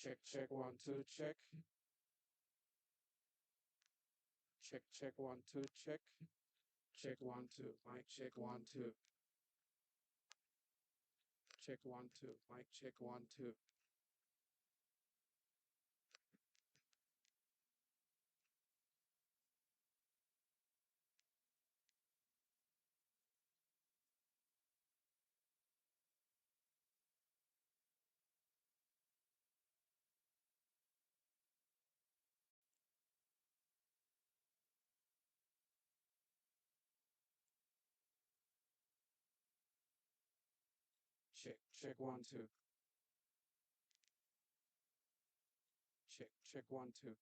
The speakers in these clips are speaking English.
Check 1 2 check. Check 1 2 check. Check 1 2 mic check 1 2. Check 1 2 mic check 1 2. Check 1 2. Check 1 2.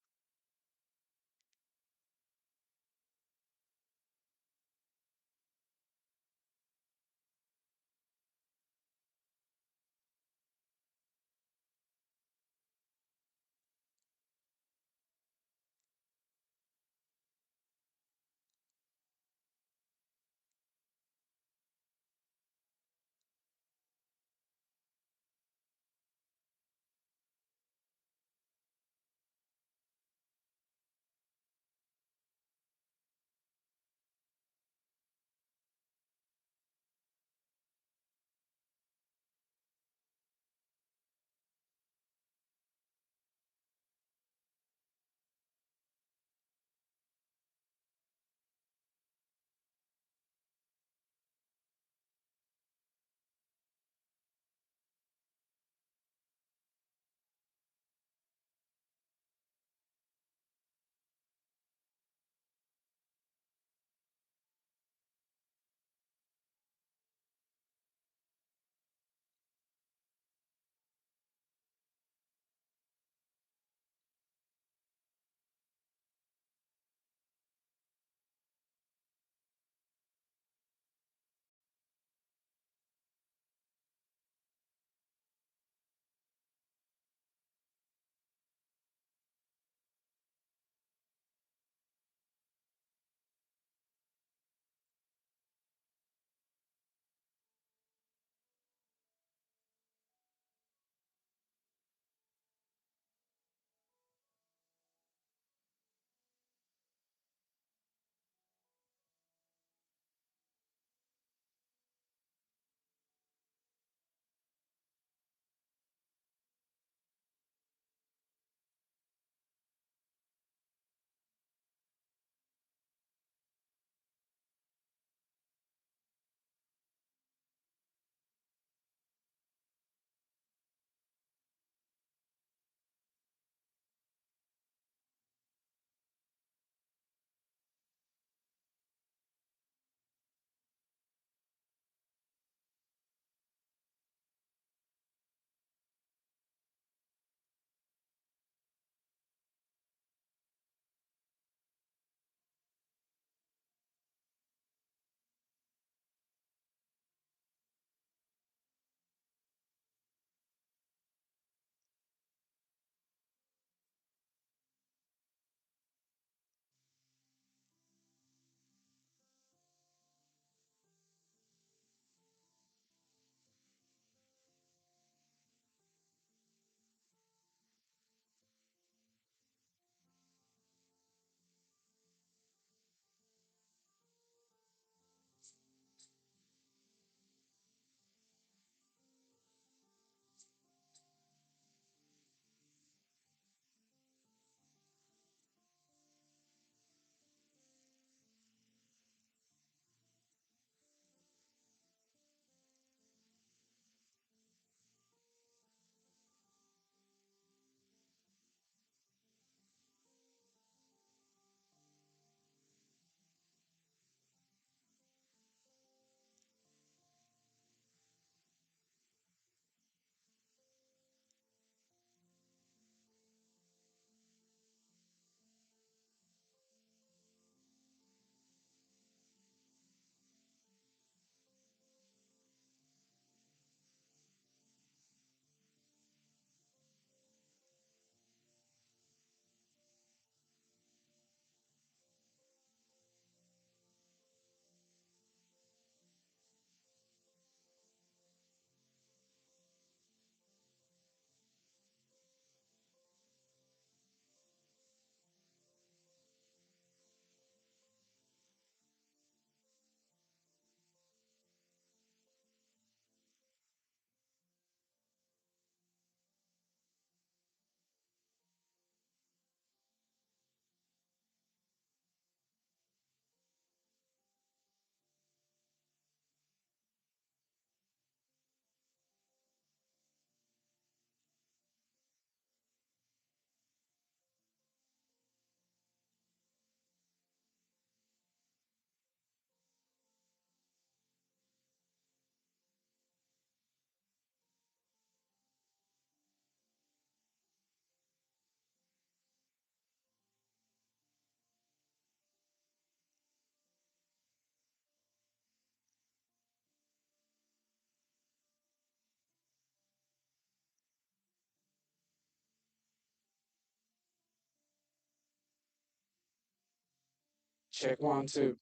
Check one, two.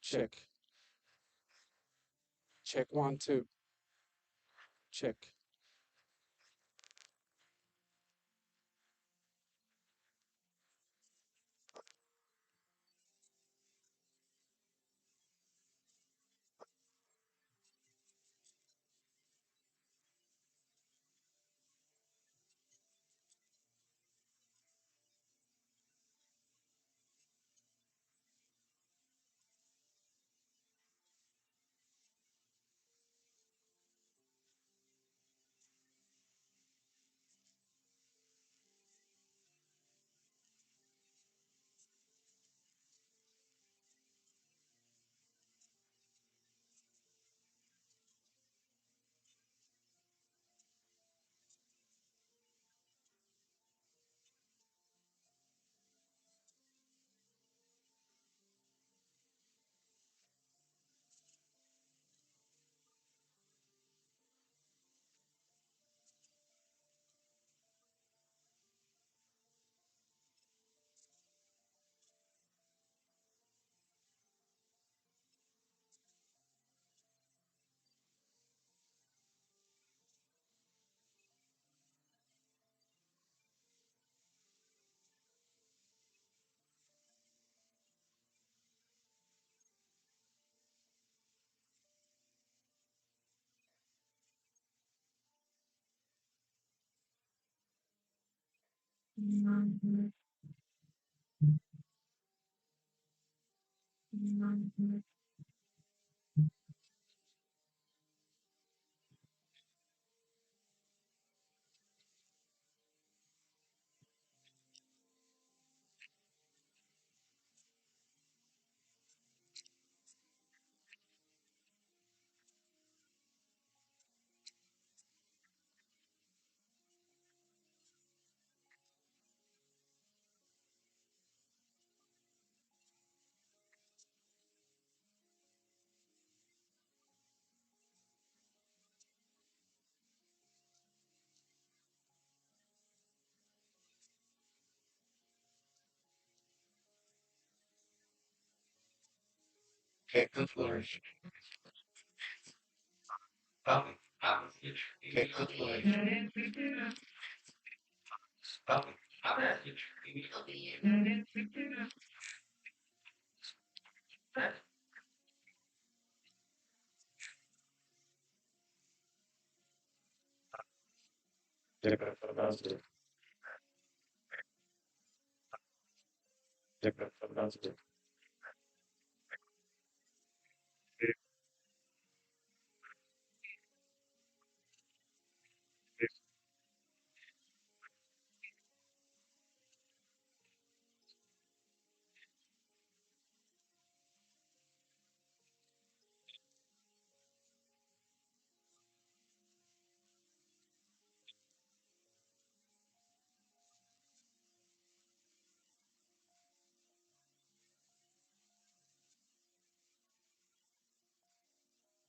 Check. Check one, two. Check.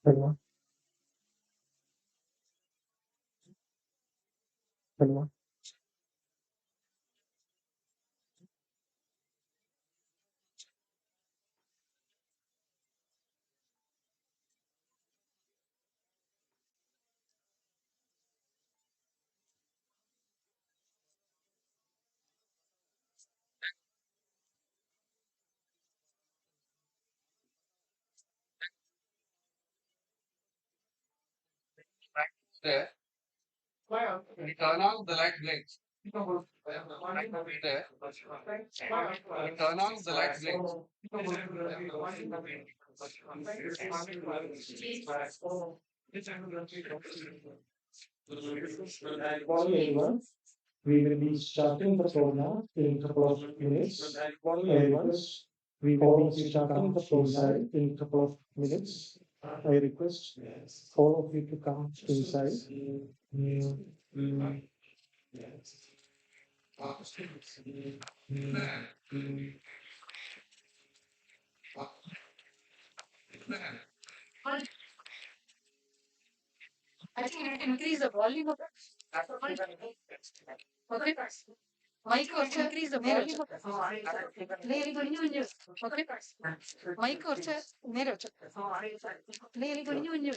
Hello, hello. There. Turn on the light blinks. There. Turn on the light blinks. Morning, everyone. We will be starting the program in a couple of minutes. I request we will be starting the program in a couple of minutes. I request all of you to come inside. I think you can increase the volume of it. Okay. Mike കുറച്ച് നേരെ വെച്ചോ. ലേലി കുനിഞ്ഞു കുഞ്ഞു. Okay. Mic കുറച്ച് നേരെ വെച്ചോ. ലേലി കുനിഞ്ഞു കുഞ്ഞു.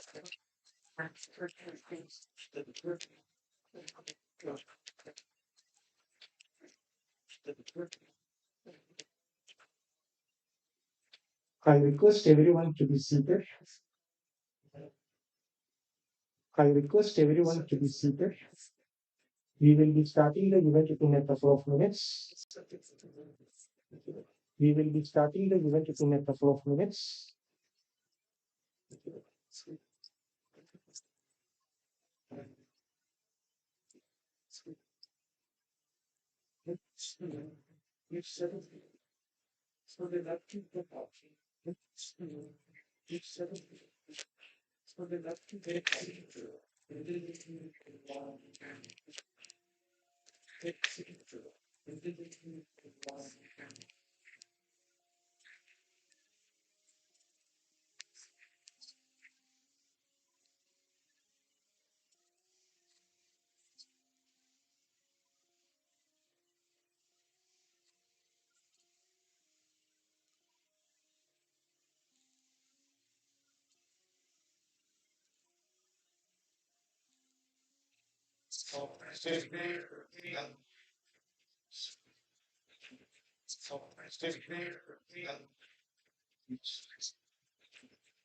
I request everyone to be seated. I request everyone to be seated. We will be starting the event in a couple of minutes. We will be starting the event in a couple of minutes.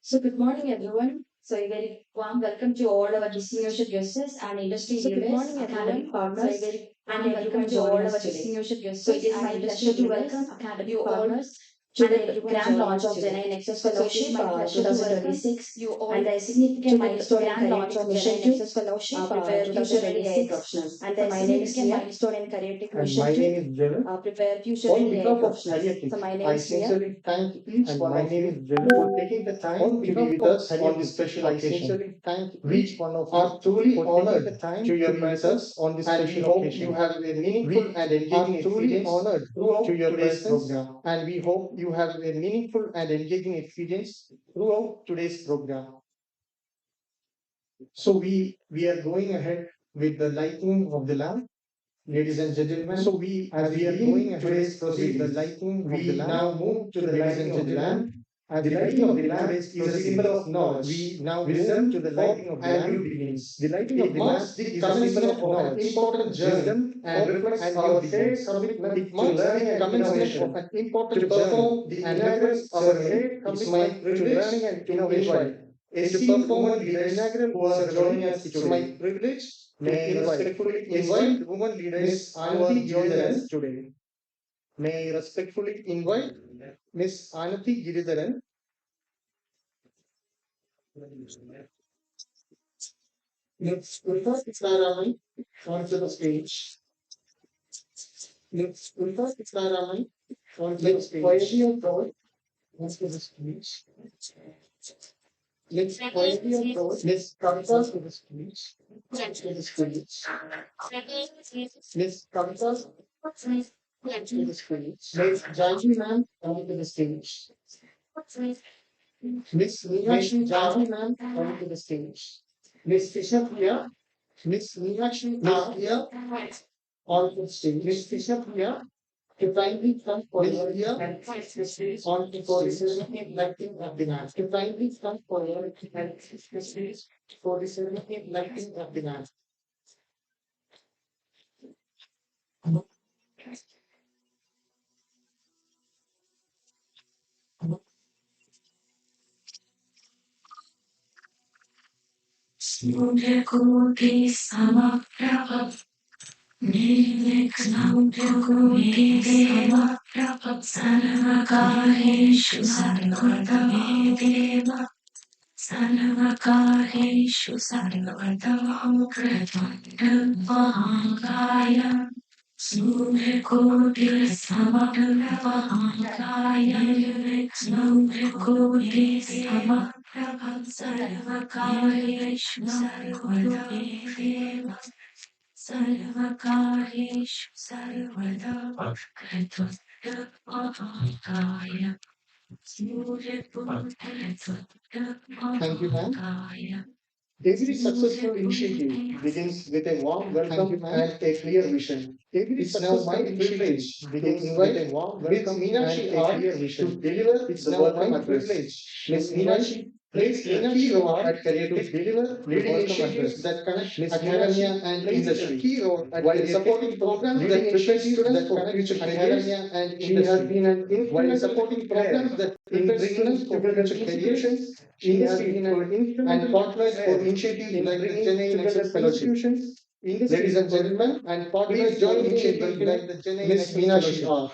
So good morning, everyone. So a very warm welcome to all our distinguished guests and industry leaders, academic partners, and everyone joining us today. So it is my pleasure to welcome academic partners to the grand launch of GenAI Nexus Fellowship 2026 and the significant milestone in CareerTiQ Mission to prepare future-ready AI professionals. And the significant milestone in CareerTiQ And Mission my name to is Jalal. prepare On future-ready AI behalf of professionals. So my name I is Mia. sincerely thank each one of you for taking the time to be with us on this special occasion. Sincerely thank each one of you are truly honored the time to your presence on this special occasion. You have a meaningful and engaging experience honored to your today's program, and we hope you have a meaningful and engaging experience throughout today's program. So we are going ahead with the lighting of the lamp. Ladies and gentlemen, so as we are going today's proceedings, the lighting of the lamp, now move to the lighting of the lamp. As the lighting of the lamp is a symbol of knowledge. We now move to the lighting of the lamp. New beginnings. The lighting of the lamp the is a symbol of knowledge, important journey, and reflects our shared commitment to learning and commencement of an important to perform the inaugural ceremony. It's my privilege to invite esteemed women leaders who are joining us today. It's my privilege May I respectfully invite women leaders who are joining us today. May I respectfully invite Miss Anati Giridharan. Let's welcome Saraman onto the stage. Let's welcome Saraman onto the stage. Quietly approach onto the stage. Let's quietly approach Miss Kavita to the stage. To the stage. Miss Kavita to the stage. Miss Janji ma'am onto the stage. Miss Meenakshi Janvi ma'am onto the stage. Miss Fisher Priya, Miss Meenakshi Priya onto the stage. Miss Fisher Priya to kindly come forward and place the stage on the ceremony lighting of the lamp. To kindly come forward and place the stage for the ceremony lighting of the lamp. Suryakoటి Samaprabha Nirvighnampurkoti Deva Sarvakareshu Sarvada Deva Sarvakareshu Sarvada Kritandavahangaya Suryakoti Samaprabha Nirvighnampurkoti Samaprabha Sarvakareshu Sarvada Deva Sarvakareshu Sarvada Kritandavahangaya Thank you, ma'am. Suryakoti Every successful initiative begins with a warm welcome and a clear vision. It's now my privilege to invite Ms. Meenakshi R to deliver the welcome address. Ms. Meenakshi plays a key role at CareerTiQ, leading initiatives that connect academia and industry. While supporting programs that prepare students for future careers, she has been an influential player in bringing together institutions, industry and partners for initiatives like the GenAI Nexus Fellowship. Ladies and gentlemen, please join me in welcoming Ms. Meenakshi R.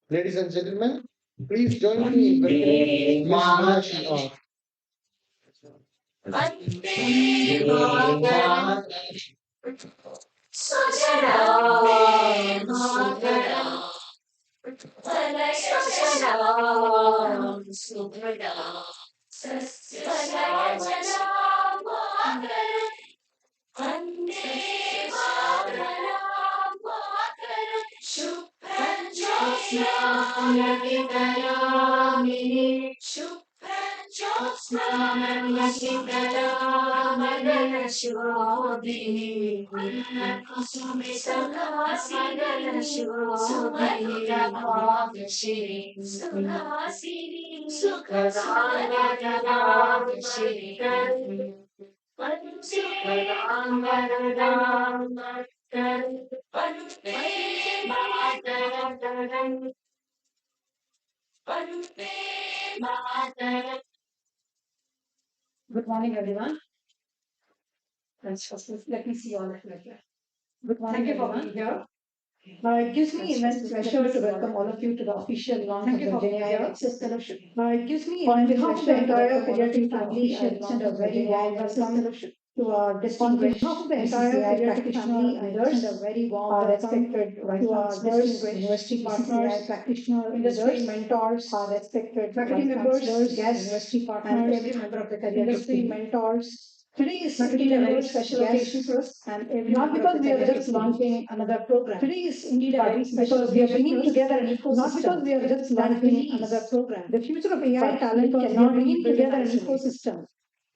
Ladies and gentlemen, please join me in welcoming Ms. Meenakshi R. Vande Mataram Mataram शुभ्रं ज्योत्स्नामलितयामिनी शुभ्रं ज्योत्स्नामलितयामनशोभिनी सुमधुरभावशिरी Suhasini सुखसागररागशिरी Good morning, everyone. Let me see all of you here. Good morning, thank you for being here. It gives me immense pleasure to welcome all of you to the official launch of the GenAI Nexus Fellowship. It gives me on behalf of the entire CareerTiQ family, I extend a very warm welcome to our distinguished BCCI practitioner leaders, a very warm respected to our distinguished university partners, practitioner industry mentors, our respected faculty members, guests, university partners, and every member of the industry mentors. Today is indeed a very special occasion for us, and not because we are just launching another program. Today is indeed a very special occasion. We are bringing together an ecosystem. Not because we are just launching another program. The future of AI talent cannot be together an ecosystem.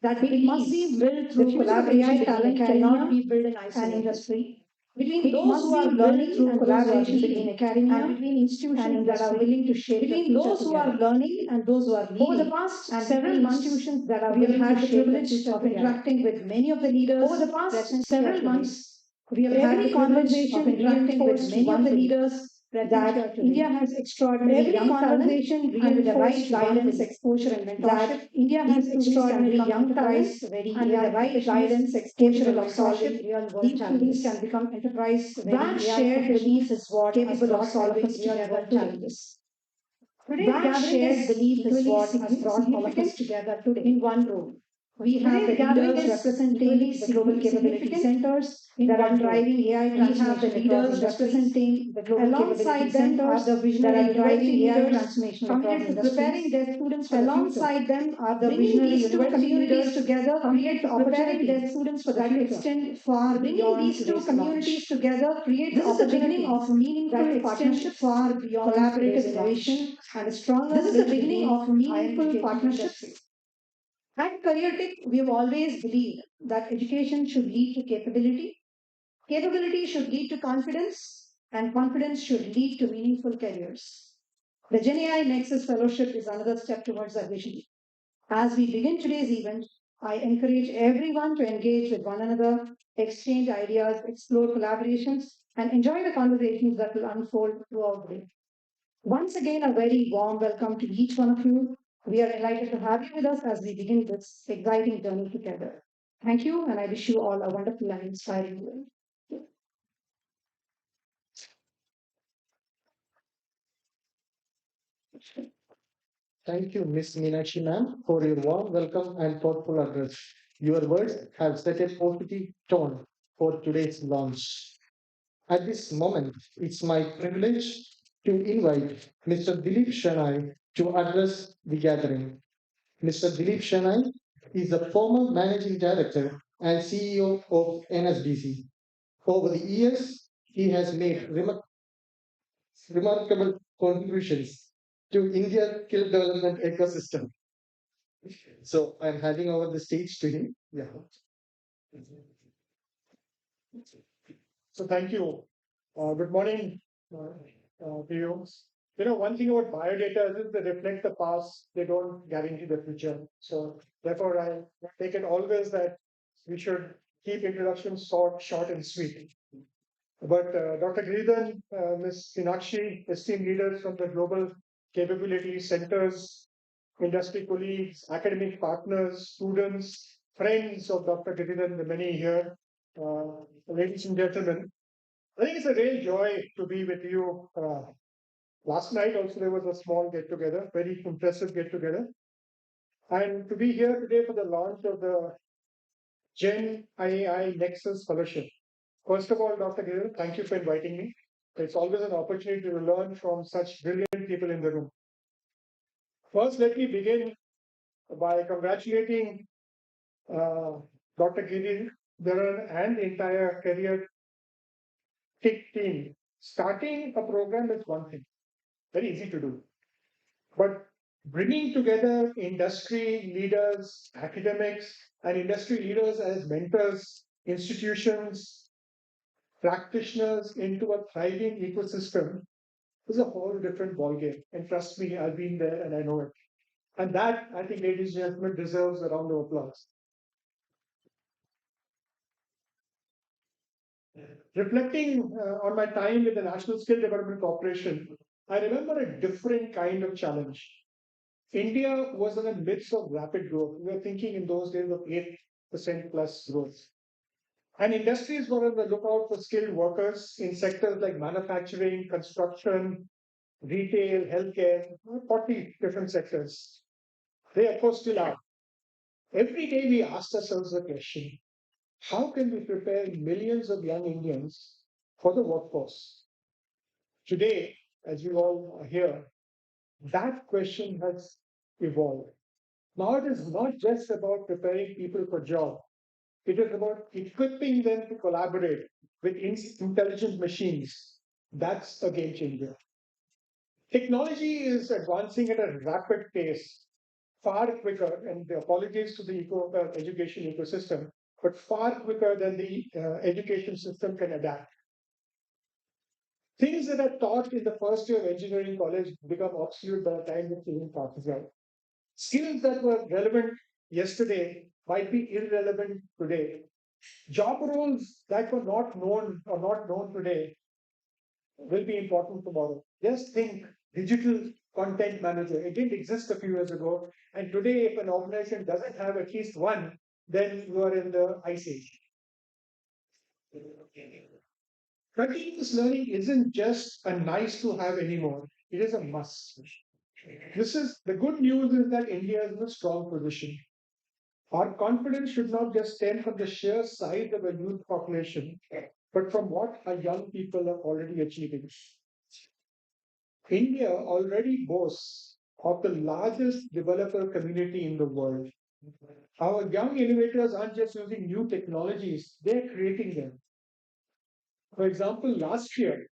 That it must be built through collaboration. AI talent cannot be built in isolation. An industry. Between those who are learning through collaboration between academia and between institutions that are willing to shape between those who are learning and those who are leading. Over the past several institutions that are we have had the privilege of interacting with many of the leaders. Over the past several months, we have had the conversation of interacting with many of the leaders that India has extraordinary young conversation and with the right guidance, exposure, and mentorship. That India has extraordinary young talents, very and with the right guidance, exposure, and mentorship. These students can become enterprise. That shared belief is what has brought all of us together today. Today's shared belief is what has brought all of us together today in one room. We have the leaders representing the global capability centers that are driving AI transformation. We have the leaders representing the global capability centers that are driving AI transformation committed to preparing their students for the future. Alongside them are the visionary university communities together, create preparing their students for the future. Extend far beyond these two communities together, create the opportunity of meaningful partnership far beyond collaborative innovation and a stronger. This is the beginning of meaningful partnerships. At CareerTiQ, we have always believed that education should lead to capability, capability should lead to confidence, and confidence should lead to meaningful careers. The GenAI Nexus Fellowship is another step towards that vision. As we begin today's event, I encourage everyone to engage with one another, exchange ideas, explore collaborations, and enjoy the conversations that will unfold throughout the day. Once again, a very warm welcome to each one of you. We are delighted to have you with us as we begin this exciting journey together. Thank you, and I wish you all a wonderful and inspiring day. Thank you, Ms. Meenakshi ma'am, for your warm welcome and thoughtful address. Your words have set a positive tone for today's launch. At this moment, it's my privilege to invite Mr. Dilip Shanai to address the gathering. Mr. Dilip Shanai is the former managing director and CEO of NSDC. Over the years, he has made remarkable contributions to India's skill development ecosystem. So I'm handing over the stage to him. Yeah. So thank you. Good morning to you. You know, one thing about biodata is they reflect the past, they don't guarantee the future. So therefore, I take it always that we should keep introductions short and sweet. But Dr. Giridhan, Ms. Sinakshi, esteemed leaders from the global capability centers, industry colleagues, academic partners, students, friends of Dr. Giridhan, the many here, ladies and gentlemen, I think it's a real joy to be with you. Last night also there was a small get together, very impressive get together, and to be here today for the launch of the GenAI Nexus Fellowship. First of all, Dr. Gill, thank you for inviting me. It's always an opportunity to learn from such brilliant people in the room. First, let me begin by congratulating uh, Dr. Giri Dharan and the entire CareerTiQ team. Starting a program is one thing, very easy to do. But bringing together industry leaders, academics, and industry leaders as mentors, institutions, practitioners into a thriving ecosystem is a whole different ballgame. And trust me, I've been there and I know it. And that, I think, ladies and gentlemen, deserves a round of applause. Reflecting on my time with the National Skill Development Corporation, I remember a different kind of challenge. India was in the midst of rapid growth. We were thinking in those days of 8% plus growth. And industries were on the lookout for skilled workers in sectors like manufacturing, construction, retail, healthcare, 40 different sectors. They, of course, still are. Every day we asked ourselves the question, how can we prepare millions of young Indians for the workforce? Today, as you all are here, that question has evolved. Now it is not just about preparing people for job. It is about equipping them to collaborate with intelligent machines. That's a game changer. Technology is advancing at a rapid pace, far quicker, and the apologies to the education ecosystem, but far quicker than the education system can adapt. Things that are taught in the first year of engineering college become obsolete by the time the student passes out. Skills that were relevant yesterday might be irrelevant today. Job roles that were not known or not known today will be important tomorrow. Just think digital content manager. It didn't exist a few years ago. And today, if an organization doesn't have at least one, then you are in the ice age. Continuous learning isn't just a nice to have anymore, it is a must. This is the good news is that India is in a strong position. Our confidence should not just stem from the sheer size of a youth population, but from what our young people are already achieving. India already boasts of the largest developer community in the world. Our young innovators aren't just using new technologies, they're creating them. For example, last year,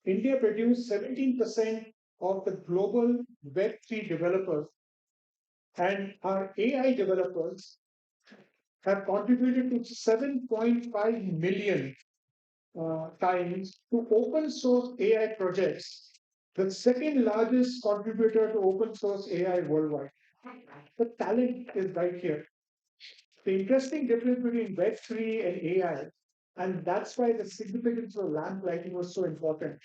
India produced 17% of the global Web3 developers, and our AI developers have contributed to 7.5 million times to open source AI projects, the second largest contributor to open source AI worldwide. The talent is right here. The interesting difference between Web3 and AI, and that's why the significance of lamp lighting was so important.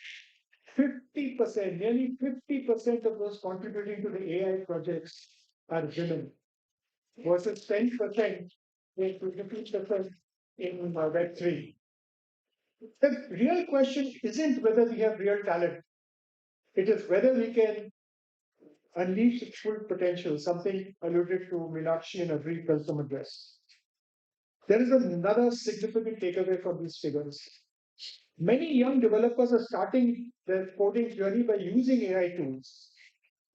50%, nearly 50% of those contributing to the AI projects are women versus 10% to 50% in Web3. The real question isn't whether we have real talent, it is whether we can unleash its full potential, something alluded to Meenakshi in a brief welcome address. There is another significant takeaway from these figures. Many young developers are starting their coding journey by using AI tools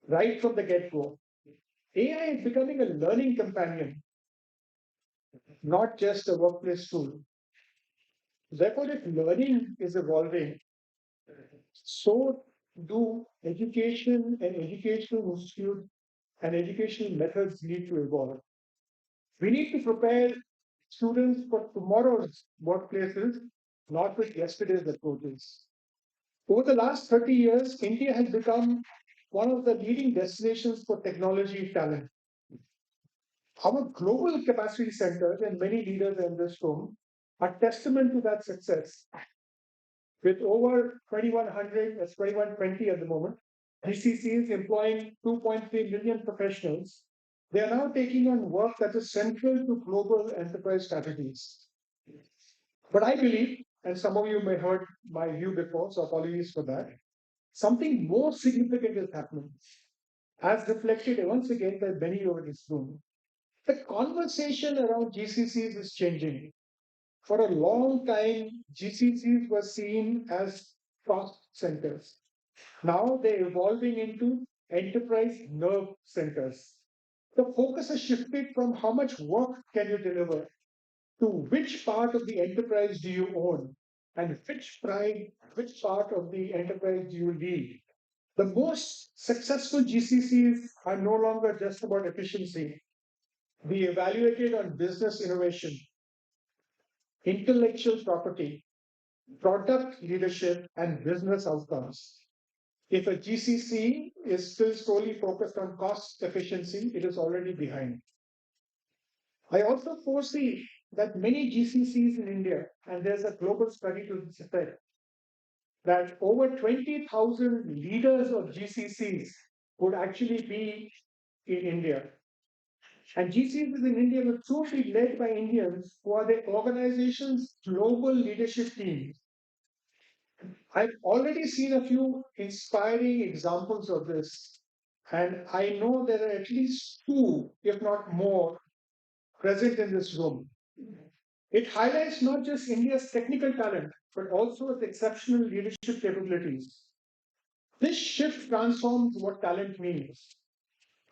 right from the get go. AI is becoming a learning companion, not just a workplace tool. Therefore, if learning is evolving, so do education and educational institute and educational methods need to evolve. We need to prepare students for tomorrow's workplaces, not with yesterday's approaches. Over the last 30 years, India has become one of the leading destinations for technology talent. Our global capacity centers and many leaders in this room are testament to that success. With over 2,100, that's 2,120 at the moment, GCCs employing 2.3 million professionals, they are now taking on work that is central to global enterprise strategies. But I believe, and some of you may have heard my view before, so apologies for that, something more significant is happening, as reflected once again by many over this room. The conversation around GCCs is changing. For a long time, GCCs were seen as cost centers. Now they're evolving into enterprise nerve centers. The focus has shifted from how much work can you deliver to which part of the enterprise do you own and which part of the enterprise do you lead. The most successful GCCs are no longer just about efficiency. Be evaluated on business innovation, intellectual property, product leadership, and business outcomes. If a GCC is still solely focused on cost efficiency, it is already behind. I also foresee that many GCCs in India, and there's a global study to this effect, that over 20,000 leaders of GCCs would actually be in India. And GCCs in India will soon be led by Indians who are the organization's global leadership team. I've already seen a few inspiring examples of this, and I know there are at least two, if not more, present in this room. It highlights not just India's technical talent, but also its exceptional leadership capabilities. This shift transforms what talent means.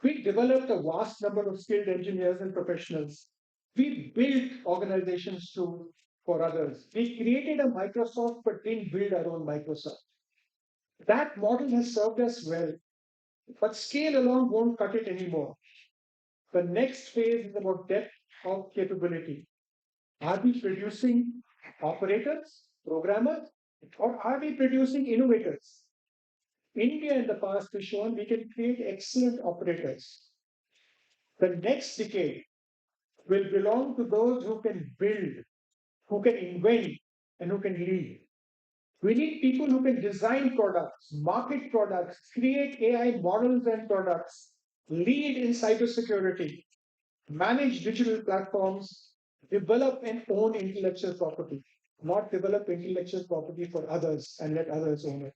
We developed a vast number of skilled engineers and professionals. We built organizations for others. We created a Microsoft, but didn't build our own Microsoft. That model has served us well, but scale alone won't cut it anymore. The next phase is about depth of capability. Are we producing operators, programmers, or are we producing innovators? India in the past has shown we can create excellent operators. The next decade will belong to those who can build, who can invent, and who can lead. We need people who can design products, market products, create AI models and products, lead in cybersecurity, manage digital platforms, develop and own intellectual property, not develop intellectual property for others and let others own it.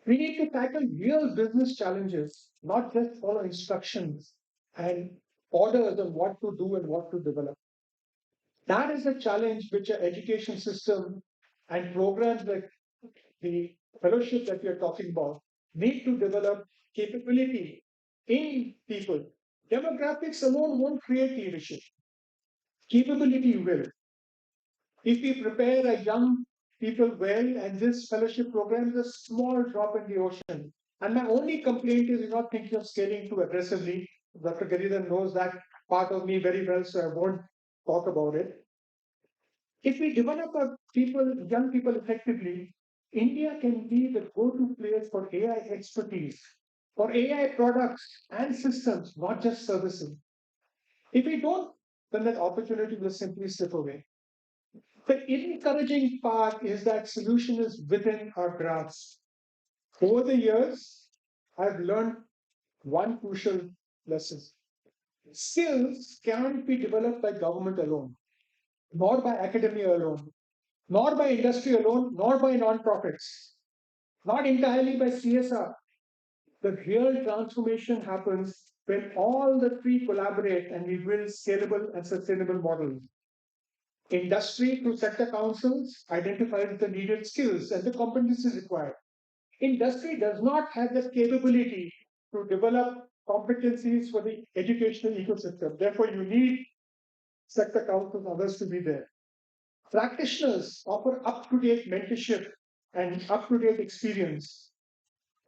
We need to tackle real business challenges, not just follow instructions and orders on what to do and what to develop. That is a challenge which our education system and programs like the fellowship that we are talking about need to develop capability in people. Demographics alone won't create leadership. Capability will. If we prepare a young people well, and this fellowship program is a small drop in the ocean. And my only complaint is you're not thinking of scaling too aggressively. Dr. Garidhan knows that part of me very well, so I won't talk about it. If we develop our young people effectively, India can be the go-to place for AI expertise, for AI products and systems, not just services. If we don't, then that opportunity will simply slip away. The encouraging part is that solution is within our grasp. Over the years, I've learned one crucial lesson. Skills can't be developed by government alone, nor by academia alone, nor by industry alone, nor by non-profits, not entirely by CSR. The real transformation happens when all the three collaborate and we build scalable and sustainable models. Industry, through sector councils, identifies the needed skills and the competencies required. Industry does not have the capability to develop competencies for the educational ecosystem. Therefore, you need sector councils, others to be there. Practitioners offer up-to-date mentorship and up-to-date experience.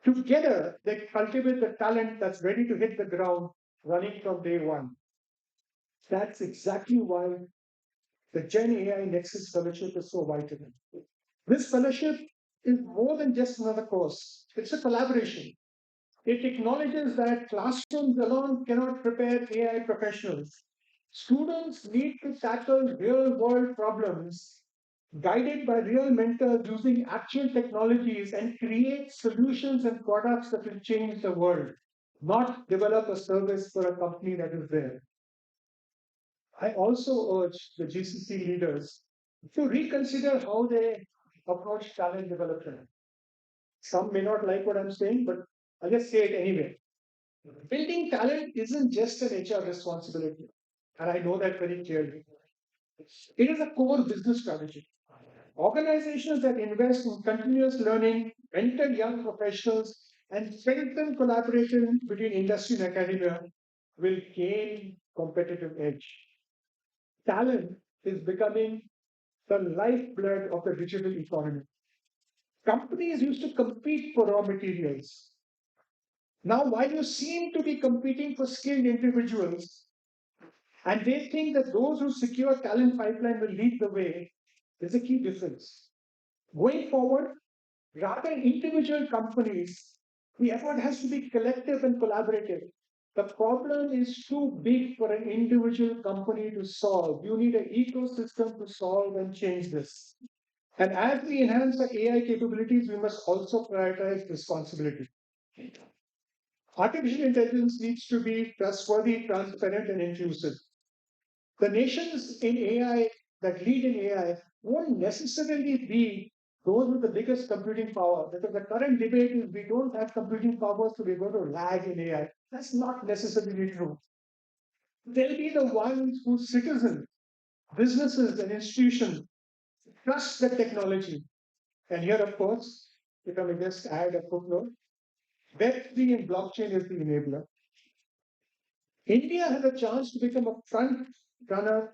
Together, they cultivate the talent that's ready to hit the ground running from day one. That's exactly why the GenAI Nexus Fellowship is so vital. This fellowship is more than just another course, it's a collaboration. It acknowledges that classrooms alone cannot prepare AI professionals. Students need to tackle real world problems, guided by real mentors using actual technologies, and create solutions and products that will change the world, not develop a service for a company that is there. I also urge the GCC leaders to reconsider how they approach talent development. Some may not like what I'm saying, but I'll just say it anyway. Building talent isn't just an HR responsibility, and I know that very clearly. It is a core business strategy. Organizations that invest in continuous learning, mentor young professionals, and strengthen collaboration between industry and academia will gain competitive edge. Talent is becoming the lifeblood of the digital economy. Companies used to compete for raw materials. Now, while you seem to be competing for skilled individuals, and they think that those who secure talent pipeline will lead the way, there's a key difference. Going forward, rather than individual companies, the effort has to be collective and collaborative. The problem is too big for an individual company to solve. You need an ecosystem to solve and change this. And as we enhance the AI capabilities, we must also prioritize responsibility. Artificial intelligence needs to be trustworthy, transparent, and inclusive. The nations in AI that lead in AI won't necessarily be those with the biggest computing power, because the current debate is we don't have computing powers, so we're going to lag in AI. That's not necessarily true. They'll be the ones whose citizens, businesses, and institutions trust the technology. And here, of course, if I may just add a footnote, Web3 and blockchain is the enabler. India has a chance to become a front runner,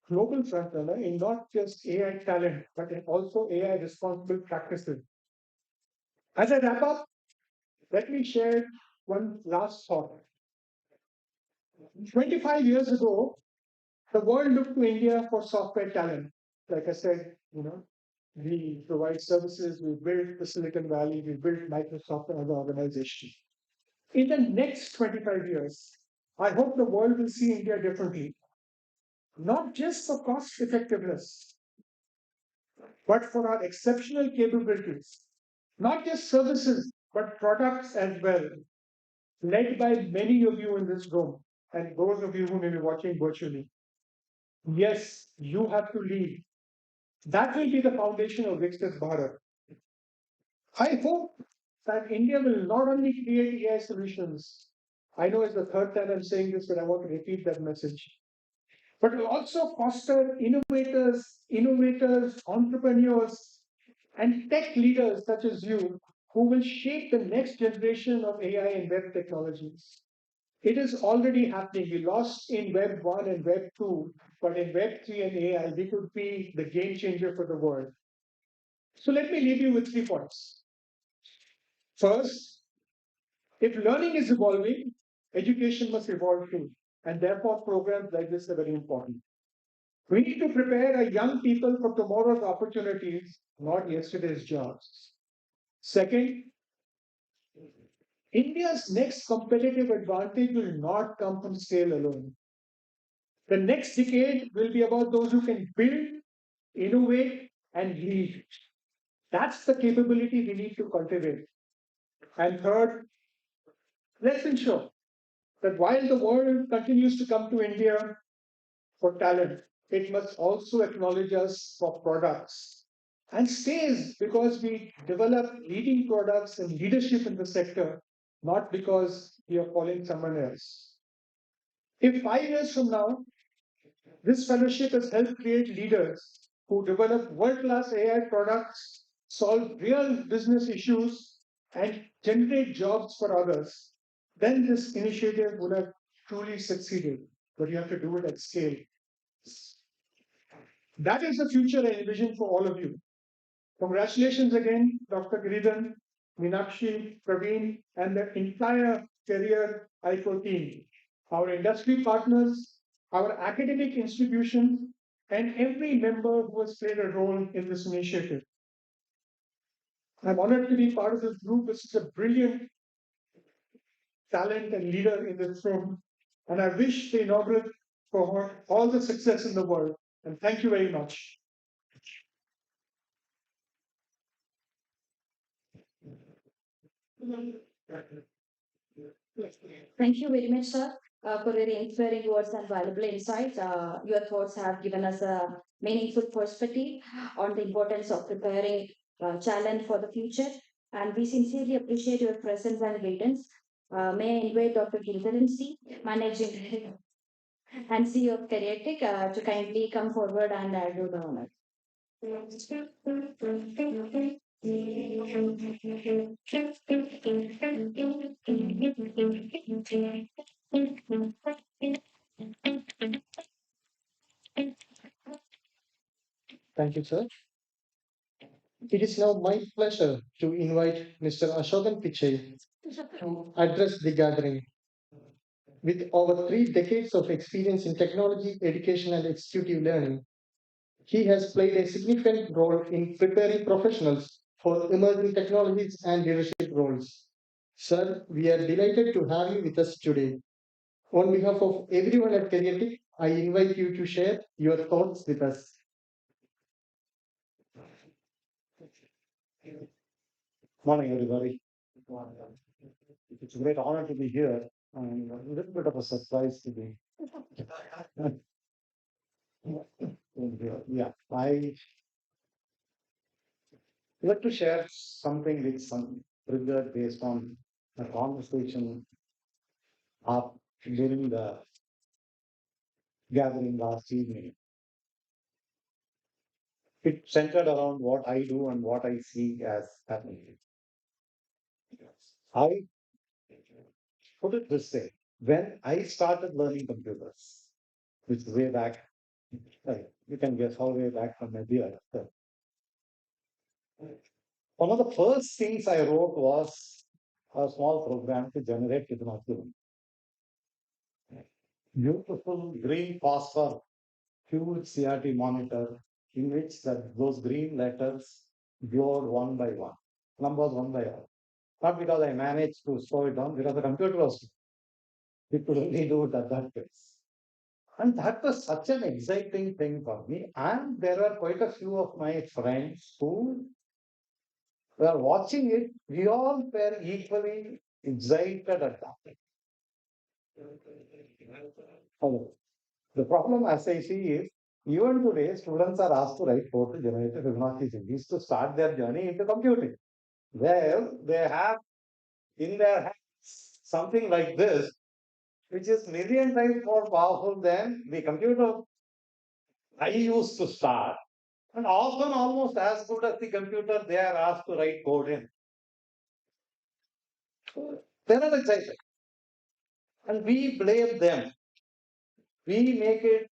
global front runner in not just AI talent, but in also AI responsible practices. As I wrap up, let me share one last thought. 25 years ago, the world looked to India for software talent. Like I said, we provide services, we built the Silicon Valley, we built Microsoft and other organizations. In the next 25 years, I hope the world will see India differently, not just for cost effectiveness, but for our exceptional capabilities, not just services, but products as well, led by many of you in this room and those of you who may be watching virtually. Yes, you have to lead. That will be the foundation of Viksit Bharat. I hope that India will not only create AI solutions. I know it's the third time I'm saying this, but I want to repeat that message. But will also foster innovators, entrepreneurs, and tech leaders such as you who will shape the next generation of AI and web technologies. It is already happening. We lost in Web 1 and Web 2, but in Web 3 and AI, we could be the game changer for the world. So let me leave you with 3 points. First, if learning is evolving, education must evolve too. And therefore, programs like this are very important. We need to prepare our young people for tomorrow's opportunities, not yesterday's jobs. Second, India's next competitive advantage will not come from scale alone. The next decade will be about those who can build, innovate, and lead. That's the capability we need to cultivate. And third, let's ensure that while the world continues to come to India for talent, it must also acknowledge us for products and stays because we develop leading products and leadership in the sector, not because we are following someone else. If 5 years from now, this fellowship has helped create leaders who develop world class AI products, solve real business issues, and generate jobs for others, then this initiative would have truly succeeded. But you have to do it at scale. That is the future I envision for all of you. Congratulations again, Dr. Giridhan, Meenakshi, Praveen, and the entire CareerTiQ team. Our industry partners, our academic institutions, and every member who has played a role in this initiative. I'm honored to be part of this group with such a brilliant talent and leader in this room. And I wish the inaugural cohort all the success in the world. And thank you very much. Thank you very much, sir, for very inspiring words and valuable insights. Your thoughts have given us a meaningful perspective on the importance of preparing challenge for the future. And we sincerely appreciate your presence and guidance. May I invite Dr. Gilgarency, Managing Director and CEO of CareerTiQ, to kindly come forward and do the honor. Thank you, sir. It is now my pleasure to invite Mr. Ashokan Pichai to address the gathering. With over 3 decades of experience in technology, education, and executive learning, he has played a significant role in preparing professionals for emerging technologies and leadership roles. Sir, we are delighted to have you with us today. On behalf of everyone at CareerTiQ, I invite you to share your thoughts with us. Morning, everybody. It's a great honor to be here and a little bit of a surprise to be. Yeah, I like to share something with some trigger based on a conversation up during the gathering last evening. It centered around what I do and what I see as happening. I put it this way: when I started learning computers, which is way back, you can guess how way back from maybe one of the first things I wrote was a small program to generate Fibonacci. Beautiful green phosphor, huge CRT monitor in which those green letters glowed one by one, numbers one by one. Not because I managed to slow it down, because the computer was, it could only do it at that pace. And that was such an exciting thing for me. And there were quite a few of my friends who were watching it. We all were equally excited at that. Hello. The problem, as I see, is even today, students are asked to write code to generate a Fibonacci series to start their journey into computing. Well, they have in their hands something like this, which is million times more powerful than the computer I used to start, and often almost as good as the computer they are asked to write code in. They're not excited. And we blame them. We make it,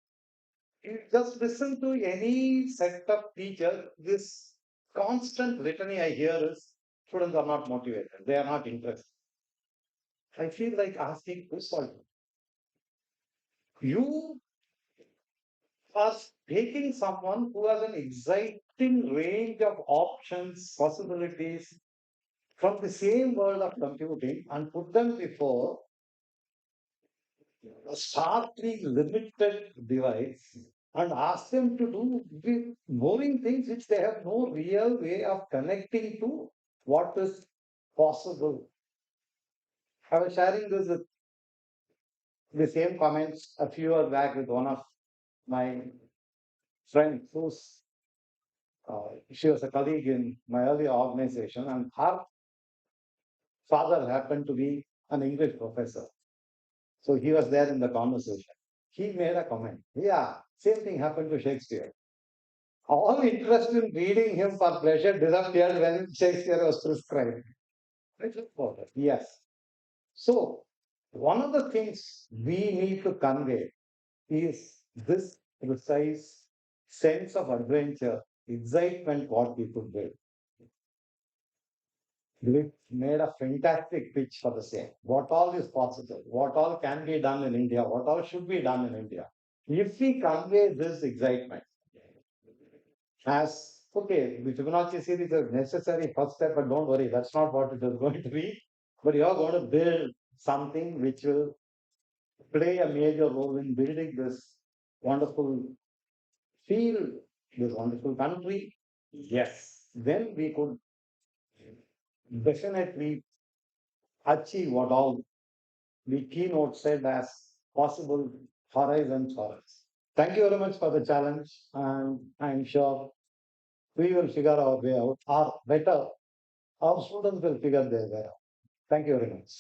you just listen to any set of teachers, this constant litany I hear is students are not motivated, they are not interested. I feel like asking this one. You are taking someone who has an exciting range of options, possibilities from the same world of computing and put them before a starkly limited device and ask them to do the boring things which they have no real way of connecting to what is possible. I was sharing this with the same comments a few years back with one of my friends who's she was a colleague in my earlier organization, and her father happened to be an English professor. So he was there in the conversation. He made a comment. Yeah, same thing happened to Shakespeare. All interest in reading him for pleasure disappeared when Shakespeare was prescribed. Right? About it. Yes. So, one of the things we need to convey is this precise sense of adventure, excitement, what we could do. We made a fantastic pitch for the same. What all is possible? What all can be done in India? What all should be done in India? If we convey this excitement as okay, the Fibonacci series is a necessary first step, but don't worry, that's not what it is going to be. But you are going to build something which will play a major role in building this wonderful field, this wonderful country. Yes, then we could definitely achieve what all the keynote said as possible horizons for us. Thank you very much for the challenge, and I'm sure we will figure our way out, or better, our students will figure their way out. Thank you very much.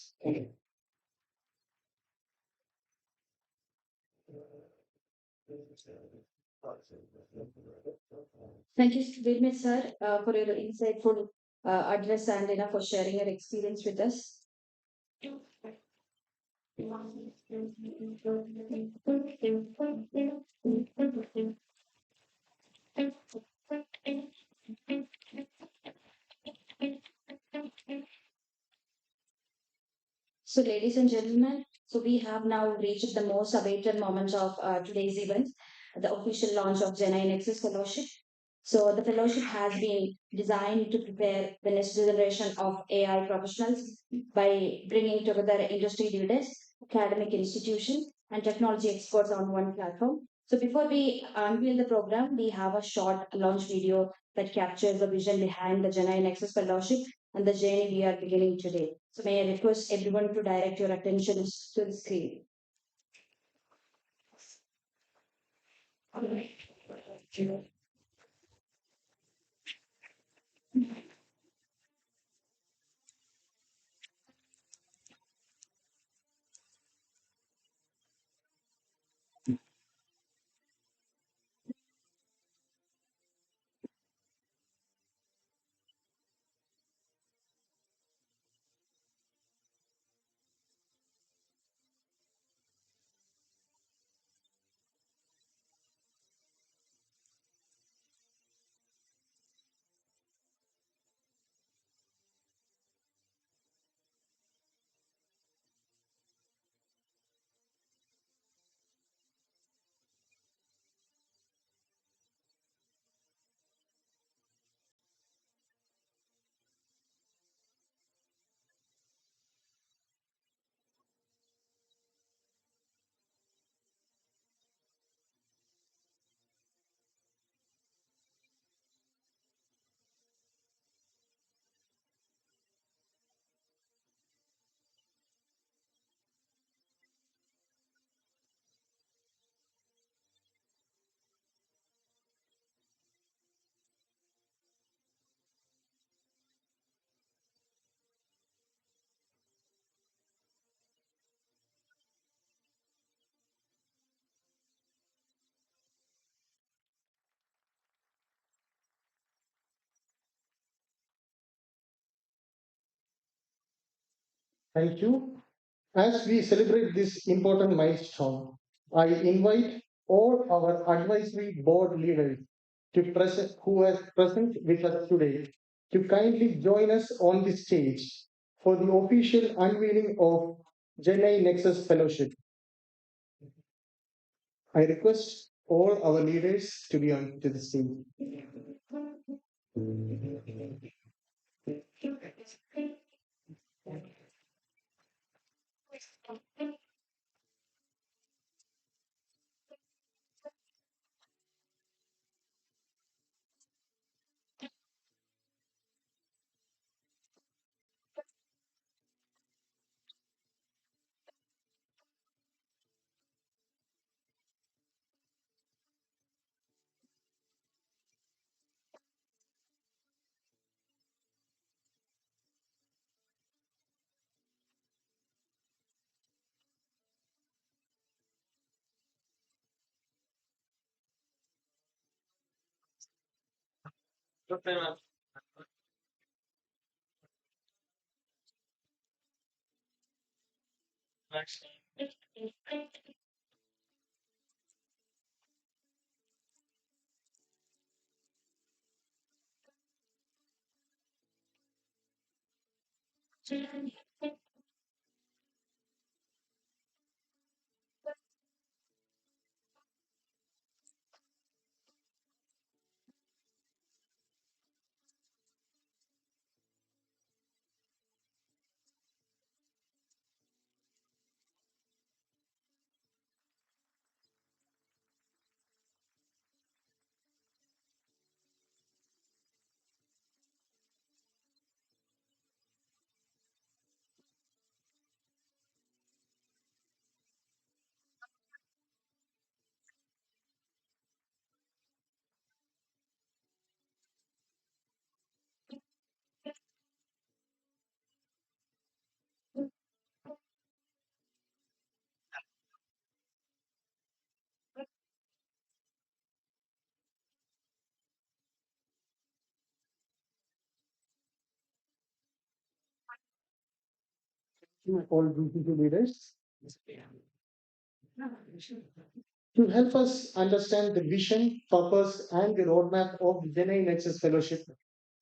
Thank you very much, sir, for your insightful address and for sharing your experience with us. So, ladies and gentlemen, so we have now reached the most awaited moment of today's event, the official launch of GenAI Nexus Fellowship. So, the fellowship has been designed to prepare the next generation of AI professionals by bringing together industry leaders, academic institutions, and technology experts on one platform. So, before we unveil the program, we have a short launch video that captures the vision behind the GenAI Nexus Fellowship and the journey we are beginning today. So may I request everyone to direct your attention to the screen. Thank you. As we celebrate this important milestone, I invite all our advisory board leaders to present, who are present with us today to kindly join us on the stage for the official unveiling of GenAI Nexus Fellowship. I request all our leaders to be on to the stage. to all BPC leaders to help us understand the vision, purpose, and the roadmap of GenAI Nexus Fellowship.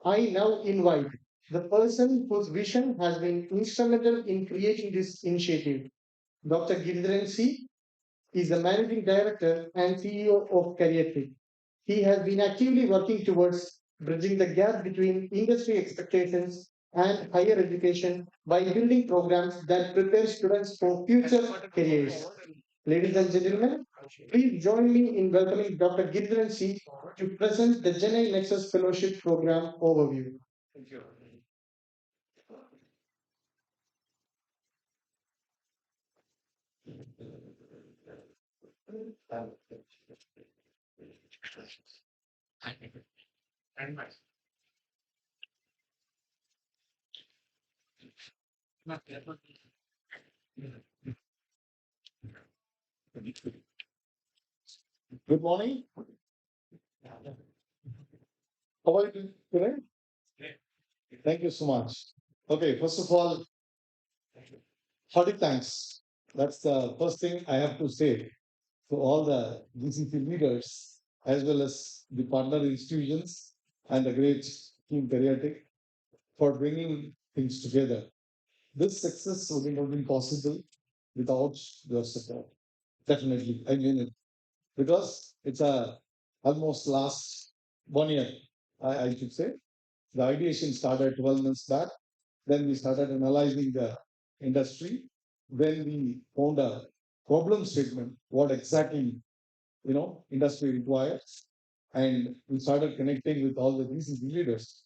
I now invite the person whose vision has been instrumental in creating this initiative, Dr. Gindran C. is the managing director and CEO of CareerTiQ. He has been actively working towards bridging the gap between industry expectations and higher education by building programs that prepare students for future careers. Ladies and gentlemen, please join me in welcoming Dr. Girdhan C to present the GenAI Nexus Fellowship Program overview. Good morning. How are you today? Thank you so much. Okay, first of all, hearty thanks. That's the first thing I have to say to all the GCC leaders as well as the partner institutions and the great team CareerTiQ for bringing things together. This success wouldn't have been possible without your support. Definitely, I mean it because it's a almost last 1 year, I should say. The ideation started 12 months back. Then we started analyzing the industry. Then we found a problem statement, what exactly industry requires, and we started connecting with all the BCG leaders.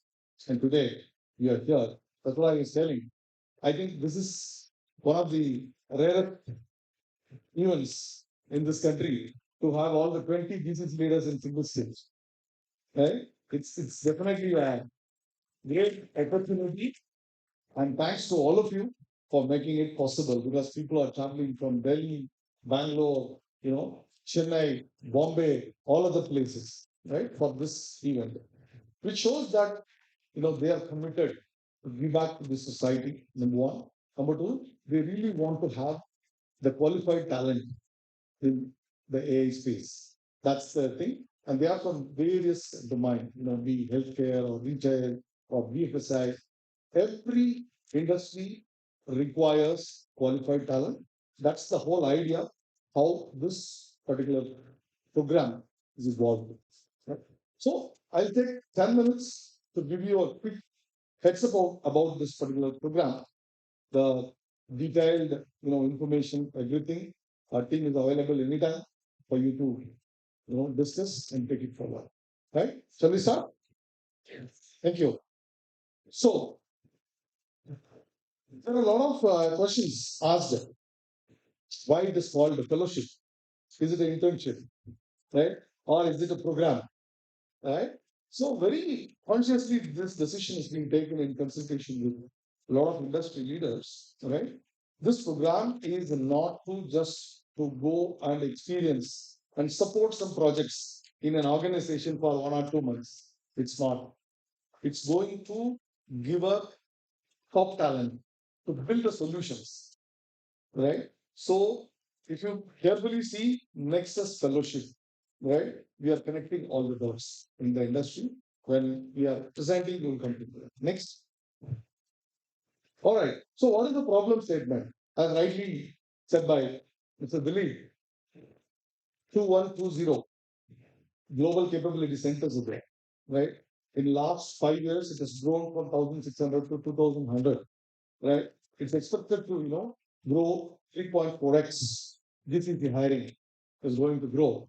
And today we are here. That's what I was telling. I think this is one of the rare events in this country to have all the 20 BCG leaders in single stage. Right? It's definitely a great opportunity. And thanks to all of you for making it possible because people are traveling from Delhi, Bangalore, Chennai, Bombay, all other places, right, for this event, which shows that, they are committed to give back to the society, number one. Number two, they really want to have the qualified talent in the AI space. That's the thing. And they are from various domains, be healthcare or retail or BFSI. Every industry requires qualified talent. That's the whole idea how this particular program is evolved. Right? So I'll take 10 minutes to give you a quick heads up about this particular program. The detailed information, everything. Our team is available anytime for you to discuss and take it forward. Right? Shall we start? Thank you. So there are a lot of questions asked. Why it is called a fellowship? Is it an internship, right? Or is it a program, right? So very consciously, this decision is being taken in consultation with a lot of industry leaders, right? This program is not to just to go and experience and support some projects in an organization for 1 or 2 months. It's not. It's going to give a top talent to build the solutions, right? So if you carefully see Nexus Fellowship, right, we are connecting all the dots in the industry. When we are presenting, we will come to that. Next. All right. So what is the problem statement? As rightly said by Mr. Dilip, 2120 global capability centers are there, right? In last 5 years, it has grown from 1,600 to 2,100, right? It's expected to, grow 3.4x. GCC hiring is going to grow.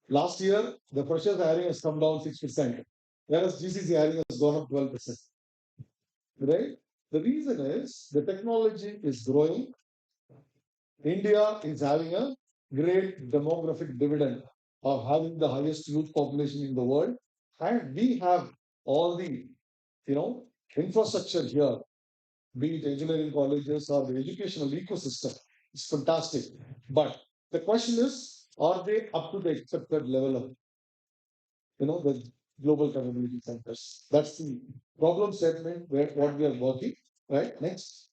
Last year, the freshers hiring has come down 6%, whereas GCC hiring has gone up 12%, right? The reason is the technology is growing. India is having a great demographic dividend of having the highest youth population in the world. And we have all the, infrastructure here, be it engineering colleges or the educational ecosystem. It's fantastic. But the question is, are they up to the expected level of, the global capability centers? That's the problem statement where what we are working. Right? Next.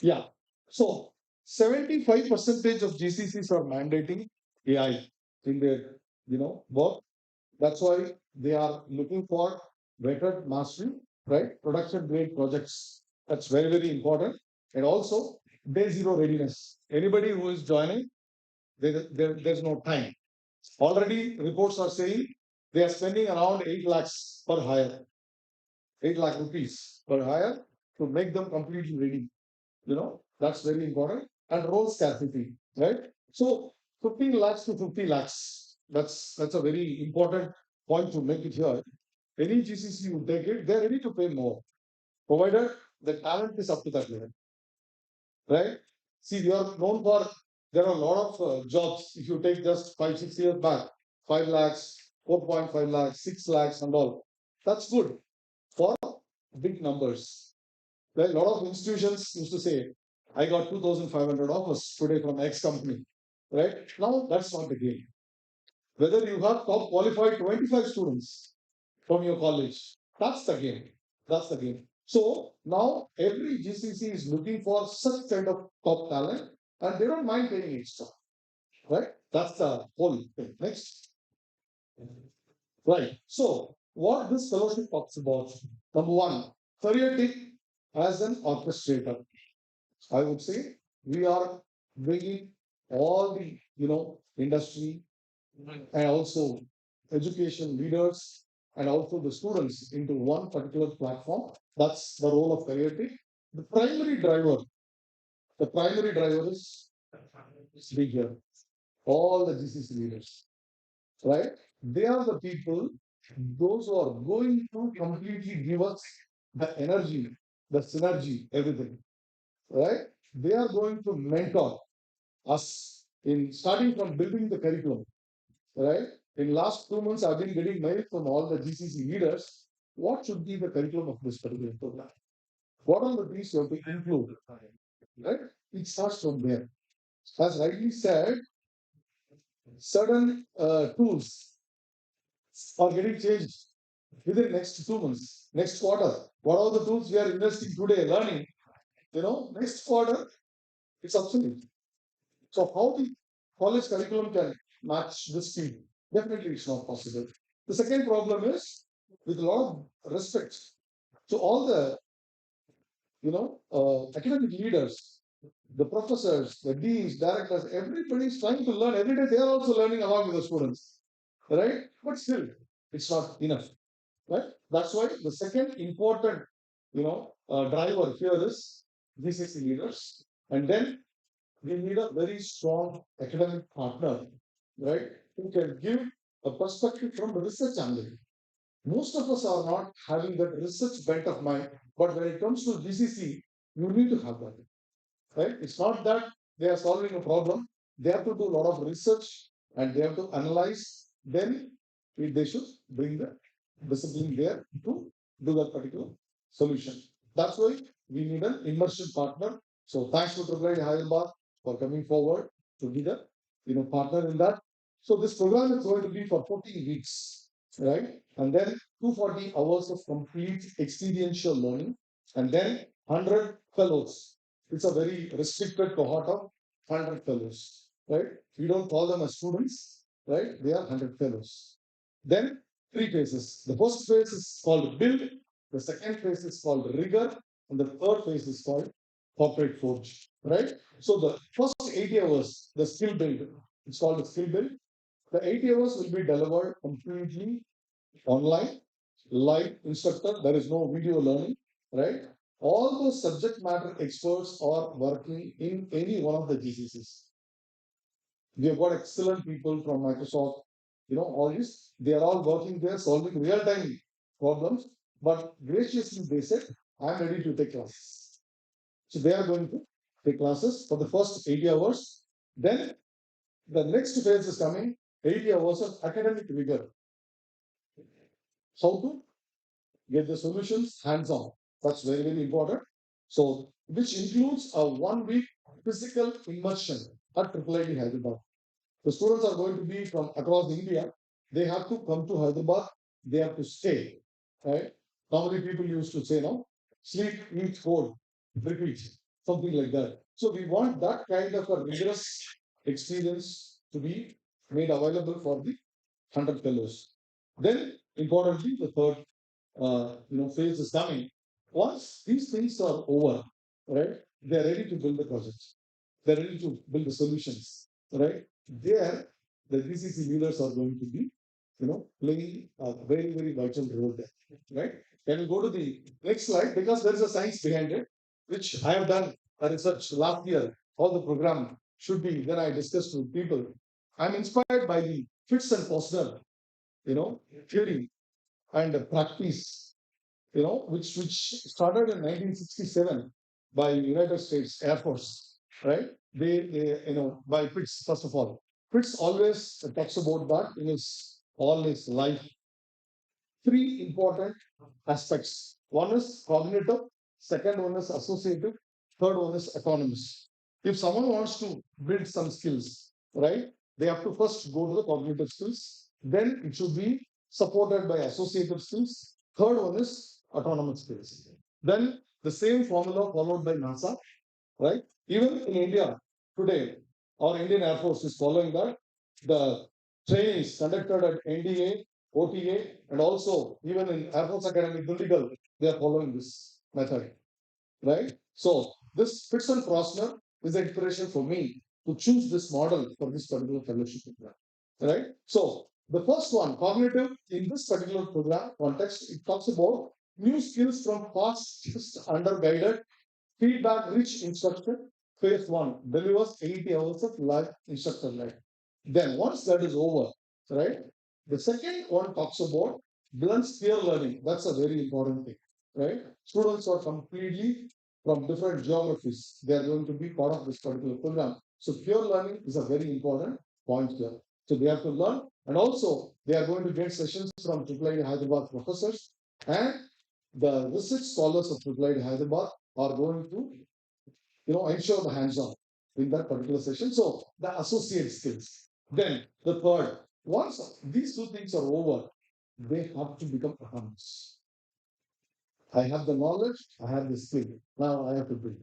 Yeah. So 75 percentage of GCCs are mandating AI in their work. That's why they are looking for better mastery, right? Production grade projects. That's very, very important. And also day zero readiness. Anybody who is joining, there's no time. Already reports are saying they are spending around 8 lakhs per hire, 8 lakh rupees per hire to make them completely ready. That's very important. And role scarcity, right? So 15 lakhs to 50 lakhs. That's a very important point to make it here. Any GCC you take it, they're ready to pay more, provided the talent is up to that level, right? See, we are known for there are a lot of jobs. If you take just 5 6 years back, 5 lakhs, 4.5 lakhs, 6 lakhs, and all. That's good for big numbers. Well, a lot of institutions used to say, I got 2,500 offers today from X company. Right? Now, that's not the game. Whether you have top qualified 25 students from your college, that's the game. That's the game. So now every GCC is looking for such kind of top talent and they don't mind paying extra. Right? That's the whole thing. Next. Right. So what this fellowship talks about, number one, CareerTiQ as an orchestrator. I would say we are bringing all the industry and also education leaders and also the students into one particular platform. That's the role of CareerTech. The primary driver, the primary driver is big here. All the GCC leaders, right? They are the people, those who are going to completely give us the energy, the synergy, everything, right? They are going to mentor us in starting from building the curriculum, right? In last 2 months, I've been getting mail from all the GCC leaders. What should be the curriculum of this particular program? What are the things you have to include, right? It starts from there. As rightly said, certain tools are getting changed within next 2 months, next quarter. What are the tools we are investing today, learning? Next quarter, it's obsolete. So how the college curriculum can match this speed? Definitely, it's not possible. The second problem is with a lot of respect. So all the academic leaders, the professors, the deans, directors, everybody is trying to learn every day. They are also learning along with the students, right? But still, it's not enough, right? That's why the second important, driver here is GCC leaders, and then we need a very strong academic partner, right, who can give a perspective from the research angle. Most of us are not having that research bent of mind, but when it comes to GCC, you need to have that, right? It's not that they are solving a problem. They have to do a lot of research and they have to analyze. Then they should bring the discipline there to do that particular solution. That's why we need an immersion partner. So thanks to Triply Hyderabad for coming forward to be the partner in that. So this program is going to be for 14 weeks, right? And then 240 hours of complete experiential learning, and then 100 fellows. It's a very restricted cohort of 100 fellows, right? We don't call them as students, right? They are 100 fellows. Then three phases. The first phase is called build, the second phase is called rigor, and the third phase is called corporate forge, right? So the first 80 hours, the skill build, it's called the skill build. The 80 hours will be delivered completely online, live instructor, there is no video learning, right? All those subject matter experts are working in any one of the GCCs. We have got excellent people from Microsoft, all this. They are all working there, solving real time problems. But graciously, they said, I'm ready to take classes. So they are going to take classes for the first 80 hours. Then the next phase is coming 80 hours of academic rigor. How to get the solutions hands on. That's very, very important. So, which includes a 1 week physical immersion at IIIT Hyderabad. The students are going to be from across India. They have to come to Hyderabad. They have to stay. Right? Normally, people used to say, no, sleep, eat, hold, repeat. something like that. So we want that kind of a rigorous experience to be made available for the 100 fellows. Then, importantly, the third phase is coming. Once these things are over, right, they're ready to build the projects. They're ready to build the solutions, right? There, the DCC leaders are going to be, playing a very, very vital role there, right? Can we go to the next slide? Because there is a science behind it, which I have done a research last year. All the program should be, then I discussed with people. I'm inspired by the Fitz and Posner, theory and practice, which started in 1967 by United States Air Force, right? By Fitz, first of all. Fitz always talks about that in all his life. Three important aspects. One is cognitive, second one is associative, third one is autonomous. If someone wants to build some skills, right, they have to first go to the cognitive skills, then it should be supported by associative skills. Third one is autonomous skills. Then the same formula followed by NASA, right? Even in India today, our Indian Air Force is following that. The trainings conducted at NDA, OTA, and also even in Air Force Academy, Dundigal, they are following this method, right? So this Fitz and Frostner is the inspiration for me to choose this model for this particular fellowship program, right? So the first one, cognitive, in this particular program context, it talks about new skills from past under guided feedback-rich instruction. Phase one delivers 80 hours of live instructor life. Then once that is over, right? The second one talks about blends peer learning. That's a very important thing, right? Students are completely from different geographies. They are going to be part of this particular program. So peer learning is a very important point here. So they have to learn, and also they are going to get sessions from AAA Hyderabad professors, and the research scholars of AAA Hyderabad are going to ensure the hands-on in that particular session. So the associate skills. Then the third, once these two things are over, they have to become autonomous. I have the knowledge, I have the skill. Now I have to build.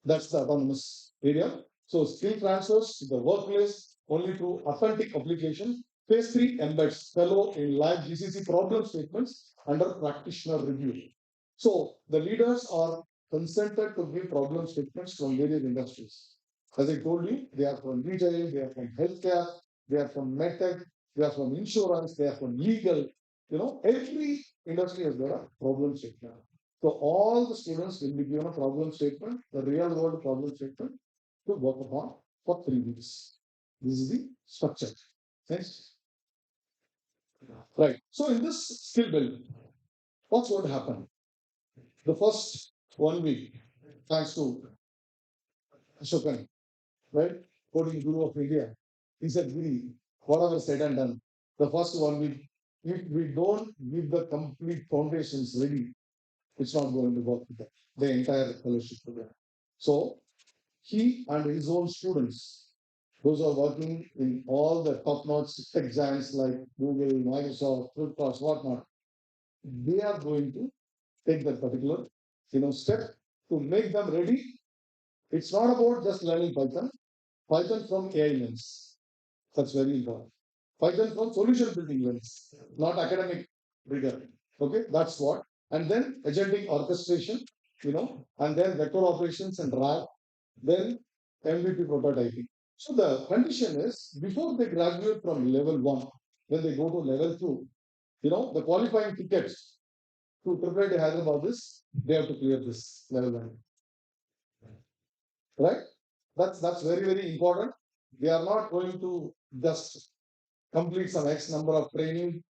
That's the autonomous area. So skill transfers to the workplace only through authentic application. Phase three embeds fellow in live GCC problem statements under practitioner review. So the leaders are consented to give problem statements from various industries. As I told you, they are from retail, they are from healthcare, they are from medtech, they are from insurance, they are from legal. Every industry has got a problem statement. So all the students will be given a problem statement, the real world problem statement to work upon for 3 weeks. This is the structure. Next. Right. So in this skill building, what's going to happen? The first 1 week, thanks to Ashokan, right? Coding Guru of India. He said, Giri, whatever said and done, the first 1 week, if we don't give the complete foundations ready, it's not going to work with the entire fellowship program. So he and his own students, those are working in all the top-notch tech giants like Google, Microsoft, Flipkart, whatnot, they are going to take that particular step to make them ready. It's not about just learning Python. Python from AI lens. That's very important. Python from solution building lens, not academic rigor. Okay, that's what. And then agentic orchestration, and then vector operations and RAG, then MVP prototyping. So the condition is before they graduate from level one, when they go to level two, the qualifying tickets to prepare to Hyderabad is they have to clear this level one. Right? That's very, very important. They are not going to just complete some X number of training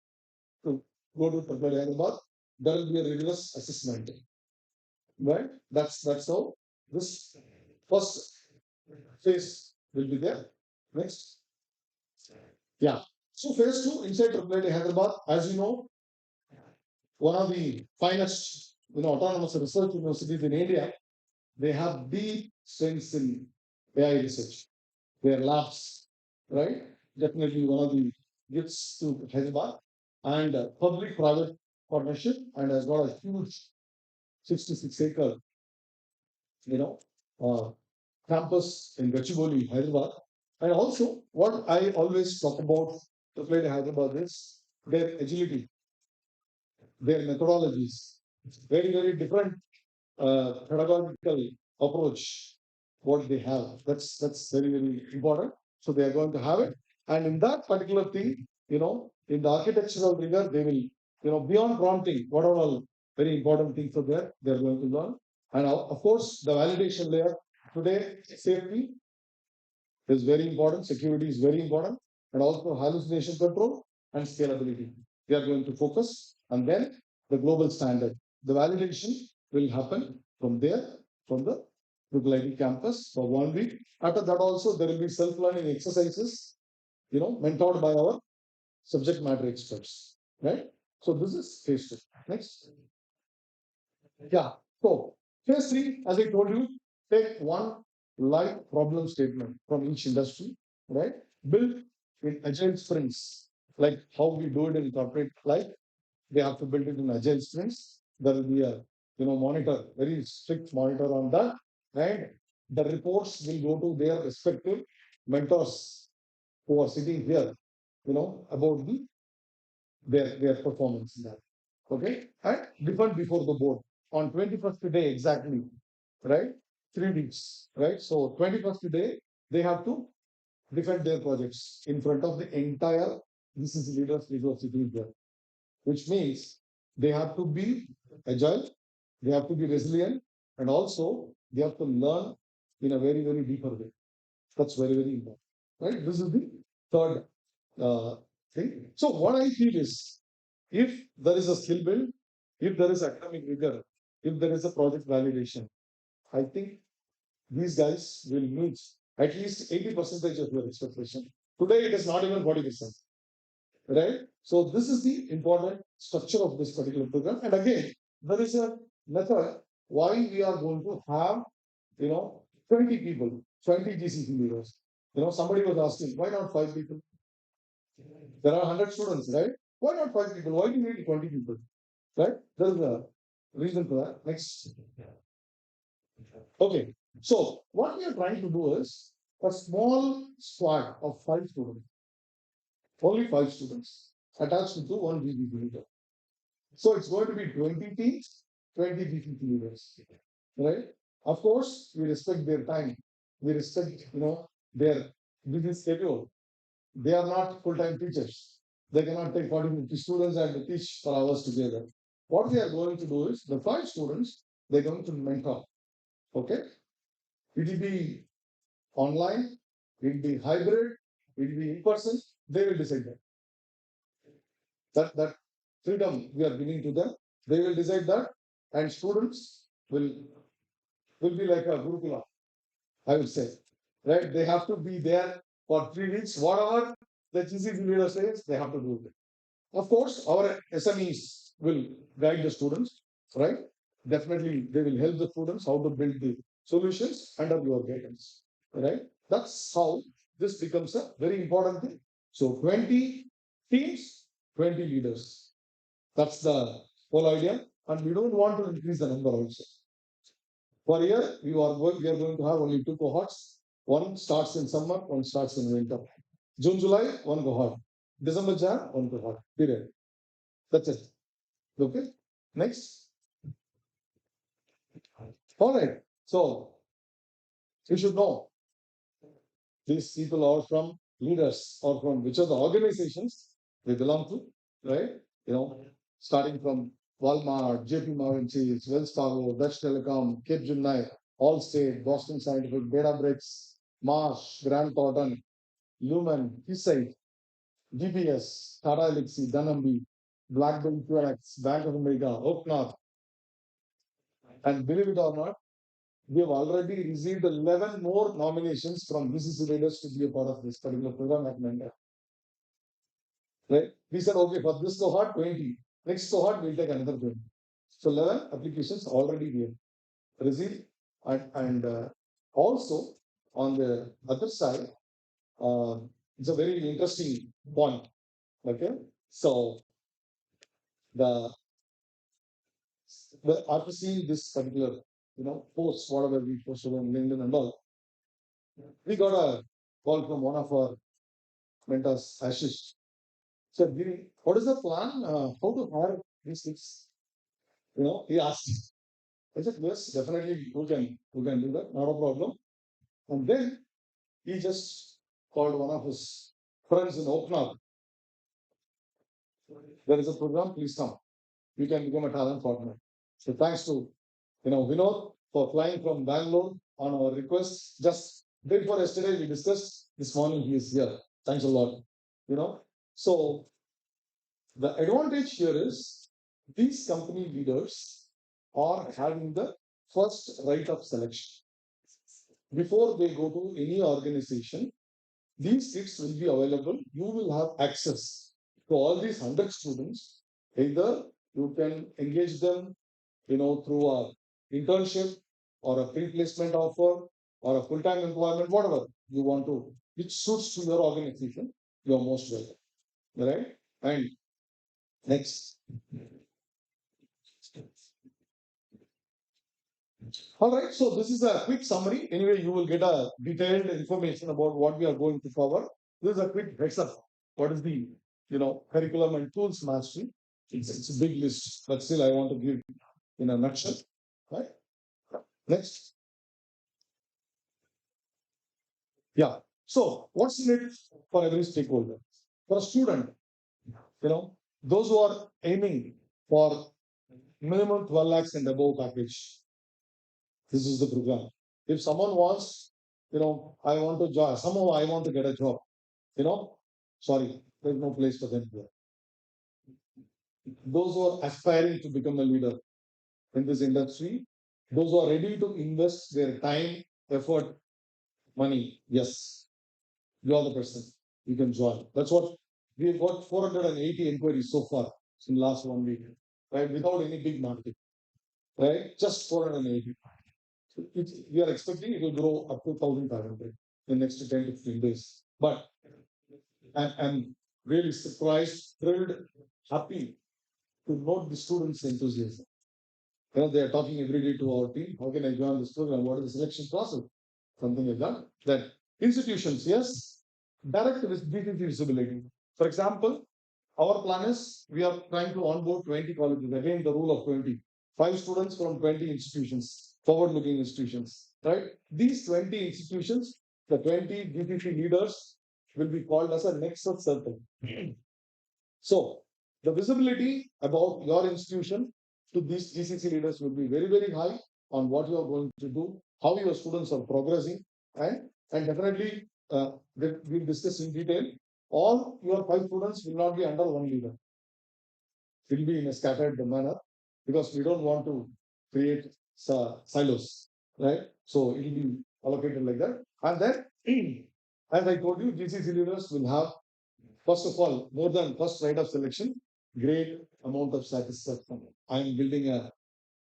to go to prepare Hyderabad. There will be a rigorous assessment. Right? That's how this first phase will be there. Next. Yeah. So phase two inside AAA Hyderabad, as you know, one of the finest, autonomous research universities in India, they have deep strengths in AI research. Their labs, right? Definitely one of the gifts to Hyderabad and public-private partnership, and has got a huge 66 acre, uh, campus in Gachibowli, Hyderabad. And also, what I always talk about the flight Hyderabad is their agility, their methodologies, very, very different pedagogical approach what they have. That's very very important. So they are going to have it, and in that particular thing, in the architectural rigor, they will, beyond prompting, what are all very important things are there, they are going to learn, and of course the validation layer today, safety is very important, security is very important, and also hallucination control and scalability. They are going to focus, and then the global standard. The validation will happen from there, from the Google campus for 1 week. After that, also there will be self-learning exercises, mentored by our subject matter experts. Right? So this is phase two. Next. Yeah. So phase three, as I told you, take one live problem statement from each industry, right? Build in agile sprints, like how we do it in corporate life. They have to build it in agile sprints. There will be a monitor, very strict monitor on that, and the reports will go to their respective mentors who are sitting here, about their performance in that. Okay, and defend before the board on 21st day exactly, right? 3 weeks, right? So 21st day they have to defend their projects in front of the entire business leaders which are sitting there, which means they have to be agile, they have to be resilient, and also they have to learn in a very very deeper way. That's very very important, right? This is the third uh, thing. So what I feel is, if there is a skill build, if there is academic rigor, if there is a project validation, I think these guys will meet at least 80% of your expectation. Today it is not even 40%, right? So this is the important structure of this particular program. And again, there is a method why we are going to have, 20 people, 20 GCC leaders. Somebody was asking, why not 5 people? There are 100 students, right? Why not 5 people? Why do you need 20 people? Right? There is a reason for that. Next. Okay. So what we are trying to do is a small squad of 5 students, only 5 students, attached to one BBB leader. So it's going to be 20 teams, 20 BBB leaders. Right? Of course, we respect their time. We respect, their busy schedule. They are not full-time teachers. They cannot take 40, 50 students and teach for hours together. What they are going to do is the 5 students, they're going to mentor. Okay? It will be online, it will be hybrid, it will be in person. They will decide that. That freedom we are giving to them. They will decide that, and students will be like a Gurukula, I would say. Right? They have to be there for 3 weeks. Whatever the GCC leader says, they have to do it. Of course, our SMEs will guide the students, right? Definitely, they will help the students how to build the solutions under your guidance, right? That's how this becomes a very important thing. So, 20 teams, 20 leaders. That's the whole idea. And we don't want to increase the number also. For a year, we are going to have only two cohorts. One starts in summer, one starts in winter. June, July, one cohort. December, Jan, one cohort. Period. That's it. Okay. Next. All right. So you should know these people are from leaders or from which are the organizations they belong to, right? Starting from Walmart, JP Morgan Chase, Wells Fargo, Dutch Telecom, Cape Gemini, Allstate, Boston Scientific, Databricks, Marsh, Grant Thornton, Lumen, Keysight, DBS, Tata Elixir, Dunnhumby, Blackberry QNX, Bank of America, Oak North, and believe it or not, we have already received 11 more nominations from BCC leaders to be a part of this particular program at Menda. Right? We said, okay, for this cohort, 20. Next cohort, we'll take another 20. So 11 applications already we have received. And also, on the other side, it's a very interesting point. Okay? So, the after seeing this particular posts, whatever we posted on LinkedIn and all, we got a call from one of our mentors, Ashish. Said, Giri, what is the plan? How to hire these things? He asked. I said, yes, definitely we can do that, not a problem. And then he just called one of his friends in Oknath. There is a program, please come. You can become a talent partner. So thanks to Vinod for flying from Bangalore on our request. Just day before yesterday we discussed. This morning he is here. Thanks a lot. You know. So the advantage here is these company leaders are having the first right of selection. Before they go to any organization, these seats will be available. You will have access to all these 100 students. Either you can engage them, through a internship or a pre-placement offer or a full-time employment, whatever you want to, which suits to your organization. You are most welcome. Right? And next. All right, so this is a quick summary. Anyway, you will get a detailed information about what we are going to cover. This is a quick heads up. What is the curriculum and tools mastery? It's a big list, but still I want to give in a nutshell. Right? Next. Yeah. So what's needed for every stakeholder? For a student, those who are aiming for minimum 12 lakhs and above package, this is the program. If someone wants, I want to join, somehow I want to get a job, sorry, there's no place for them here. Those who are aspiring to become a leader in this industry, those who are ready to invest their time, effort, money, yes, you are the person. You can join. That's what we've got 480 inquiries so far in the last 1 week, right? Without any big marketing, right? Just 480. We are expecting it will grow up to 1,500 in the next 10 to 15 days. But I'm really surprised, thrilled, happy to note the students' enthusiasm. They are talking every day to our team. How can I join this program? What is the selection process? Something like that. That institutions, yes, direct visibility. For example, our plan is we are trying to onboard 20 colleges. Again, the rule of 20. 5 students from 20 institutions, forward-looking institutions, right? These 20 institutions, the 20 DPP leaders will be called as a nexus circle. So the visibility about your institution to these GCC leaders will be very, very high on what you are going to do, how your students are progressing, and definitely we'll discuss in detail. All your 5 students will not be under one leader. It will be in a scattered manner because we don't want to create silos, right? So it will be allocated like that. And then, as I told you, GCC leaders will have, first of all, more than first right of selection, great amount of satisfaction. I am building a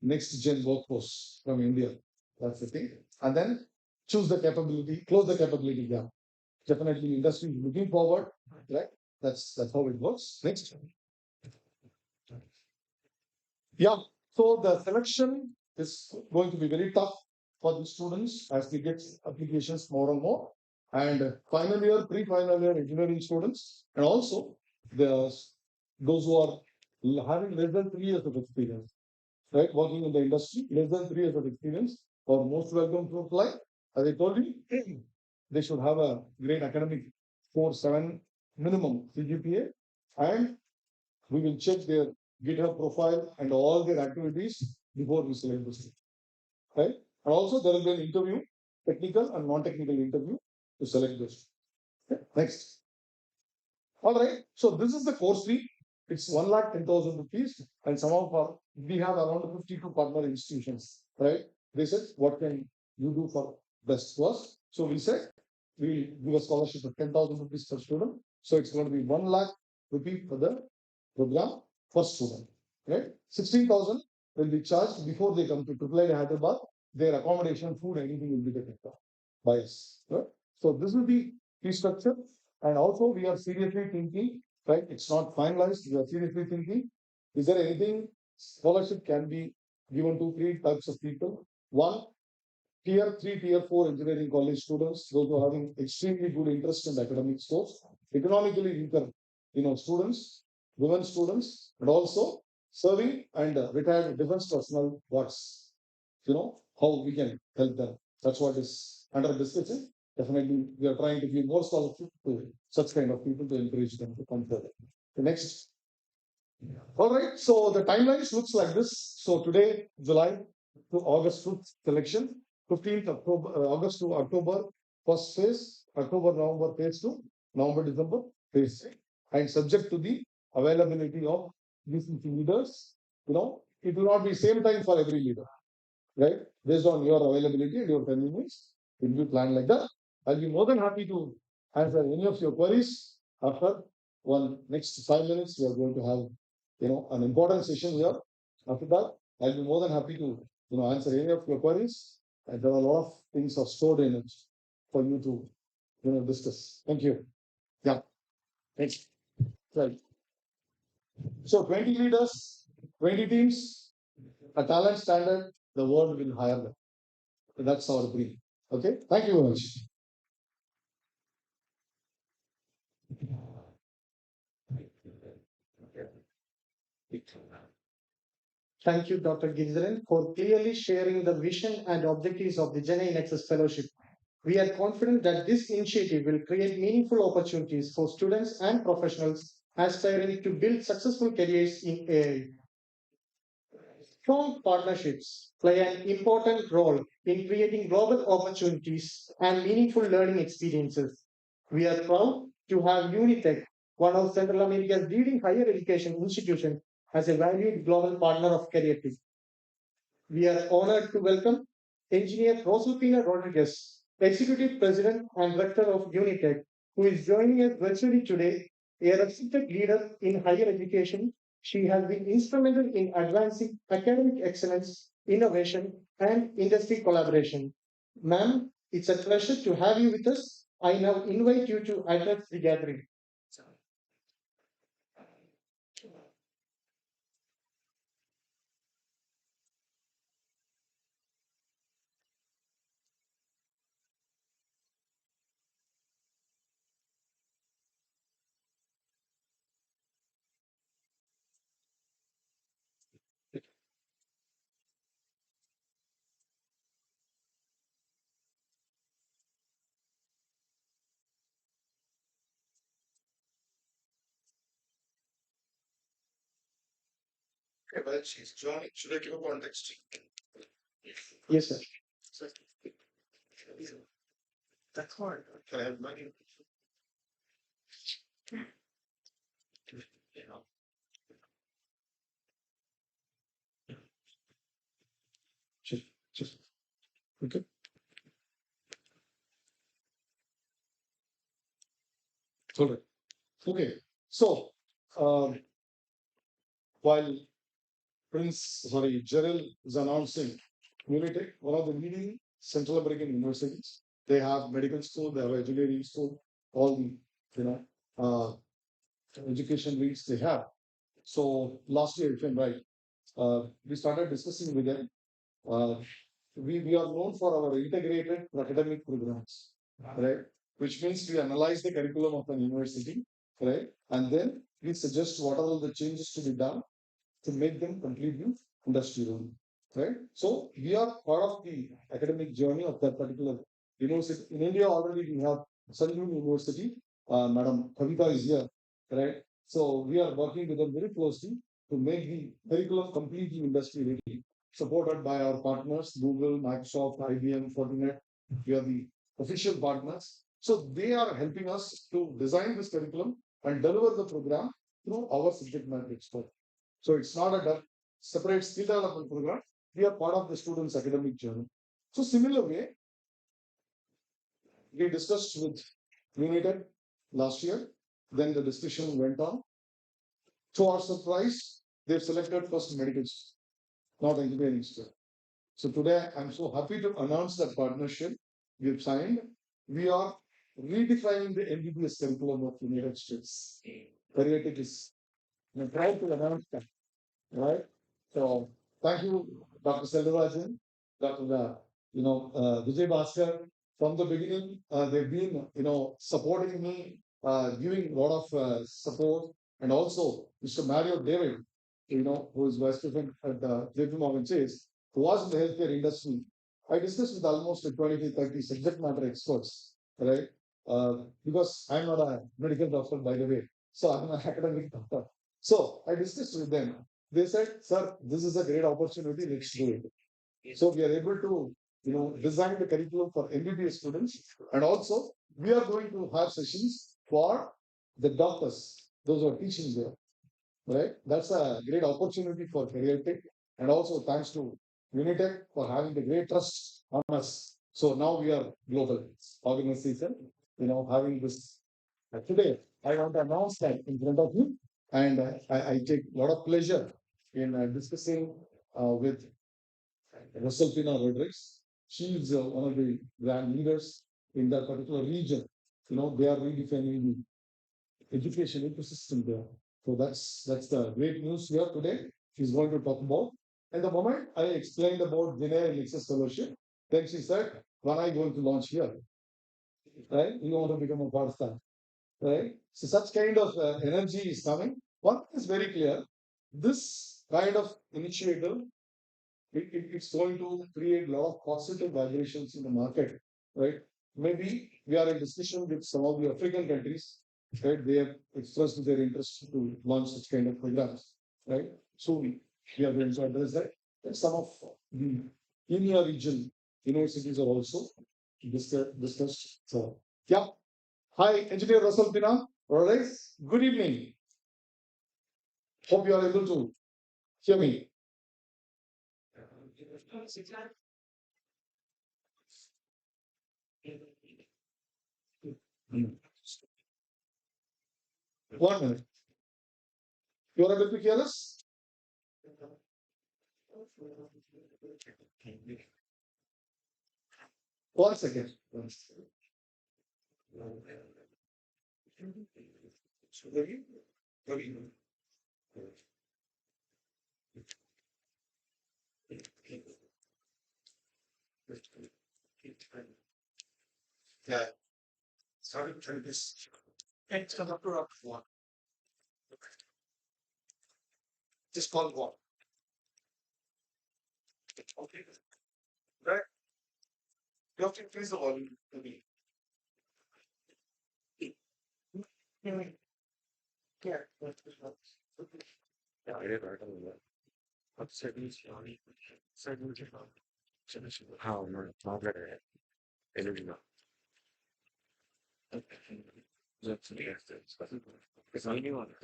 next gen workforce from India. That's the thing. And then choose the capability, close the capability gap. Definitely, industry is looking forward, right? That's how it works. Next. Yeah. So the selection is going to be very tough for the students as they get applications more and more. And final year, pre-final year engineering students, and also the those who are having less than 3 years of experience, right? Working in the industry, less than 3 years of experience, are most welcome to apply. As I told you, they should have a great academic score, 7 minimum CGPA, and we will check their GitHub profile and all their activities before we select the student, right? And also there will be an interview, technical and non-technical interview to select those. Okay. Next. All right. So this is the course fee. It's 1,10,000 rupees, and some of our we have around 52 partner institutions, right? They said, what can you do for best for us? So we said we give a scholarship of 10,000 rupees per student. So it's going to be 1 lakh rupee for the program per student, right? 16,000 will be charged before they come to AAA Hyderabad. Their accommodation, food, anything will be taken care of by us, right? So this will be fee structure. And also we are seriously thinking, right? It's not finalized. We are seriously thinking, is there anything scholarship can be given to 3 types of people? One, tier 3, tier 4 engineering college students, those who are having extremely good interest in academic scores, economically weaker, students, women students, and also serving and retired defense personnel works. How we can help them. That's what is under discussion. Definitely, we are trying to give more scholarship to such kind of people to encourage them to come further. The next. All right. So the timelines looks like this. So today, July to August 5th selection, 15th October, August to October first phase, October November phase 2, November December phase 3, and subject to the availability of these leaders. It will not be same time for every leader, right? Based on your availability and your convenience, it will be planned like that. I'll be more than happy to answer any of your queries after one next 5 minutes. We are going to have, an important session here. After that, I'll be more than happy to, answer any of your queries. And there are a lot of things are stored in it for you to, discuss. Thank you. Yeah. Thanks. Right. So 20 leaders, 20 teams, a talent standard, the world will hire them. That's our brief. Okay. Thank you very much. Thank you, Dr. Giridharan, for clearly sharing the vision and objectives of the GenAI Nexus Fellowship. We are confident that this initiative will create meaningful opportunities for students and professionals aspiring to build successful careers in AI. Strong partnerships play an important role in creating global opportunities and meaningful learning experiences. We are proud to have Unitech, one of Central America's leading higher education institutions, as a valued global partner of CareerTiQ. We are honored to welcome Engineer Rosalpina Rodriguez, Executive President and Rector of Unitech, who is joining us virtually today. A respected leader in higher education, she has been instrumental in advancing academic excellence, innovation, and industry collaboration. Ma'am, it's a pleasure to have you with us. I now invite you to address the gathering. Okay, well, she's joining. Should I give a context? Yes, sir. That's hard. Can I have money? Just, just, okay. All right. Okay. So, um, while Gerald is announcing Unitech, one of the leading Central American universities. They have medical school, they have engineering school, all the, you know, uh, education needs they have. So last year, if I'm right, we started discussing with them. Uh, we are known for our integrated academic programs, right? Which means we analyze the curriculum of an university, right? And then we suggest what are all the changes to be done to make them completely industry-ready, right? So we are part of the academic journey of that particular university. In India, already we have Sanjay University. Madam Kavita is here, right? So we are working with them very closely to make the curriculum completely industry-ready, supported by our partners, Google, Microsoft, IBM, Fortinet. We are the official partners. So they are helping us to design this curriculum and deliver the program through our subject matter expert. So it's not a separate skill development program. We are part of the student's academic journey. So similar way, we discussed with United last year. Then the discussion went on. To our surprise, they've selected first medical, not engineering student. So today I'm so happy to announce that partnership we've signed. We are redefining the MBBS curriculum of United States. CareerTiQ is. I'm proud to announce that. Right? So thank you, Dr. Selvajan. Dr. Vijay Bhaskar. From the beginning, they've been, supporting me, giving a lot of support, and also Mr. Mario David, who is vice president at JP Morgan Chase, who was in the healthcare industry. I discussed with almost 20 to 30 subject matter experts, right? Because I'm not a medical doctor, by the way, so I'm an academic doctor. So I discussed with them. They said, "Sir, this is a great opportunity. Let's do it." So we are able to, design the curriculum for MBBS students, and also we are going to have sessions for the doctors, those who are teaching there, right? That's a great opportunity for CareerTiQ, and also thanks to Unitech for having the great trust on us. So now we are global organization, having this. Today, I want to announce that in front of you, and I take a lot of pleasure in discussing with Rosalpina Rodriguez. She is one of the brand leaders in that particular region. They are redefining education ecosystem there. So that's the great news here today. She's going to talk about. And the moment I explained about GenAI Nexus Fellowship, then she said, "When are you going to launch here? Right? You want to become a part of that, right?" So such kind of energy is coming. One thing is very clear: this kind of initiative, it's going to create a lot of positive vibrations in the market, right? Maybe we are in discussion with some of the African countries, right? They have expressed their interest to launch such kind of programs, right? So we are going to address that. And some of the EMEA region universities are also discussed. So, yeah. Hi, Engineer Russell Pina. All right. Good evening. Hope you are able to hear me. Mm. 1 minute. You are able to hear us? One second. Yeah. Sorry, try this. It's come up to one. Just call one. Okay. Right. You have to increase the volume to me. Yeah. Yeah. Yeah, I did right on that. What's settings? Settings. How I'm not better at energy now. That's the essence. Because I knew on it.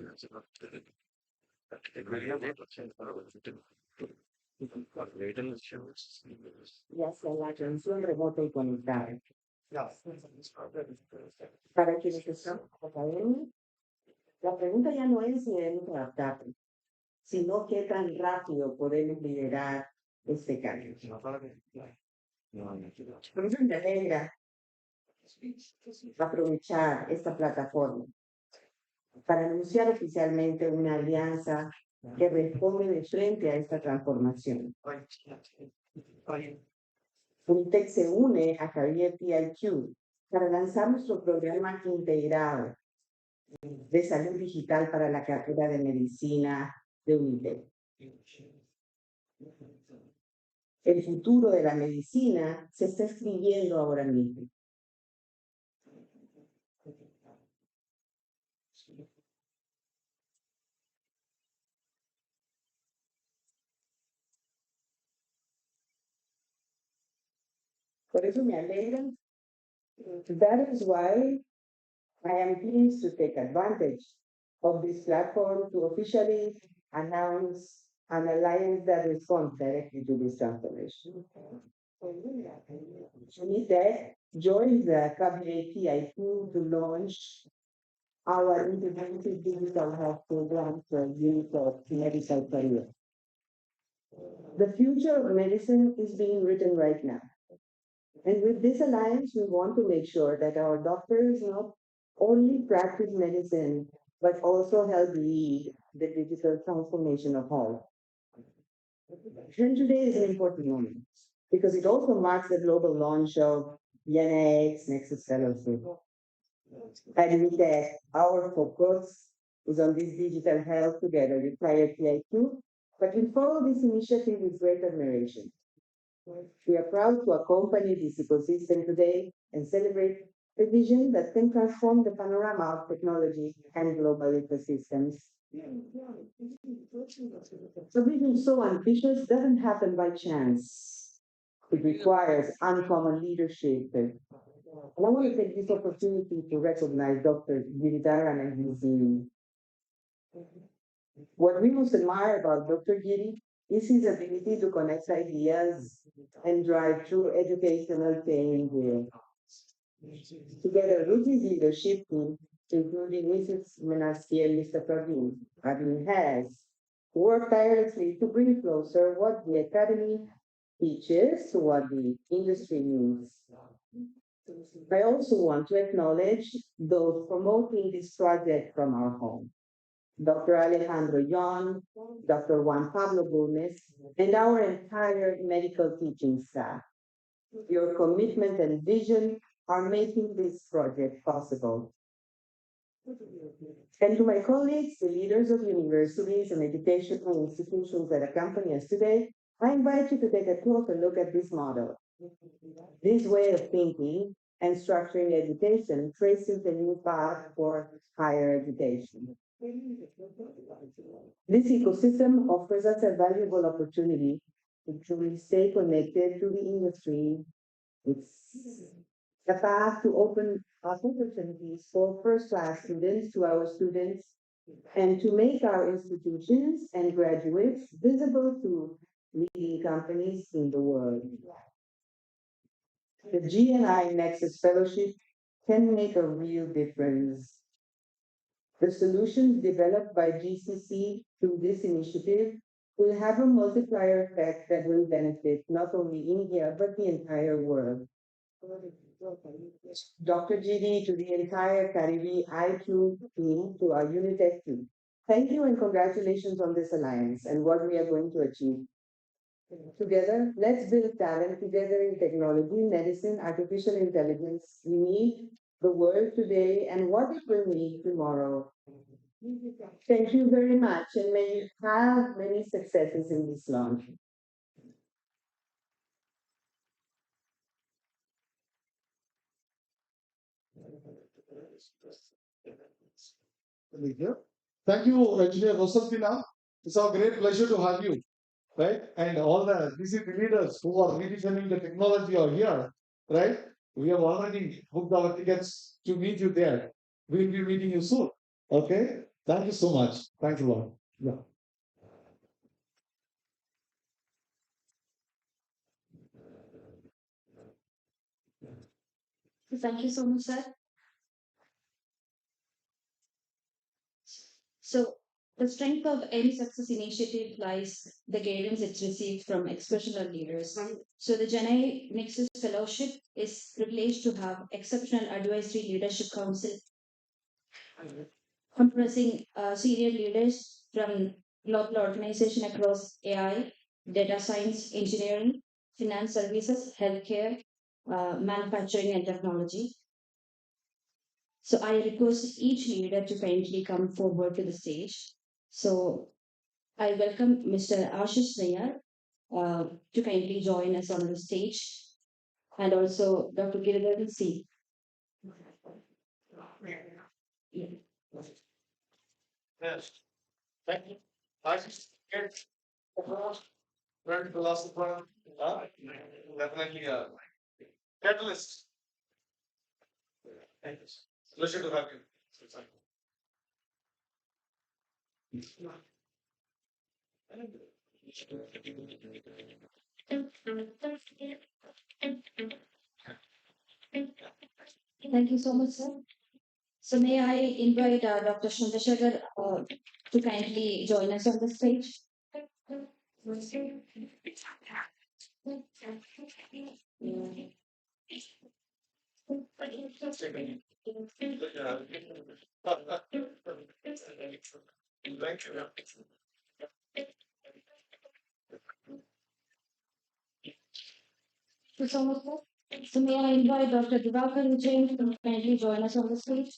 Ya sea la atención remota y conectada. Para quienes están en la academia, la pregunta ya no es si debemos adaptarnos, sino qué tan rápido podemos liderar este cambio. Por eso me alegra aprovechar esta plataforma para anunciar oficialmente una alianza que responde de frente a esta transformación. Unitec se une a CareerTiQ para lanzar nuestro programa integrado de salud digital para la carrera de medicina de Unitec. El futuro de la medicina se está escribiendo ahora mismo. Por eso me alegra. That is why I am pleased to take advantage of this platform to officially announce an alliance that responds directly to this transformation. Unitec joins the CareerTiQ to launch our integrated digital health program for youth of medical career. The future of medicine is being written right now. And with this alliance, we want to make sure that our doctors not only practice medicine, but also help lead the digital transformation of health. And today is an important moment. because it also marks the global launch of GenAI Nexus Fellowship. At UNITEC, our focus is on this digital health together with CareerTiQ, but we follow this initiative with great admiration. We are proud to accompany this ecosystem today and celebrate a vision that can transform the panorama of technology and global ecosystems. A vision so ambitious doesn't happen by chance. It requires uncommon leadership. And I want to take this opportunity to recognize Dr. Giridharan and his team. What we most admire about Dr. Giri is his ability to connect ideas and drive through educational change. Together with his leadership team, including Mrs. Menasky and Mr. Praveen, Praveen has worked tirelessly to bring closer what the academy teaches to what the industry needs. I also want to acknowledge those promoting this project from our home. Dr. Alejandro Yon, Dr. Juan Pablo Gomez, and our entire medical teaching staff. Your commitment and vision are making this project possible. And to my colleagues, the leaders of universities and educational institutions that accompany us today, I invite you to take a closer look at this model. This way of thinking and structuring education traces a new path for higher education. This ecosystem offers us a valuable opportunity to truly stay connected to the industry. It's a path to open up opportunities for first-class students to our students and to make our institutions and graduates visible to leading companies in the world. The GNI Nexus Fellowship can make a real difference. The solutions developed by GCC through this initiative will have a multiplier effect that will benefit not only India but the entire world. Dr. GD, to the entire Caribe IQ team, to our Unitech team. Thank you and congratulations on this alliance and what we are going to achieve. Together, let's build talent together in technology, medicine, artificial intelligence. We need the world today and what it will need tomorrow. Thank you very much and may you have many successes in this launch. Thank you, Engineer Rosaltina. It's our great pleasure to have you, right? And all the DCP leaders who are redefining the technology are here, right? We have already booked our tickets to meet you there. We'll be meeting you soon. Okay? Thank you so much. Thanks a lot. Yeah. Thank you so much, sir. So the strength of any success initiative lies the guidance it receives from exceptional leaders. So the GenAI Nexus Fellowship is privileged to have exceptional advisory leadership council comprising senior leaders from global organization across AI, data science, engineering, finance services, healthcare, manufacturing, and technology. So I request each leader to kindly come forward to the stage. So I welcome Mr. Ashish Nayar to kindly join us on the stage, and also Dr. Giridhar C. Yeah. Yes. Thank you. I just get very philosopher. Definitely a catalyst. Thank you. Pleasure to have you. Thank you so much, sir. So may I invite Dr. Chandrasekhar to kindly join us on the stage? Thank you. So much, sir. So may I invite Dr. Divakar Vijay to kindly join us on the stage?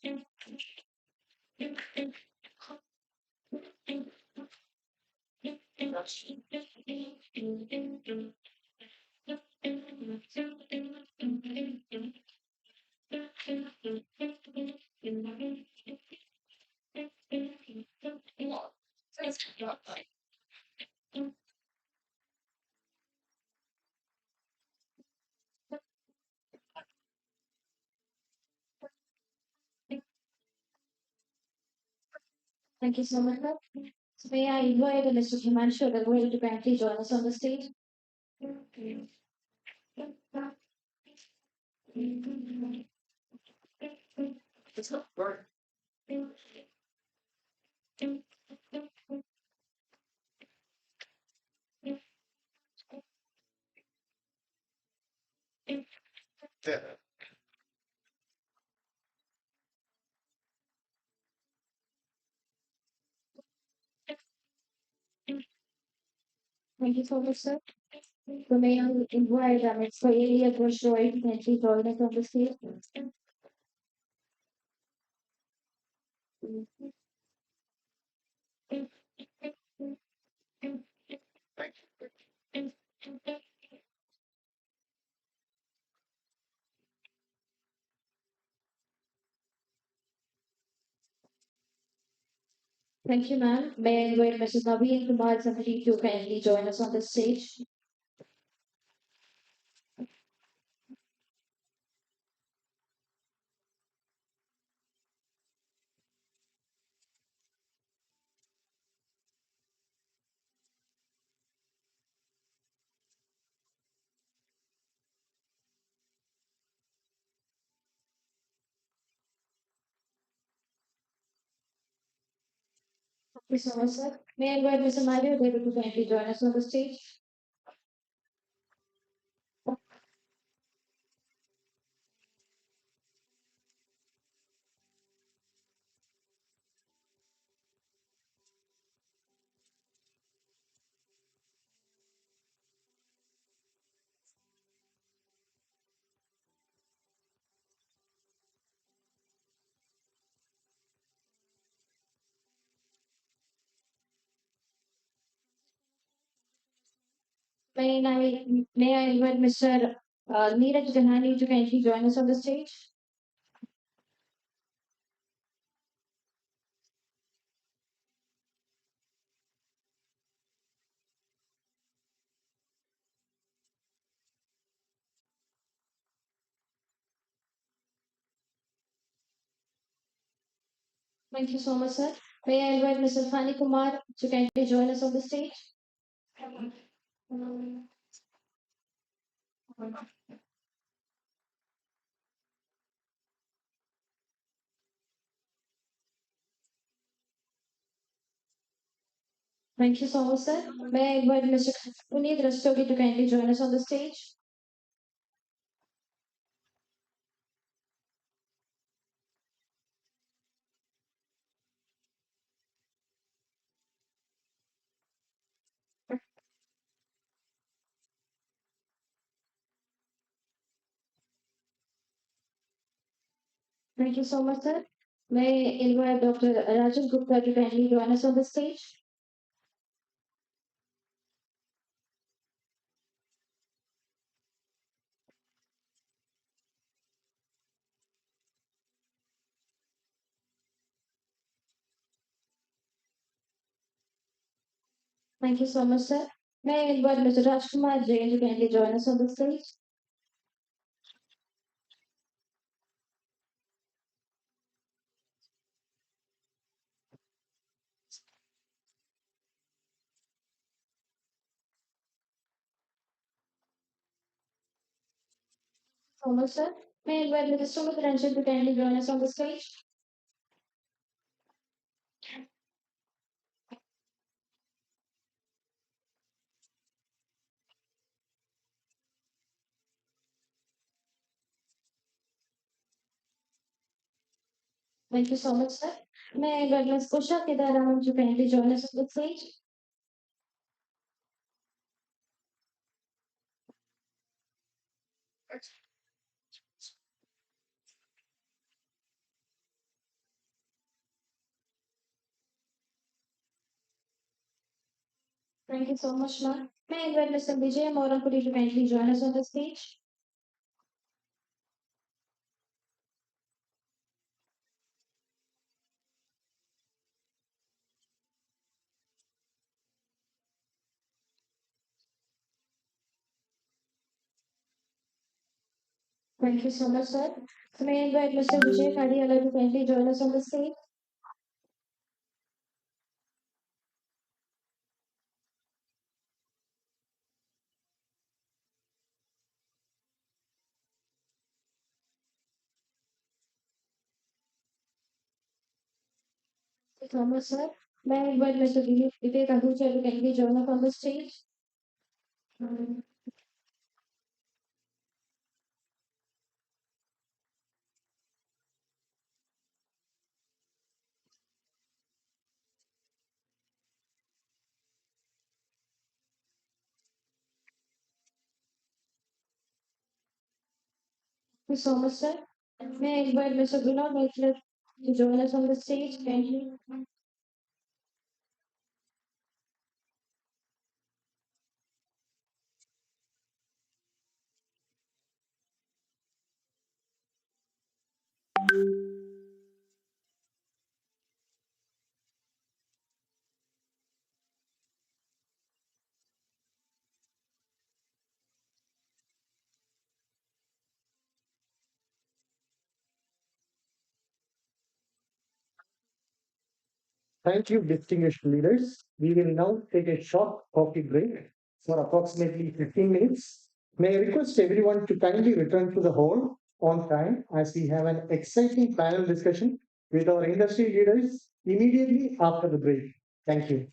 Thank you so much, sir. So may I invite Mr. Himanshu Agarwal to kindly join us on the stage? Thank you so much, sir. So may I invite Ms. Valeria Bushroy to kindly join us on the stage? Thank you, ma'am. May I invite Mrs. Naveen Kumar Samari to kindly join us on the stage? Thank you so much, sir. May I invite Mr. Mario David to kindly join us on the stage? May I invite Mr. Neeraj Ganani to kindly join us on the stage? Thank you so much, sir. May I invite Mr. Fani Kumar to kindly join us on the stage? Thank you so much, sir. May I invite Mr. Puneet Rastogi to kindly join us on the stage? Thank you so much, sir. May I invite Dr. Rajan Gupta to kindly join us on the stage? Thank you so much, sir. May I invite Mr. Rajkumar Jain to kindly join us on the stage? So much, sir. May I invite Mr. Sumit Ranjan to kindly join us on the stage? Thank you so much, sir. May I invite Ms. Kusha Kedaraman to kindly join us on the stage? Thank you so much, ma'am. May I invite Mr. Vijay Moran, could you kindly join us on the stage? Thank you so much, sir. So may I invite Mr. Vijay Kadiala to kindly join us on the stage? Thank you so much, sir. May I invite Mr. Vivek Ahuja to kindly join us on the stage? Thank you so much, sir. May I invite Mr. Vinod Maitland to join us on the stage? Kindly. Thank you, distinguished leaders. We will now take a short coffee break for approximately 15 minutes. May I request everyone to kindly return to the hall on time as we have an exciting panel discussion with our industry leaders immediately after the break. Thank you.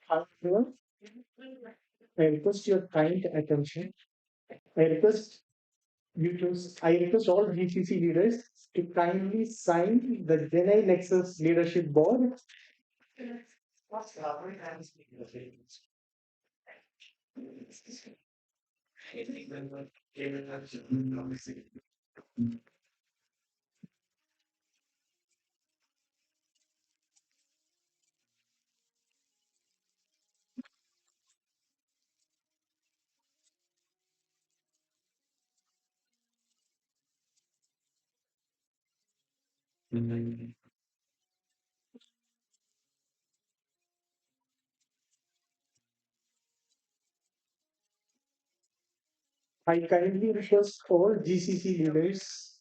However, I request your kind attention. I request I request all GCC leaders to kindly sign the GenAI Nexus Leadership Board. I kindly request all GCC leaders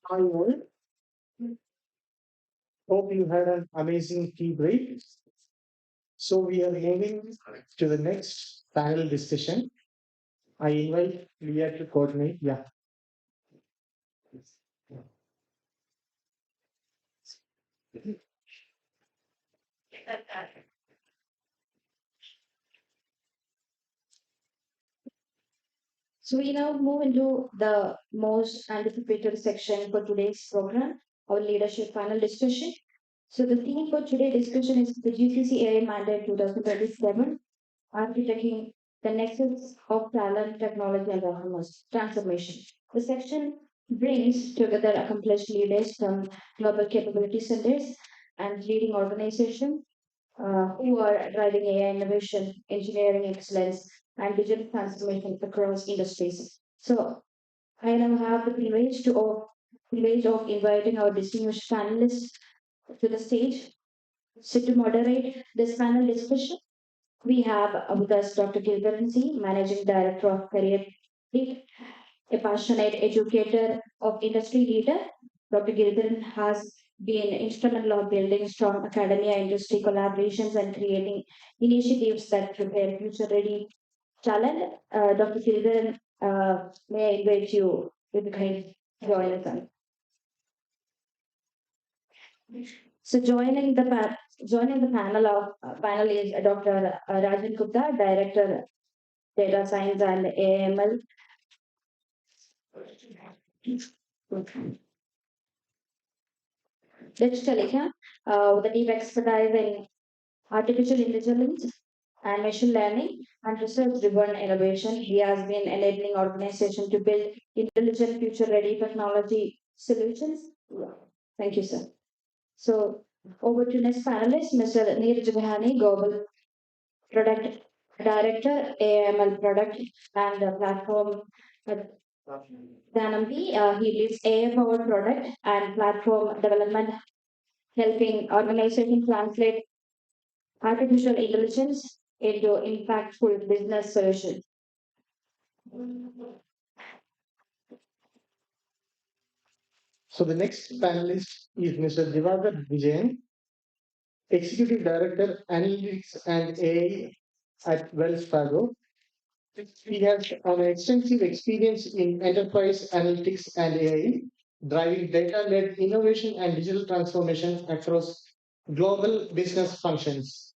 I would hope you had an amazing tea break. So we are moving to the next panel discussion. I invite Leah to coordinate. Yeah. So we now move into the most anticipated section for today's program, our leadership panel discussion. So the theme for today's discussion is the GCC AI Mandate 2027, architecting the nexus of talent, technology, and transformation. The section brings together accomplished leaders from global capability centers and leading organizations who are driving AI innovation, engineering excellence, and digital transformation across industries. So I now have the privilege of inviting our distinguished panelists to the stage. So to moderate this panel discussion, we have with us Dr. Gilbert C., Managing Director of CareerTiQ, a passionate educator of industry leader. Dr. Girdhan has been instrumental of building strong academia industry collaborations and creating initiatives that prepare future ready talent. Dr. Girdhan, may I invite you to kind join us? So joining the panel is Dr. Rajan Gupta, Director Data Science and AML. Digitally, with a deep expertise in artificial intelligence and machine learning and research-driven innovation. He has been enabling organizations to build intelligent, future-ready technology solutions. Yeah. Thank you, sir. So over to next panelist, Mr. Neeraj Bihani, Global Product Director, AML Product and Platform. Dhanambi, he leads AI powered product and platform development, helping organizations translate artificial intelligence into impactful business solutions. So the next panelist is Mr. Divakar Vijayan, Executive Director, Analytics and AI at Wells Fargo. He has an extensive experience in enterprise analytics and AI, driving data-led innovation and digital transformation across global business functions.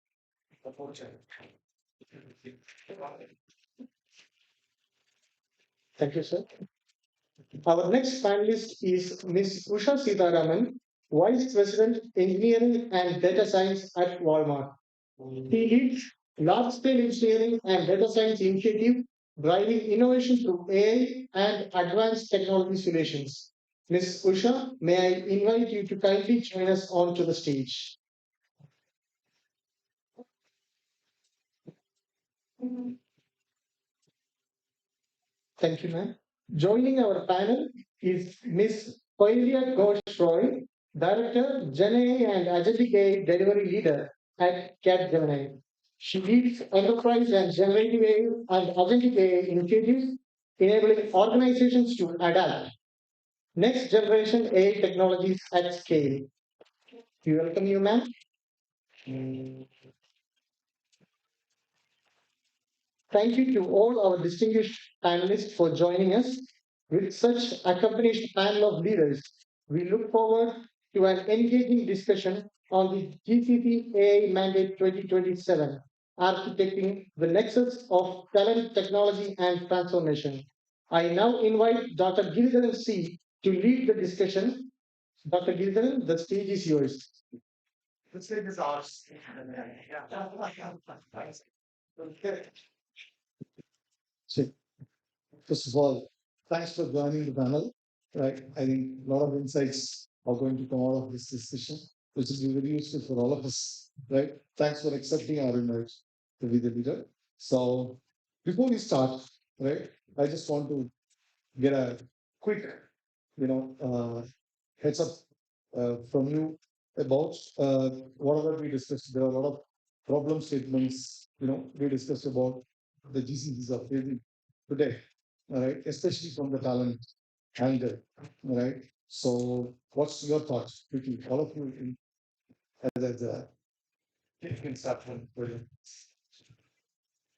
Thank you, sir. Our next panelist is Ms. Usha Sitaraman, Vice President, Engineering and Data Science at Walmart. He leads large-scale engineering and data science initiative, driving innovation through AI and advanced technology solutions. Ms. Usha, may I invite you to kindly join us onto the stage. Thank you, ma'am. Joining our panel is Ms. Koilia Ghosh Roy, Director, GenAI and Agentic AI Delivery Leader at Gemini. She leads enterprise and generative AI and agentic AI initiatives, enabling organizations to adapt next generation AI technologies at scale. We welcome you, ma'am. Thank you to all our distinguished panelists for joining us. With such accomplished panel of leaders, we look forward to an engaging discussion on the GCC AI Mandate 2027, architecting the nexus of talent, technology, and transformation. I now invite Dr. Giridharan C. to lead the discussion. Dr. Giridharan, the stage is yours. The stage is ours. So, first of all, thanks for joining the panel. Right, I think a lot of insights are going to come out of this discussion, which will be very useful for all of us. Right, thanks for accepting our invite to be the leader. So, before we start, right, I just want to get a quick, heads up from you about whatever we discussed. There are a lot of problem statements, we discussed about the GCCs are facing today, all right, especially from the talent angle, all right. So, what's your thoughts, quickly, all of you, as a can start from William.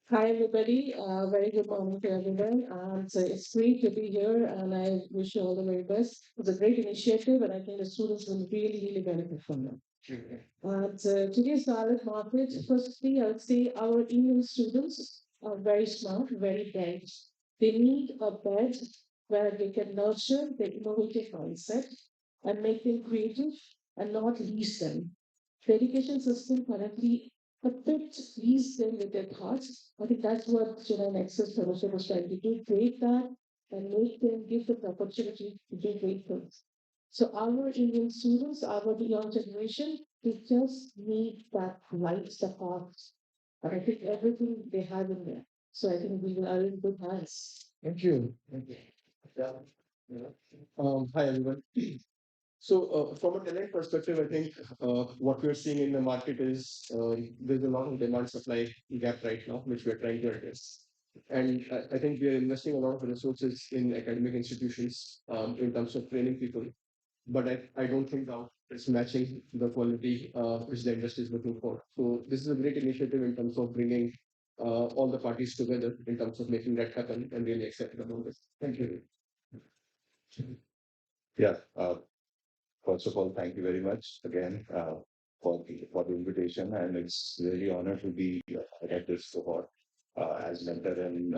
Hi, everybody. Very good morning to everyone. So it's great to be here, and I wish you all the very best. It's a great initiative, and I think the students will really benefit from it. So today's talent market, firstly, I would say our Indian students are very smart, very bright, They need a bed where they can nurture their innovative mindset and make them creative and not lease them. The education system currently a bit leaves them with their thoughts. I think that's what GenAI Nexus Fellowship is trying to do, break that and make them give them the opportunity to do great things. So our Indian students, our young generation, they just need that light, the heart, and I think everything they have in there. So I think we are in good hands. Thank you. Thank you. Yeah. Yeah. Hi everyone. So, from a talent perspective, I think what we're seeing in the market is there's a lot of demand supply gap right now, which we're trying to address. And I think we are investing a lot of resources in academic institutions in terms of training people. But I don't think now it's matching the quality which the industry is looking for. So, this is a great initiative in terms of bringing all the parties together in terms of making that happen and really excited about it. Thank you. Yeah. First of all, thank you very much again for the invitation, and it's really honor to be at this cohort as mentor and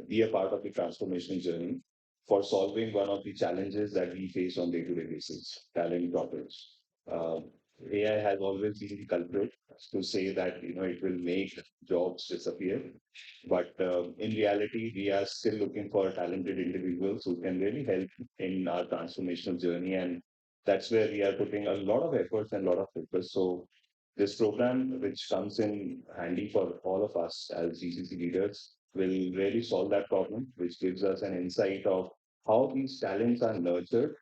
be a part of the transformation journey for solving one of the challenges that we face on day-to-day basis: talent problems. AI has always been the culprit to say that it will make jobs disappear, but in reality, we are still looking for talented individuals who can really help in our transformational journey. And that's where we are putting a lot of efforts and a lot of focus. So this program, which comes in handy for all of us as GCC leaders, will really solve that problem, which gives us an insight of how these talents are nurtured,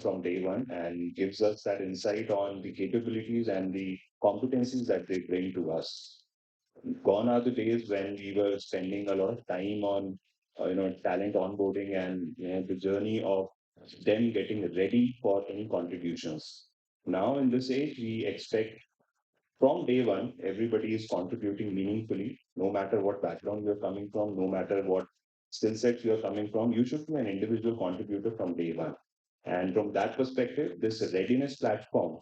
from day one, and gives us that insight on the capabilities and the competencies that they bring to us. Gone are the days when we were spending a lot of time on talent onboarding and the journey of them getting ready for any contributions. Now in this age, we expect from day one everybody is contributing meaningfully, no matter what background you're coming from, no matter what skill sets you're coming from. You should be an individual contributor from day one. And from that perspective, this readiness platform,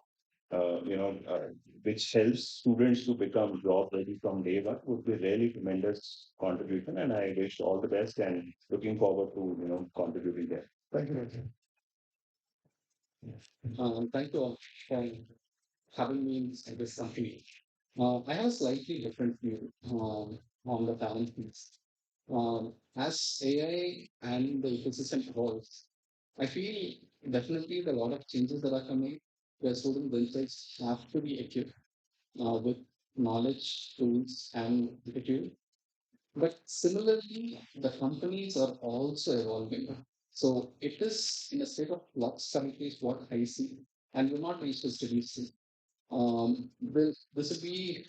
uh, you know, uh, which helps students to become job ready from day one, would be really tremendous contribution. And I wish all the best and looking forward to contributing there. Thank you. Nitin. Thank you all for having me in this company. I have a slightly different view on the talent piece. As AI and the ecosystem evolves, I feel definitely there are a lot of changes that are coming where student themselves have to be equipped with knowledge, tools, and attitude. But similarly, the companies are also evolving. So it is in a state of flux currently, is what I see, and will not reach the steady state. This will be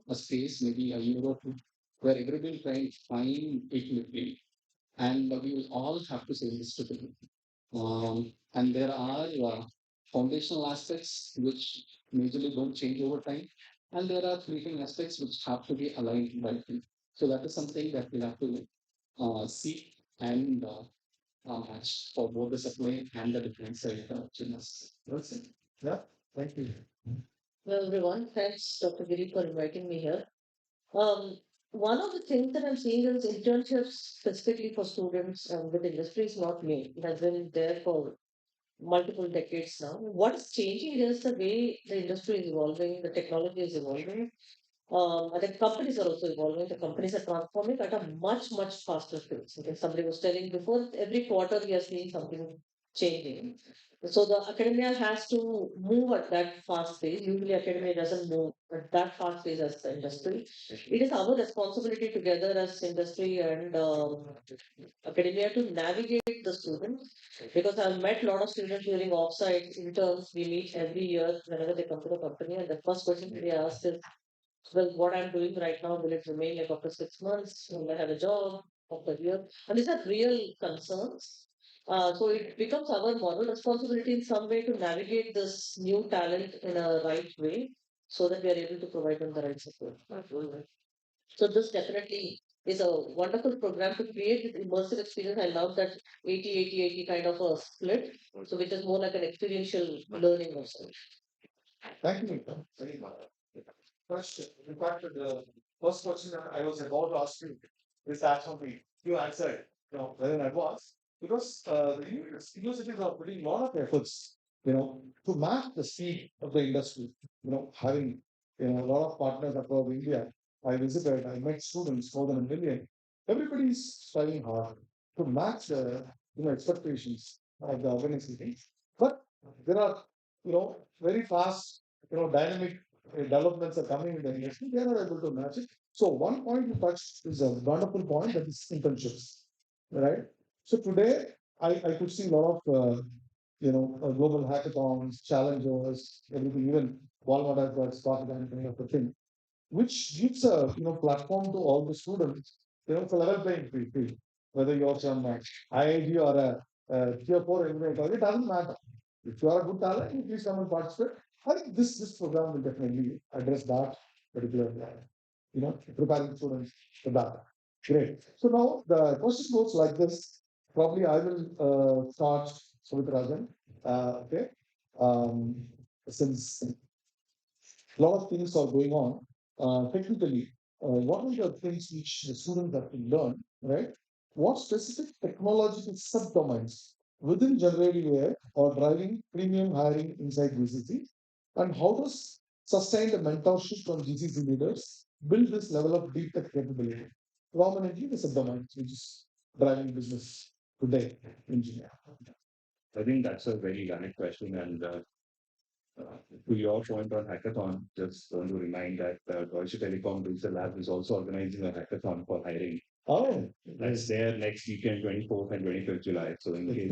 a space, maybe a year or two, where everybody will try and find equilibrium, and we will all have to say this together. And there are foundational aspects which majorly don't change over time, and there are fleeting aspects which have to be aligned by them. So that is something that we have to seek and match for both the supply and the demand side options. That's it. Yeah. Thank you. Hello, everyone. Thanks, Dr. Giri, for inviting me here. Um, One of the things that I'm seeing is internships specifically for students with industry is not new. It has been there for multiple decades now. What's changing is the way the industry is evolving, the technology is evolving, and the companies are also evolving. The companies are transforming at a much, much faster pace. Okay, somebody was telling before, every quarter we are seeing something changing. So the academia has to move at that fast pace. Usually, academia doesn't move at that fast pace as the industry. It is our responsibility together as industry and academia to navigate the students because I've met a lot of students during offsite interns. We meet every year whenever they come to the company, and the first question they ask is, well, what I'm doing right now, will it remain like after 6 months? Will I have a job after a year? And these are real concerns. So it becomes our moral responsibility in some way to navigate this new talent in a right way so that we are able to provide them the right support. So this definitely is a wonderful program to create this immersive experience. I love that 80-80-80 kind of a split. So which is more like an experiential learning also. Thank you, Nitin. Very much. Question. In fact, the first question that I was about to ask you is that only. you answered, well in advance because the universities are putting a lot of efforts, to match the speed of the industry. Having a lot of partners across India. I visited, I met students more than a million. Everybody's striving hard to match the expectations of the organization. But there are very fast dynamic developments are coming in the industry. They are not able to match it. So one point you touched is a wonderful point, that is internships, right? So today I could see a lot of global hackathons, challenges, everything. Even Walmart has got started and kind of a thing, which gives a platform to all the students. It's a level playing field. Whether you're from IIG or a tier four innovator, it doesn't matter. If you are a good talent, you please come and participate. I think this program will definitely address that particular preparing students for that. Great. So now the question goes like this. Probably I will start with Rajan. Okay. Um, since a lot of things are going on, technically, what are the things which the students have to learn, right? What specific technological subdomains within generative AI are driving premium hiring inside GCC? And how does sustained mentorship from GCC leaders build this level of deep tech capability? Prominently, the subdomains which is driving business today, engineer. I think that's a very valid question. And to your point on hackathon, just want to remind that Deutsche Telekom Digital Lab is also organizing a hackathon for hiring. Oh, That's there next weekend, 24th and 25th July. So in case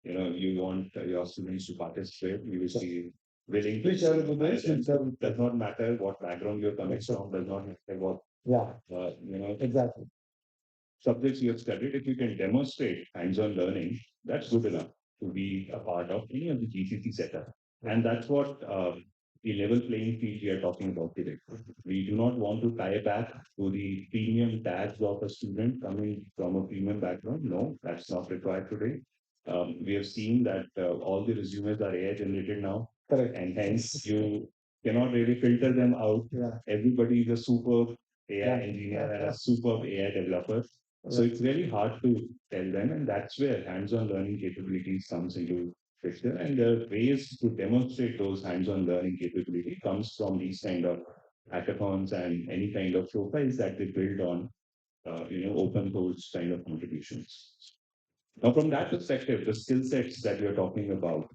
you want your students to participate, we will be willing to please share it with us. Does not matter what background you're coming from, does not matter what Yeah, exactly. subjects you have studied. If you can demonstrate hands-on learning, that's good enough to be a part of any of the GCC setup. And that's what the level playing field we are talking about today. We do not want to tie back to the premium tags of a student coming from a premium background. No, that's not required today. We have seen that all the resumes are AI generated now. Correct. And hence you cannot really filter them out. Yeah. Everybody is a superb AI Yeah. engineer and a superb AI developer. So it's very hard to tell them, and that's where hands-on learning capabilities comes into picture. And the ways to demonstrate those hands-on learning capability comes from these kind of hackathons and any kind of profiles that they build on, open source kind of contributions. Now, from that perspective, the skill sets that we are talking about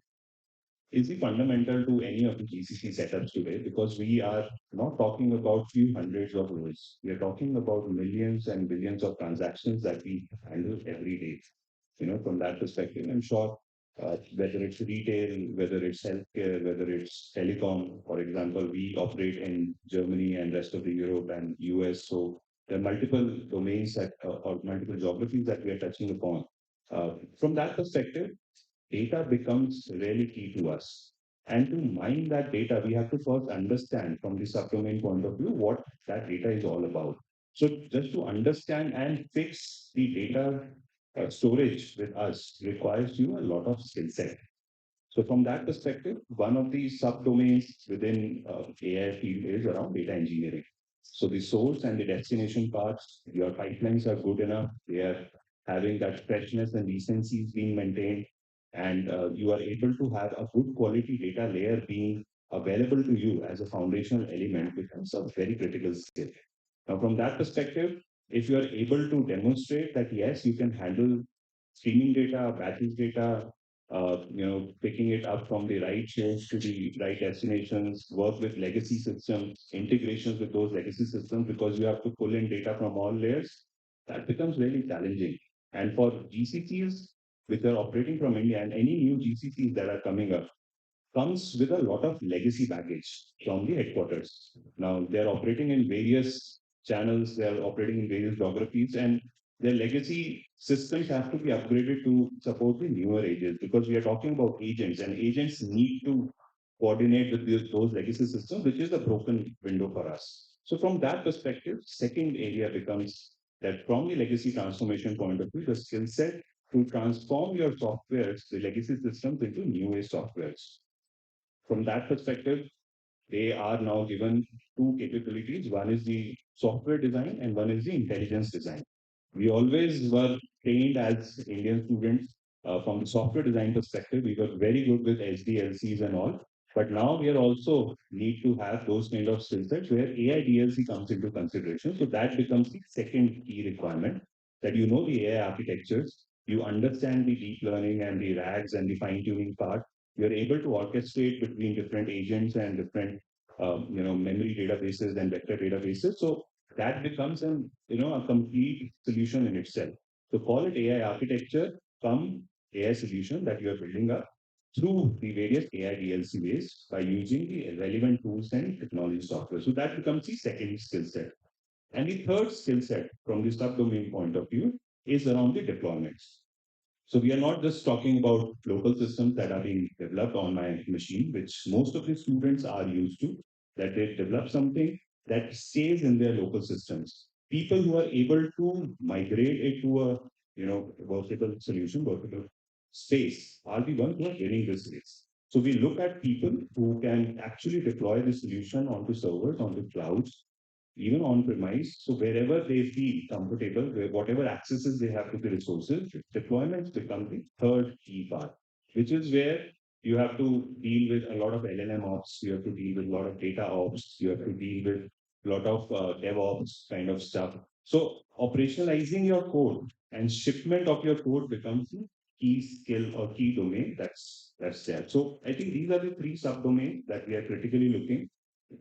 is the fundamental to any of the GCC setups today, because we are not talking about few hundreds of rows. We are talking about millions and billions of transactions that we handle every day. From that perspective, I'm sure whether it's retail, whether it's healthcare, whether it's telecom, for example, we operate in Germany and rest of the Europe and US. So there are multiple domains that or multiple geographies that we are touching upon. From that perspective, data becomes really key to us. And to mine that data, we have to first understand from the subdomain point of view what that data is all about. So just to understand and fix the data storage with us requires you a lot of skill set. So from that perspective, one of the subdomains within AI field is around data engineering. So the source and the destination parts, your pipelines are good enough. They are having that freshness and recency is being maintained, and you are able to have a good quality data layer being available to you as a foundational element becomes a very critical skill. Now, from that perspective, if you are able to demonstrate that yes, you can handle streaming data, batches data, picking it up from the right source to the right destinations, work with legacy systems, integrations with those legacy systems, because you have to pull in data from all layers, that becomes really challenging. And for GCCs, which are operating from India, and any new GCCs that are coming up, comes with a lot of legacy baggage from the headquarters. Now, they're operating in various channels, they're operating in various geographies, and their legacy systems have to be upgraded to support the newer agents, because we are talking about agents, and agents need to coordinate with those legacy systems, which is a broken window for us. So, from that perspective, second area becomes that from the legacy transformation point of view, the skill set to transform your softwares, the legacy systems, into new age softwares. From that perspective, they are now given two capabilities. One is the software design and one is the intelligence design. We always were trained as Indian students from the software design perspective. We were very good with SDLCs and all. But now we are also need to have those kind of skill sets where AI DLC comes into consideration. So that becomes the second key requirement, that you know the AI architectures, you understand the deep learning and the RAGs and the fine tuning part. You're able to orchestrate between different agents and different memory databases and vector databases. So that becomes a complete solution in itself. So call it AI architecture, come AI solution that you are building up through the various AI DLC ways by using the relevant tools and technology software. So that becomes the second skill set. And the third skill set from the subdomain point of view is around the deployments. So we are not just talking about local systems that are being developed on my machine, which most of the students are used to, that they develop something that stays in their local systems. People who are able to migrate it to a workable solution, workable space are the ones who are getting this race. So we look at people who can actually deploy the solution onto servers, onto clouds, even on premise. So wherever they feel comfortable, whatever accesses they have to the resources, deployments become the third key part, which is where you have to deal with a lot of LLM ops, you have to deal with a lot of data ops, you have to deal with a lot of DevOps kind of stuff. So operationalizing your code and shipment of your code becomes the key skill or key domain that's there. So I think these are the three subdomains that we are critically looking.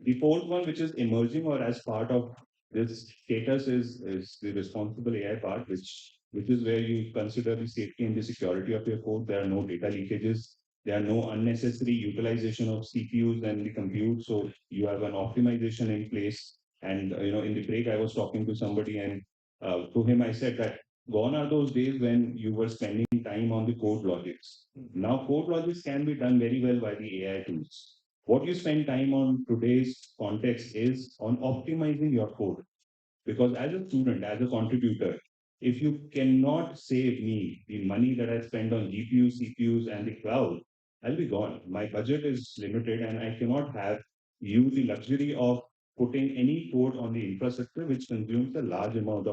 The fourth one, which is emerging or as part of this status, is the responsible AI part, which is where you consider the safety and the security of your code. There are no data leakages. There are no unnecessary utilization of CPUs and the compute. So you have an optimization in place. And in the break, I was talking to somebody, and to him, I said that gone are those days when you were spending time on the code logics. Now, code logics can be done very well by the AI tools. What you spend time on today's context is on optimizing your code. Because as a student, as a contributor, if you cannot save me the money that I spend on GPUs, CPUs, and the cloud, I'll be gone. My budget is limited, and I cannot have you the luxury of putting any code on the infrastructure which consumes a large amount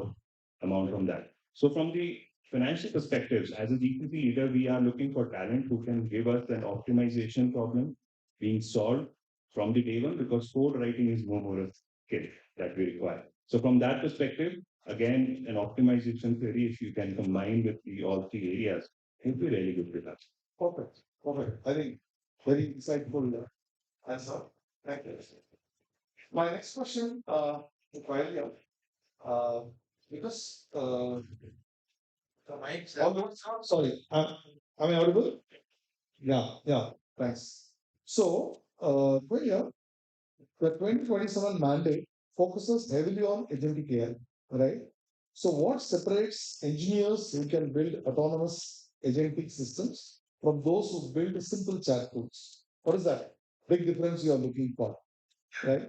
from that. So from the financial perspectives, as a GCP leader, we are looking for talent who can give us an optimization problem being solved from the day one, because code writing is no more a skill that we require. So from that perspective, again, an optimization theory, if you can combine with the all three areas, it will be really good with us. Perfect. Perfect. I think very insightful answer. Thank you. My next question, finally, uh, because the mic. Sorry, am I audible? Yeah, yeah. Thanks. So, Priya, the 2027 mandate focuses heavily on agentic AI, right? So, what separates engineers who can build autonomous agentic systems from those who build simple chat tools? What is that big difference you are looking for, right?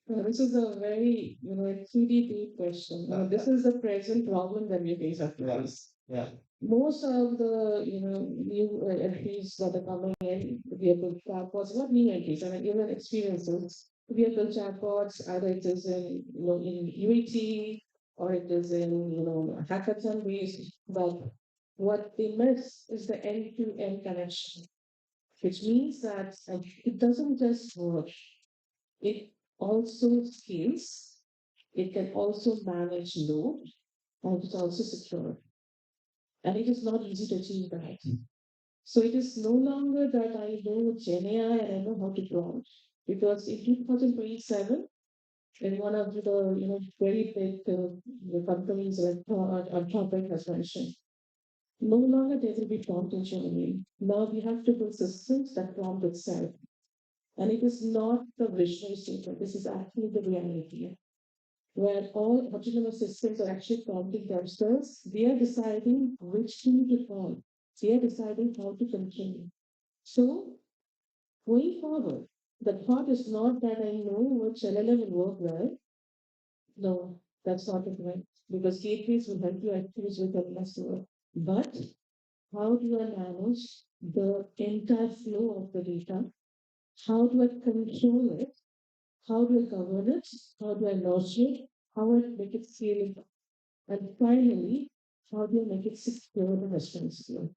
This is a very, a pretty deep question. This is the present problem that we face after this. Yeah. Most of the, new entries that are coming in, vehicle chatbots, not new entries, I mean, even experiences, vehicle chatbots, either it is in, in UAT or it is in, hackathon based, but what they miss is the end-to-end connection, which means that it doesn't just work. It also scales. It can also manage load, and it's also secure. And it is not easy to achieve that. So it is no longer that I know GenAI and I know how to prompt. Because in 2027, in one of the very big companies like Anthropic has mentioned, no longer there will be prompt engineering. Now we have to build systems that prompt itself. And it is not the visionary statement. This is actually the reality, where all autonomous systems are actually prompting themselves. They are deciding which tool to prompt. They are deciding how to control. So going forward, the thought is not that I know which LLM will work well. No, that's not the point. Because gateways will help you actually with LLMs to work. But how do I manage the entire flow of the data? How do I control it? How do I govern it? How do I nurture it? How do I make it scalable? And finally, how do you make it secure and responsible?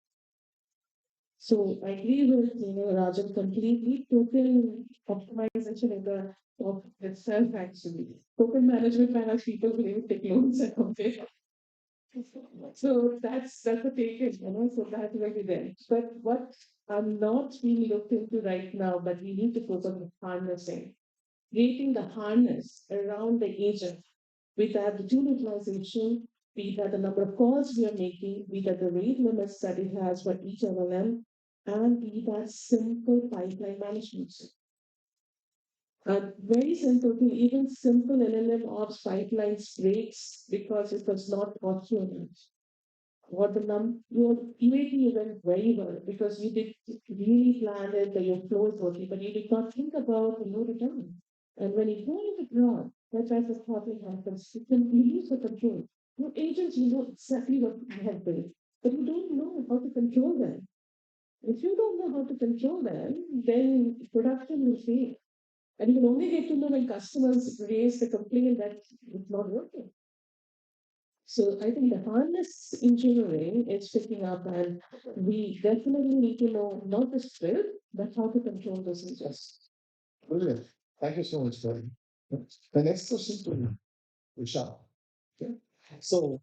So I agree with Rajan completely. Token optimization is the topic itself actually. Token management man as people will even take loans and okay. So that's the taken. So that will be there. But what I'm not being looked into right now, but we need to focus on harnessing, creating the harness around the agent, be that the tool utilization, be that the number of calls we are making, be that the rate limits that it has for each LLM, and be that simple pipeline management. Very simple to even simple LLM ops pipelines breaks because it was not optional. What the your UAT went very well because you did really plan it, that your flow is working, but you did not think about the load return. And when you go into broad, that type of topic happens, you lose the control. Your agents, you know exactly what you have built, but you don't know how to control them. If you don't know how to control them, then production will fail. And you will only get to know when customers raise the complaint that it's not working. So I think the harness engineering is picking up, and we definitely need to know not the script, but how to control those engines. Brilliant. Thank you so much, Gary. The next question to Vishal. Okay. So,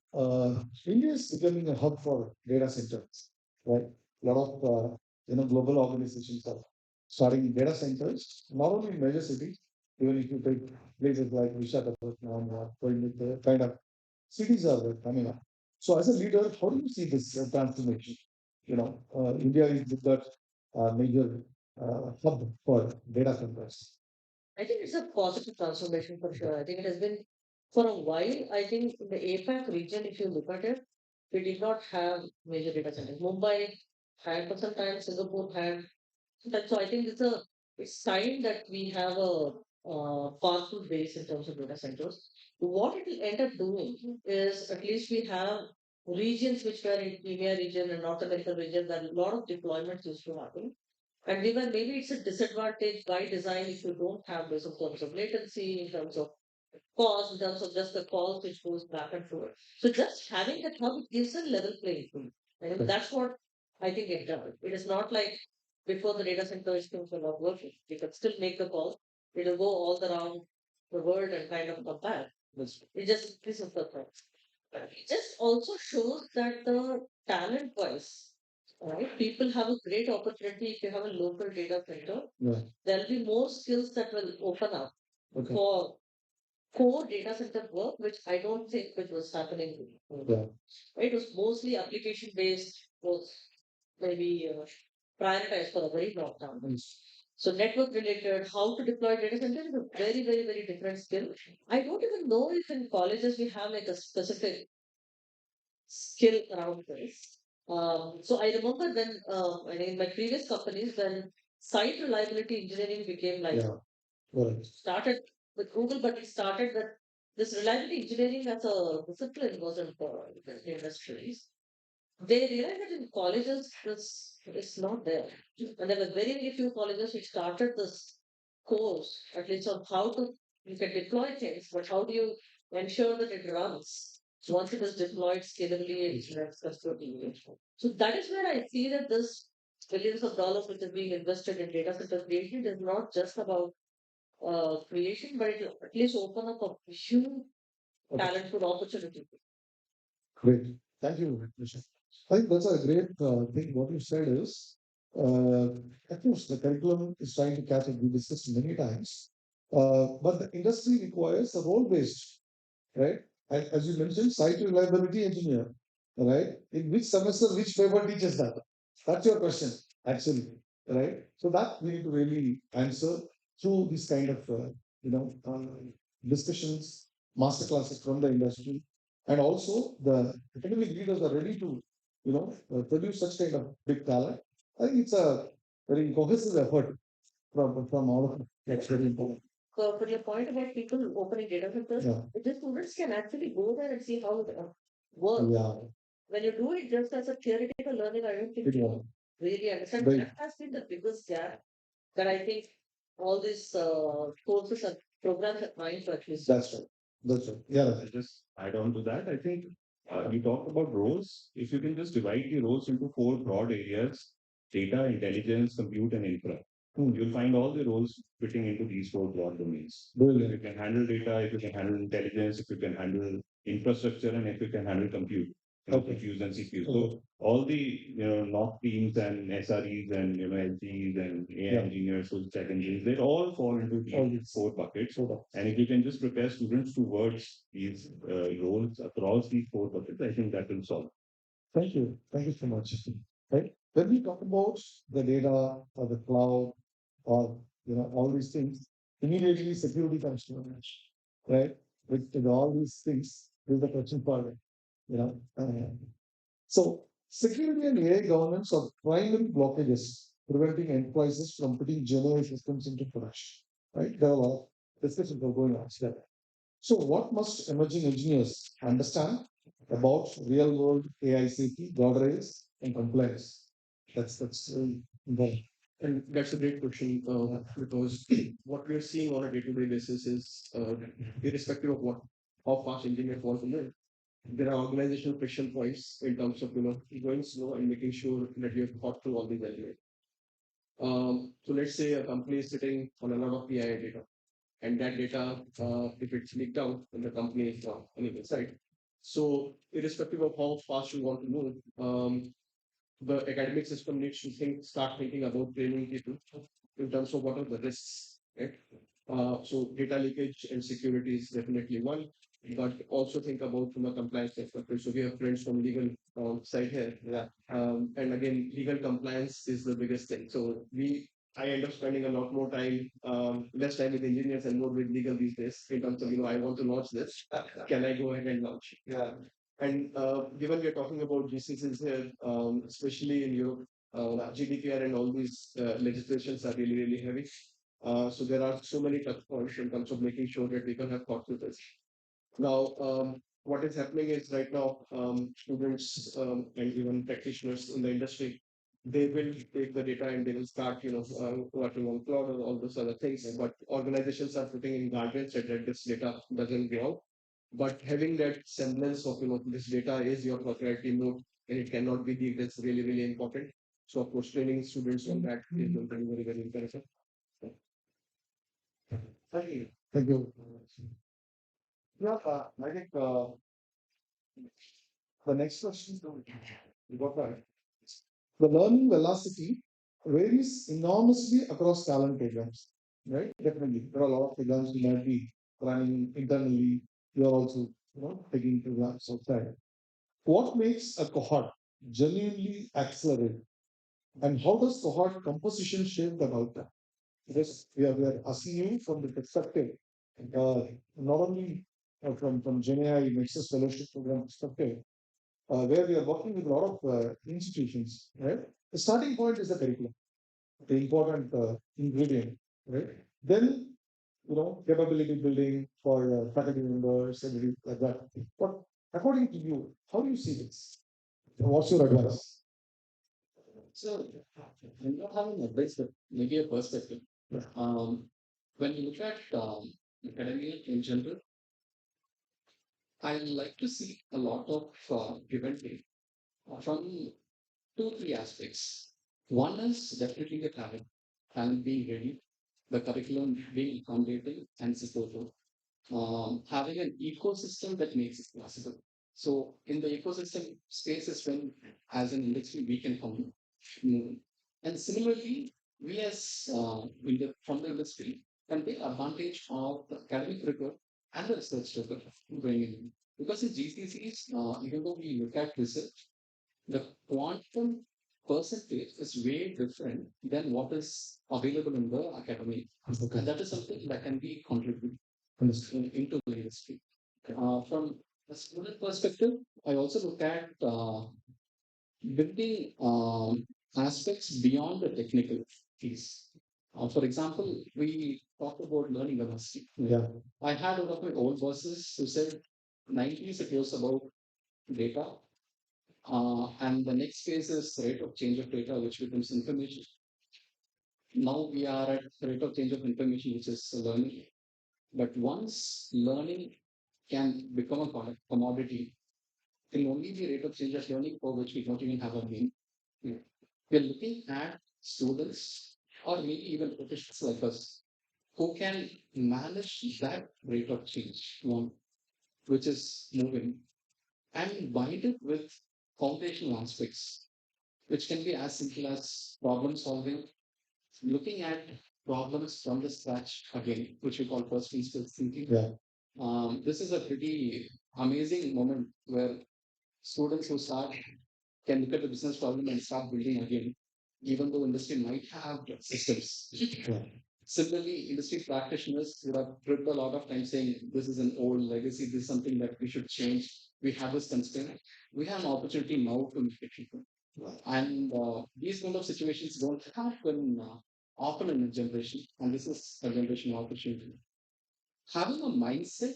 India is becoming a hub for data centers, right? A lot of global organizations are starting data centers, not only in major cities, even if you take places like Visakhapatnam or Coimbatore, kind of cities are coming up. So, as a leader, how do you see this transformation? India is that major hub for data centers. I think it's a positive transformation for sure. I think it has been for a while. I think in the APAC region, if you look at it, we did not have major data centers. Mumbai had for some time, Singapore had. So I think it's time that we have a powerful base in terms of data centers. What it will end up doing is at least we have regions which were in EMEA region and North American region that a lot of deployments used to happen. And maybe it's a disadvantage by design if you don't have this in terms of latency, in terms of cost, in terms of just the calls which goes back and forth. So just having that hub gives a level playing field. And that's what I think it does. It is not like before the data center things were not working. You can still make the call. It'll go all around the world and kind of come back. It just increases the price. It just also shows that the talent wise, right? People have a great opportunity if you have a local data center. Yeah. There'll be more skills that will open up Okay. for core data center work, which I don't think which was happening. Yeah. It was mostly application based, was maybe prioritized for a very long time. So network related, how to deploy data center is a very, very, very different skill. I don't even know if in colleges we have like a specific skill around this. So I remember when in my previous companies when site reliability engineering became like Yeah. Right. started with Google, but it started with this reliability engineering as a discipline wasn't for the industries. They realized that in colleges this is not there. And there were very, very few colleges which started this course, at least on how to you can deploy things, but how do you ensure that it runs once it is deployed scalably and runs custody. So that is where I see that this billions of dollars which is being invested in data center creation is not just about creation, but it will at least open up a huge talent for opportunity. Great. Thank you, Nisha. I think that's a great thing. What you said is, of course, the curriculum is trying to catch up. We discussed many times, but the industry requires a role-based, right? And as you mentioned, site reliability engineer, right? In which semester, which paper teaches that? That's your question, actually, right? So that we need to really answer through this kind of, discussions, master classes from the industry, and also the academic leaders are ready to, produce such kind of big talent. I think it's a very cohesive effort from all of us. That's very important. So, for your point about people opening data centers, Yeah. the students can actually go there and see how it works. Yeah. When you do it just as a theoretical learning, I don't think It you was. really understand. Right. That has been the biggest gap that I think all these courses and programs are trying to actually solve. That's right. That's right. Yeah. I'll just add on to that. I think we talked about roles. If you can just divide the roles into four broad areas: data, intelligence, compute, and infra. You'll find all the roles fitting into these four broad domains. Brilliant. If you can handle data, if you can handle intelligence, if you can handle infrastructure, and if you can handle compute, okay, GPUs and CPUs. So all the NOC teams and SREs and LGs and AI engineers, full stack engineers, they all fall into these four buckets. And if you can just prepare students towards these roles across these four buckets, I think that will solve. Thank you. Thank you so much. Right. When we talk about the data or the cloud or all these things, immediately security comes to mind, right? With all these things, there's the question for it. You know, so security and AI governance are primary blockages preventing enterprises from putting GenAI systems into production. Right? There are a lot of discussions are going on there. So, what must emerging engineers understand about real-world AI safety, guardrails, and compliance? That's important. And that's a great question because what we are seeing on a day-to-day basis is irrespective of what how fast engineers want to learn, there are organizational friction points in terms of going slow and making sure that you have thought through all these elements. So let's say a company is sitting on a lot of PII data, and that data, if it's leaked out, then the company is on the side. So irrespective of how fast you want to move, the academic system needs to start thinking about training people in terms of what are the risks, right? So data leakage and security is definitely one, but also think about from a compliance perspective. So we have friends from legal side here. Yeah. And again, legal compliance is the biggest thing. So I end up spending a lot more time, less time with engineers and more with legal these days in terms of, I want to launch this. Can I go ahead and launch? Yeah. And given we are talking about GCCs here, especially in Europe, GDPR and all these legislations are really, really heavy. So there are so many touch points in terms of making sure that people have thought through this. Now, what is happening is right now, students and even practitioners in the industry, they will take the data and they will start, working on cloud or all those other things. But organizations are putting in guardrails that this data doesn't go out. But having that semblance of, this data is your proprietary node and it cannot be leaked, that's really, really important. So, of course, training students on that is very, very, very important. Thank you. Thank you. Yeah, I think the next question is you got that. The learning velocity varies enormously across talent programs, right? Definitely. There are a lot of programs you might be running internally. You are also, taking programs outside. What makes a cohort genuinely accelerate? And how does cohort composition shape the outcome? Because we are asking you from the perspective, not only from GenAI Nexus Fellowship program perspective, where we are working with a lot of institutions, right? The starting point is the curriculum, the important ingredient, right? Then, capability building for faculty members and everything like that. But according to you, how do you see this? What's your advice? So, I'm not having advice, but maybe a perspective. Um, when you look at academia in general, I like to see a lot of give and take from two, three aspects. One is definitely the talent being ready, the curriculum being accommodating and supportive, having an ecosystem that makes it possible. So, in the ecosystem space is when, as an industry, we can come in. And similarly, we as from the industry can take advantage of the academic rigor and the research rigor going in. Because in GCCs, even though we look at research, the quantum percentage is way different than what is available in the academy. Okay. And that is something that can be contributed into the industry. From a student perspective, I also look at building aspects beyond the technical piece. For example, we talked about learning velocity. Yeah. I had one of my old bosses who said 90s it was about data, and the next phase is rate of change of data, which becomes information. Now we are at rate of change of information, which is learning. But once learning can become a commodity, it will only be rate of change of learning for which we don't even have a name. We're looking at students or maybe even professionals like us who can manage that rate of change, one which is moving, and bind it with foundational aspects, which can be as simple as problem solving, looking at problems from the scratch again, which we call first principles thinking. Yeah. This is a pretty amazing moment where students who start can look at the business problem and start building again, even though industry might have systems. Yeah. Similarly, industry practitioners would have tripped a lot of time saying this is an old legacy, this is something that we should change. We have this constraint. We have an opportunity now to make it cheaper. And these kind of situations don't happen often in a generation, and this is a generation opportunity. Having a mindset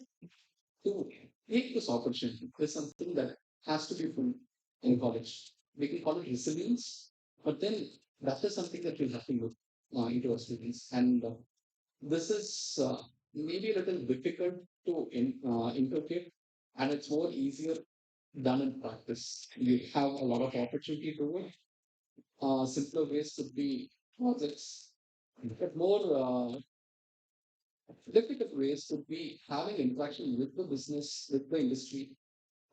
to take this opportunity is something that has to be full in college. We can call it resilience, but then that is something that we have to look into our students. And this is maybe a little difficult to interpret, and it's more easier done in practice. We have a lot of opportunity to it. Simpler ways could be projects, but more difficult ways could be having interaction with the business, with the industry,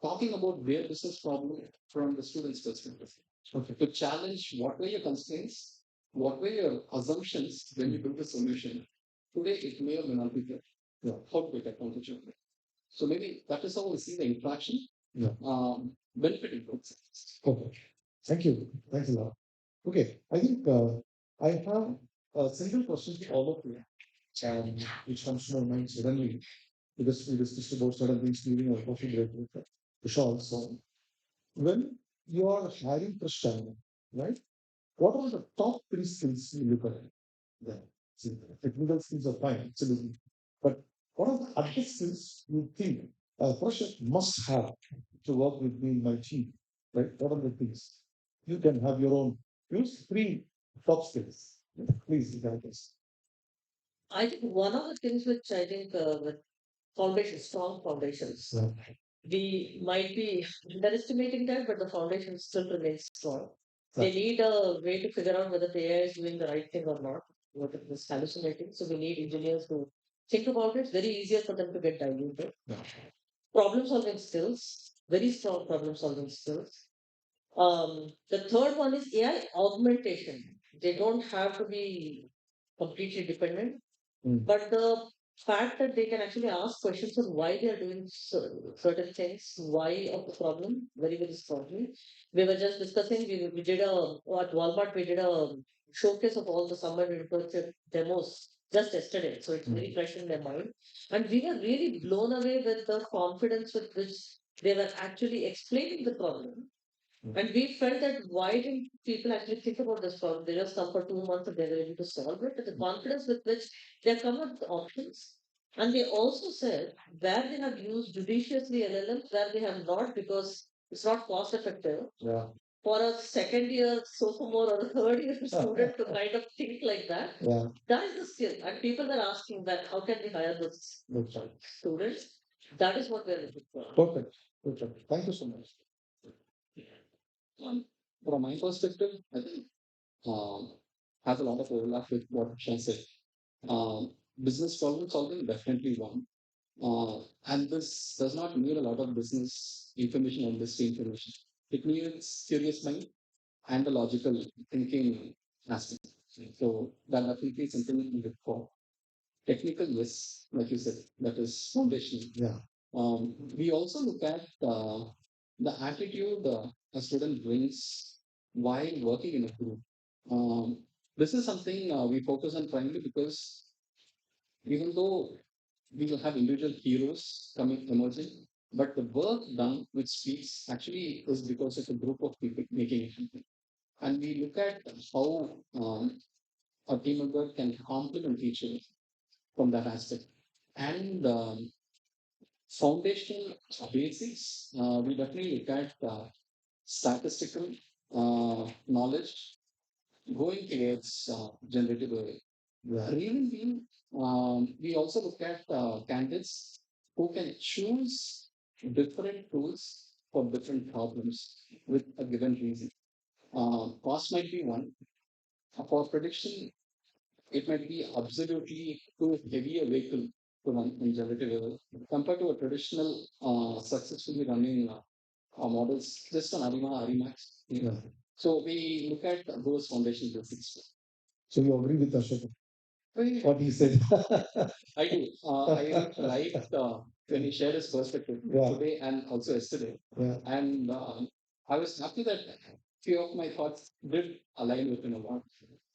talking about their business problem from the student's perspective. Okay. To challenge what were your constraints, what were your assumptions when you built the solution. Today, it may or may not be there. Yeah. How to take advantage of it. So maybe that is how we see the interaction Yeah. benefiting both sides. Okay. Thank you. Thanks a lot. Okay. I think I have a single question to all of you, which comes to my mind suddenly because we discussed about certain things during our coffee break with Vishal. So, when you are hiring for talent, right? What are the top three skills you look at? Yeah. See, technical skills are fine, absolutely. But what are the other skills you think a person must have to work with me in my team? Right? What are the things? You can have your own. Use three top skills. Please, guide us. I think one of the things which I think with foundations, strong foundations, Yeah. we we might be underestimating that, but the foundation still remains strong. They Right. need a way to figure out whether the AI is doing the right thing or not, whether it is hallucinating. So we need engineers to think about it. It's very easier for them to get diluted. Yeah. Problem solving skills, very strong problem solving skills. The third one is AI augmentation. They don't have to be completely dependent, but the fact that they can actually ask questions on why they are doing certain things, why of the problem, very, very strongly. We were just discussing, we did at Walmart, we did a showcase of all the summer internship demos just yesterday. So it's very fresh in their mind. And we were really blown away with the confidence with which they were actually explaining the problem. And we felt that why didn't people actually think about this problem? They just come for 2 months and they're able to solve it. But the confidence with which they come up with options. And they also said where they have used judiciously LLMs, where they have not because it's not cost effective. Yeah. For a second year sophomore or a third year student to kind of think like that, Yeah. that is the skill. And people are asking that how can we hire those That's right. students? That is what we're looking for. Perfect. Perfect. Thank you so much. From my perspective, I think has a lot of overlap with what Shan said. Business problem solving, definitely one. And this does not need a lot of business information or industry information. It needs curious mind and a logical thinking aspect. So that definitely is something we look for. Technical, yes, like you said, that is foundation. Yeah. We also look at the attitude a student brings while working in a group. Um, this is something we focus on primarily because even though we will have individual heroes coming emerging, but the work done which speaks actually is because of a group of people making it happen. And we look at how a team member can complement each other from that aspect. And foundational basics, we definitely look at statistical knowledge going towards generative AI. Yeah. Reason being, we also look at candidates who can choose different tools for different problems with a given reason. Cost might be one. For prediction, it might be absolutely too heavy a vehicle to run in generative AI compared to a traditional successfully running models just on Arima, Arimax. Yeah. So we look at those foundation basics. So you agree with Ashok? Well, What he said? I do. I liked when he shared his perspective Yeah. today and also yesterday. Yeah. And I was happy that few of my thoughts did align with him a lot.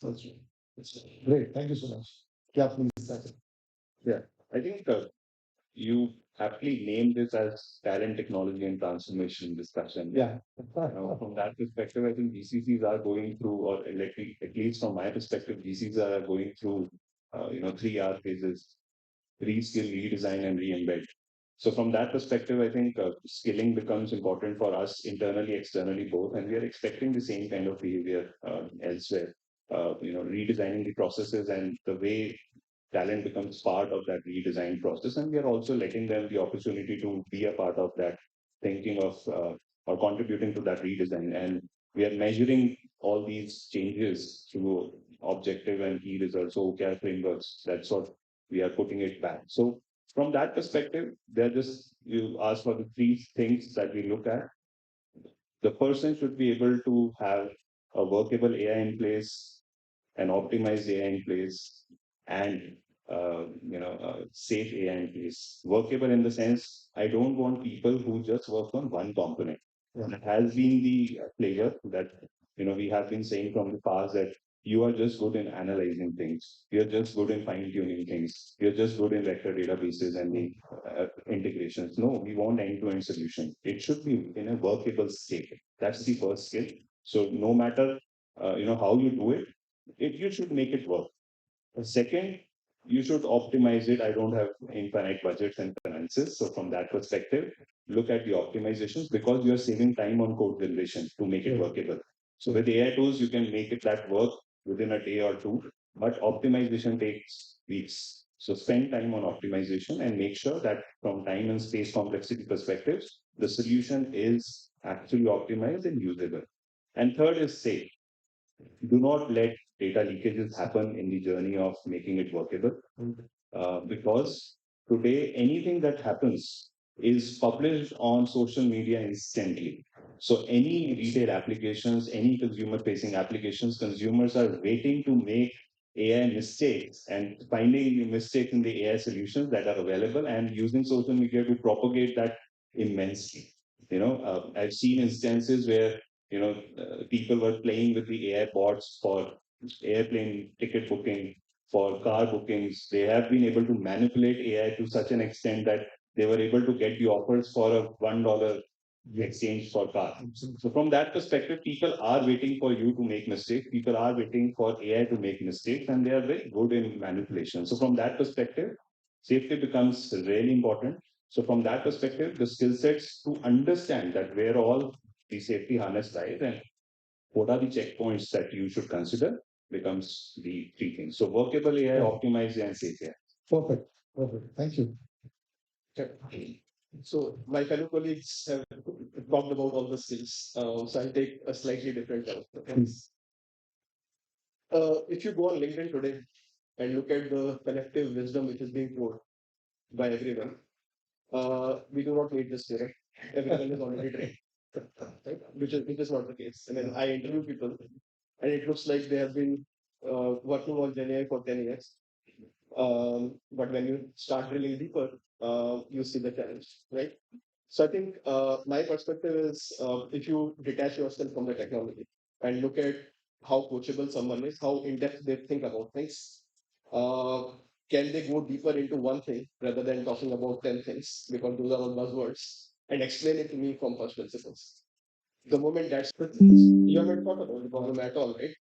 That's right. Great. Thank you so much. Yeah, please. Sachin. Yeah, I think you aptly named this as talent, technology, and transformation discussion. Yeah. From that perspective, I think GCCs are going through, or at least from my perspective, GCCs are going through, 3R phases: reskill, redesign, and re-embed. So from that perspective, I think skilling becomes important for us internally, externally, both, and we are expecting the same kind of behavior elsewhere. Redesigning the processes and the way talent becomes part of that redesign process, and we are also letting them the opportunity to be a part of that, thinking of or contributing to that redesign. And we are measuring all these changes through objective and key results, so OKR frameworks. That's what we are putting it back. So from that perspective, they're just, you ask for the three things that we look at. The person should be able to have a workable AI in place, an optimized AI in place, and safe AI in place. Workable in the sense, I don't want people who just work on one component. That has been the flavor that we have been saying from the past, that you are just good in analyzing things. You're just good in fine tuning things. You're just good in vector databases and the integrations. No, we want end-to-end solution. It should be in a workable state. That's the first skill. So no matter how you do it, you should make it work. Second, you should optimize it. I don't have infinite budgets and finances. So from that perspective, look at the optimizations, because you're saving time on code generation to make it workable. So with AI tools, you can make it that work within a day or two, but optimization takes weeks. So spend time on optimization and make sure that from time and space complexity perspectives, the solution is actually optimized and usable. And third is safe. Do not let data leakages happen in the journey of making it workable. Because today anything that happens is published on social media instantly. So any retail applications, any consumer facing applications, consumers are waiting to make AI mistakes and finding mistakes in the AI solutions that are available and using social media to propagate that immensely. I've seen instances where people were playing with the AI bots for airplane ticket booking, for car bookings. They have been able to manipulate AI to such an extent that they were able to get the offers for a $1 exchange for car. So from that perspective, people are waiting for you to make mistakes. People are waiting for AI to make mistakes, and they are very good in manipulation. So from that perspective, safety becomes really important. So from that perspective, the skill sets to understand that where all the safety harness lies and what are the checkpoints that you should consider becomes the three things. So workable AI, optimized and safe AI. Perfect. Perfect. Thank you. So my fellow colleagues have talked about all the skills. So I'll take a slightly different route. Please. If you go on LinkedIn today and look at the collective wisdom which is being poured by everyone, we do not need this today. Everyone is already trained, right? Which is not the case. I mean, I interview people, and it looks like they have been working on GenAI for 10 years. But when you start drilling deeper, you see the challenge, right? So I think my perspective is if you detach yourself from the technology and look at how coachable someone is, how in depth they think about things, uh, can they go deeper into one thing rather than talking about 10 things, because those are all buzzwords, and explain it to me from first principles. The moment that's you haven't thought about the problem at all, right?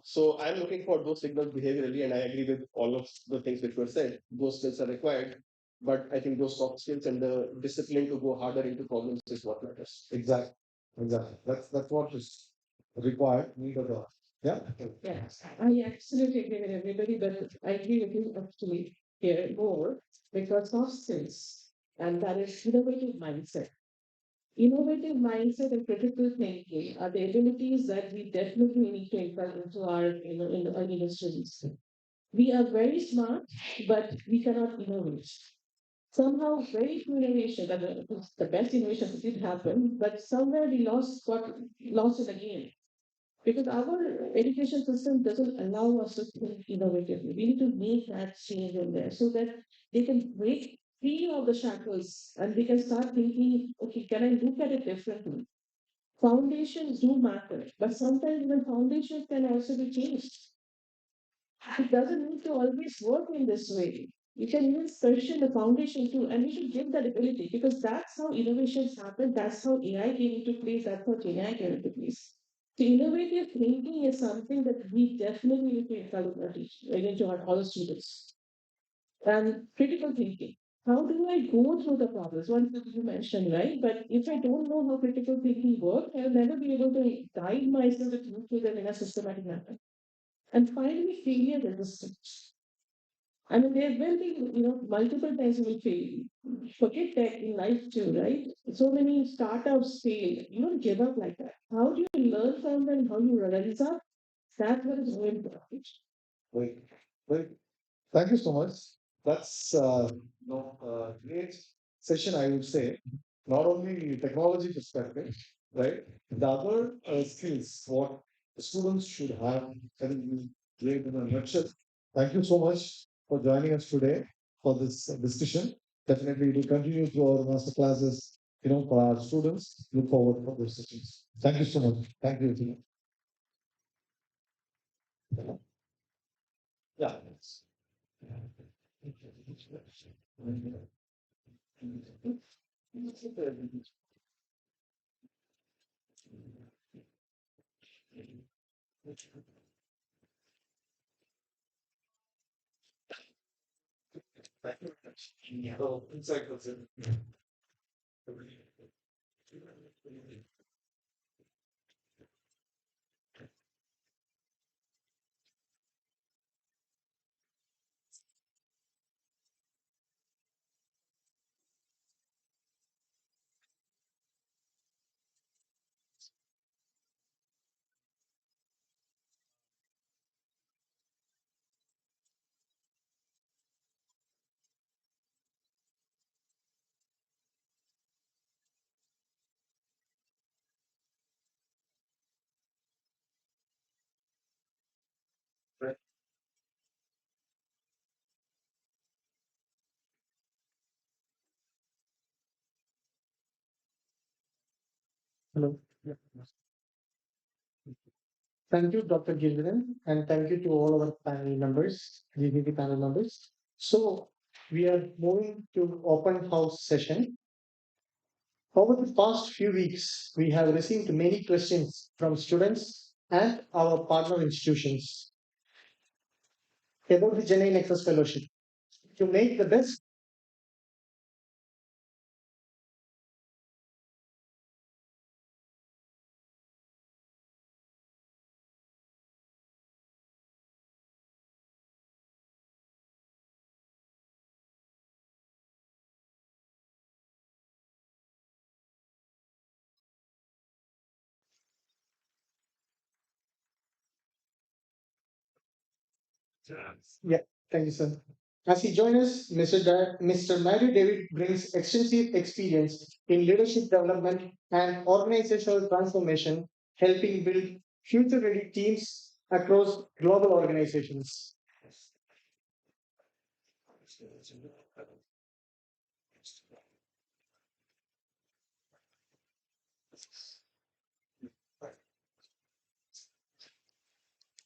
So I'm looking for those signals behaviorally, and I agree with all of the things which were said. Those skills are required, but I think those soft skills and the discipline to go harder into problems is what matters. Exactly. Exactly. That's what is required. Need of the yeah. Yes, I absolutely agree with everybody, but I agree with you actually here more because soft skills and that is innovative mindset. Innovative mindset and critical thinking are the abilities that we definitely need to impart into our, in our industries. We are very smart, but we cannot innovate. Somehow, very few innovation, that the best innovation did happen, but somewhere we got lost in the game because our education system doesn't allow us to think innovatively. We need to make that change in there so that they can break free of the shackles and they can start thinking, okay, can I look at it differently? Foundations do matter, but sometimes even foundations can also be changed. It doesn't need to always work in this way. You can even question the foundation too, and we should give that ability because that's how innovations happen. That's how AI came into place. That's how GenAI came into place. So innovative thinking is something that we definitely need to encourage our into our all students. And critical thinking. How do I go through the process? One thing you mentioned, right? But if I don't know how critical thinking works, I'll never be able to guide myself to think through them in a systematic manner. And finally, failure resistance. I mean, there will be, multiple times you will fail. Forget tech in life too, right? So many startups fail. You don't give up like that. How do you learn from them? How you rise up? That's what is very important. Right. Right. Thank you so much. That's great session, I would say. Not only technology perspective, right? The other skills what the students should have can be great in a nutshell. Thank you so much for joining us today for this discussion. Definitely, we will continue through our master classes. For our students, look forward for those sessions. Thank you so much. Thank you. Yeah. Oh, insightful. Hello. Yeah. Thank you, Dr. Gillian, and thank you to all our panel members, GBP panel members. So we are moving to open house session. Over the past few weeks, we have received many questions from students and our partner institutions about the GenAI Nexus Fellowship. To make the best, yeah, thank you, sir. As he joins us, Mr. Matthew David brings extensive experience in leadership development and organizational transformation, helping build future ready teams across global organizations.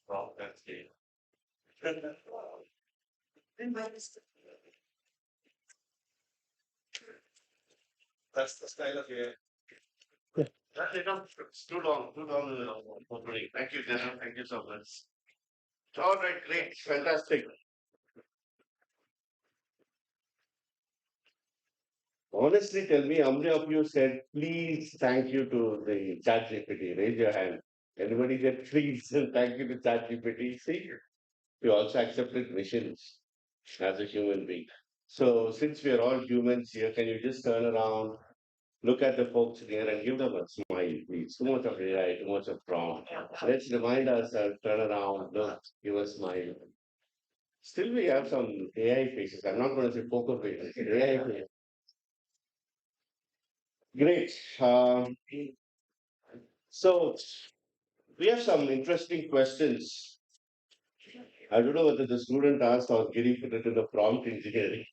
Well, that's the that's the style of your. Yeah. It's too long opening. Thank you, Jenna. Thank you so much. All right, great, fantastic. Honestly, tell me how many of you said please thank you to the chat GPT? Raise your hand. Anybody said please and thank you to chat GPT? See, you also accepted missions as a human being. So since we are all humans here, can you just turn around, look at the folks here and give them a smile, please? Too much of AI, too much of prompt. Let's remind ourselves, turn around, look, give a smile. Still, we have some AI faces. I'm not going to say poker faces. AI faces. Great. So we have some interesting questions. I don't know whether the student asked or Giri put it in the prompt engineering.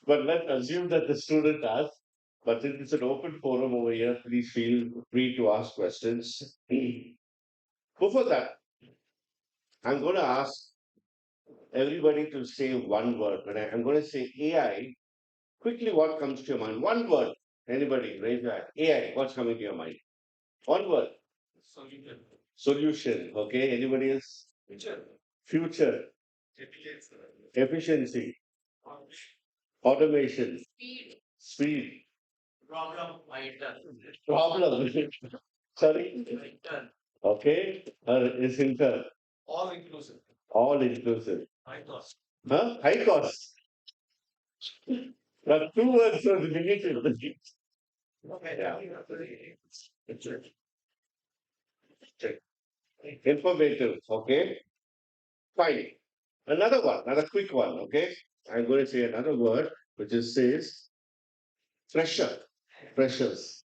But let's assume that the student asked. But since it's an open forum over here, please feel free to ask questions. Before that, I'm going to ask everybody to say one word. When I'm going to say AI, quickly what comes to your mind? One word. Anybody, raise your hand. AI, what's coming to your mind? One word. Solution. Solution. Okay. Anybody else? Future. Future. Efficiency. Automation. Speed. Speed. Problem. Problem. Sorry. Okay. Is inter. All inclusive. All inclusive. High cost. Huh? High cost. Now, two words are negative. Yeah. Informative. Okay. Fine. Another one, another quick one. Okay. I'm going to say another word which is says fresher. Freshers.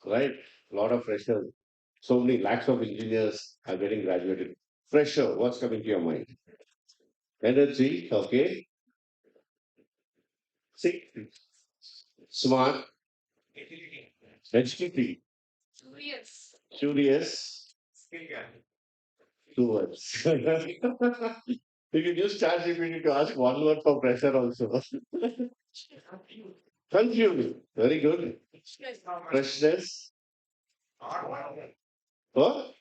Right? A lot of freshers. So many lakhs of engineers are getting graduated. Fresher. What's coming to your mind? Energy. Okay. See. Smart. HTT. Curious. Two words. You can use ChatGPT to ask one word for pressure also. Confused. Very good. Freshness. What?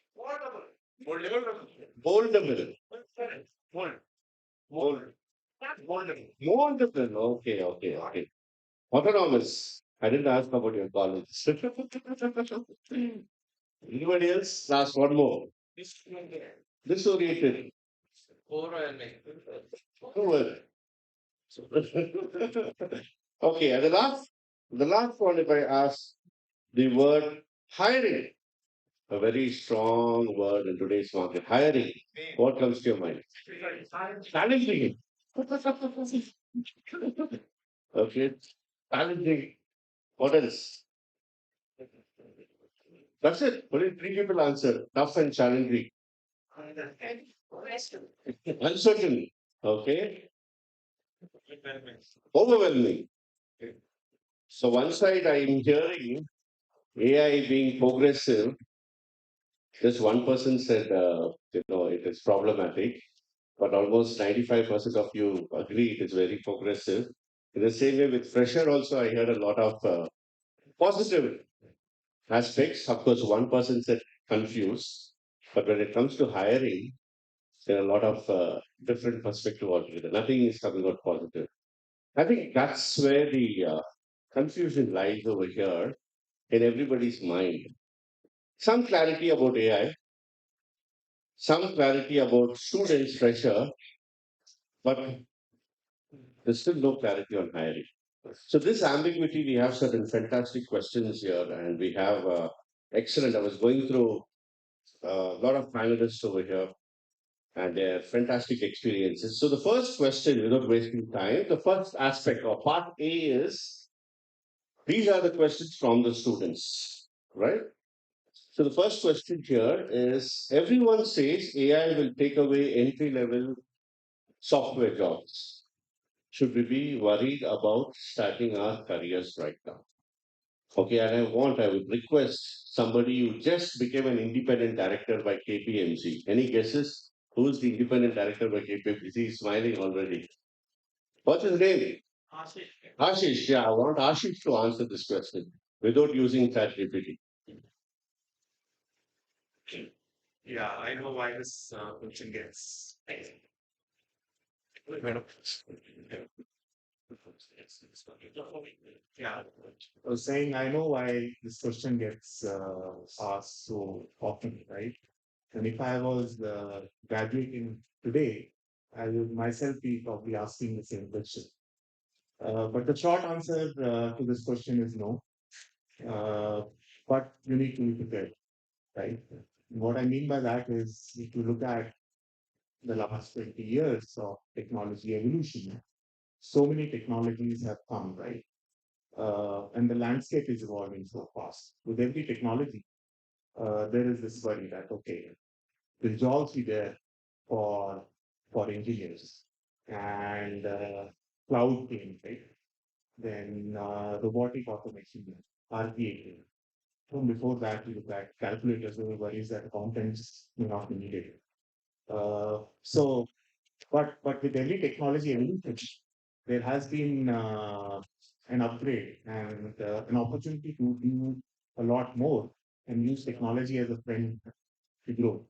Moldable. Mold. Moldable. Okay, okay, okay. Autonomous. I didn't ask about your college. Anybody else? Last one more. Disoriented. Over. Okay, and the last one, if I ask the word hiring, a very strong word in today's market. Hiring. What comes to your mind? Challenging. Okay. Challenging. What else? That's it. Only three people answer. Tough and challenging. Uncertain. Okay. Overwhelming. So one side I am hearing AI being progressive. Just one person said, it is problematic, but almost 95% of you agree it is very progressive. In the same way with fresher also, I heard a lot of positive aspects. Of course, one person said confused, but when it comes to hiring, there are a lot of different perspective altogether. Nothing is coming out positive. I think that's where the confusion lies over here in everybody's mind. Some clarity about AI, some clarity about students' pressure, but there's still no clarity on hiring. So this ambiguity, we have certain fantastic questions here, and we have excellent. I was going through a lot of panelists over here, and their fantastic experiences. So the first question, without wasting time, the first aspect or part A is these are the questions from the students, right? So the first question here is everyone says AI will take away entry level software jobs. Should we be worried about starting our careers right now? Okay, and I would request somebody who just became an independent director by KPMG. Any guesses? Who's the independent director by KPMG? He's smiling already. What's his name? Ashish. Yeah, I want Ashish to answer this question without using ChatGPT. Yeah, I know why this question gets. Madam. Yeah, I was saying I know why this question gets asked so often, right? And if I was graduating today, I would myself be probably asking the same question. But the short answer to this question is no. Uh, but you need to be prepared, right? What I mean by that is if you look at the last 20 years of technology evolution, so many technologies have come, right? And the landscape is evolving so fast. With every technology, there is this worry that, okay, the jobs be there for engineers and cloud came, right? Then robotic automation, RPA. From before that, you look at calculators, there were worries that accountants may not be needed. So, but with every technology evolution, there has been an upgrade and an opportunity to do a lot more and use technology as a friend to grow.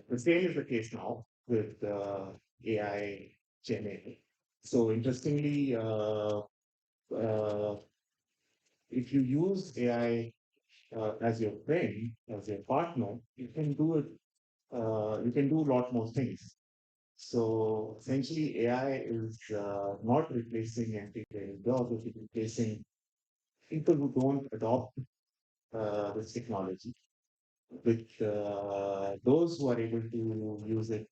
The same is the case now with AI, GenAI. So interestingly, uh, if you use AI as your friend, as your partner, you can do it. You can do a lot more things. So essentially, AI is not replacing anti-training jobs; it's replacing people who don't adopt this technology with those who are able to use it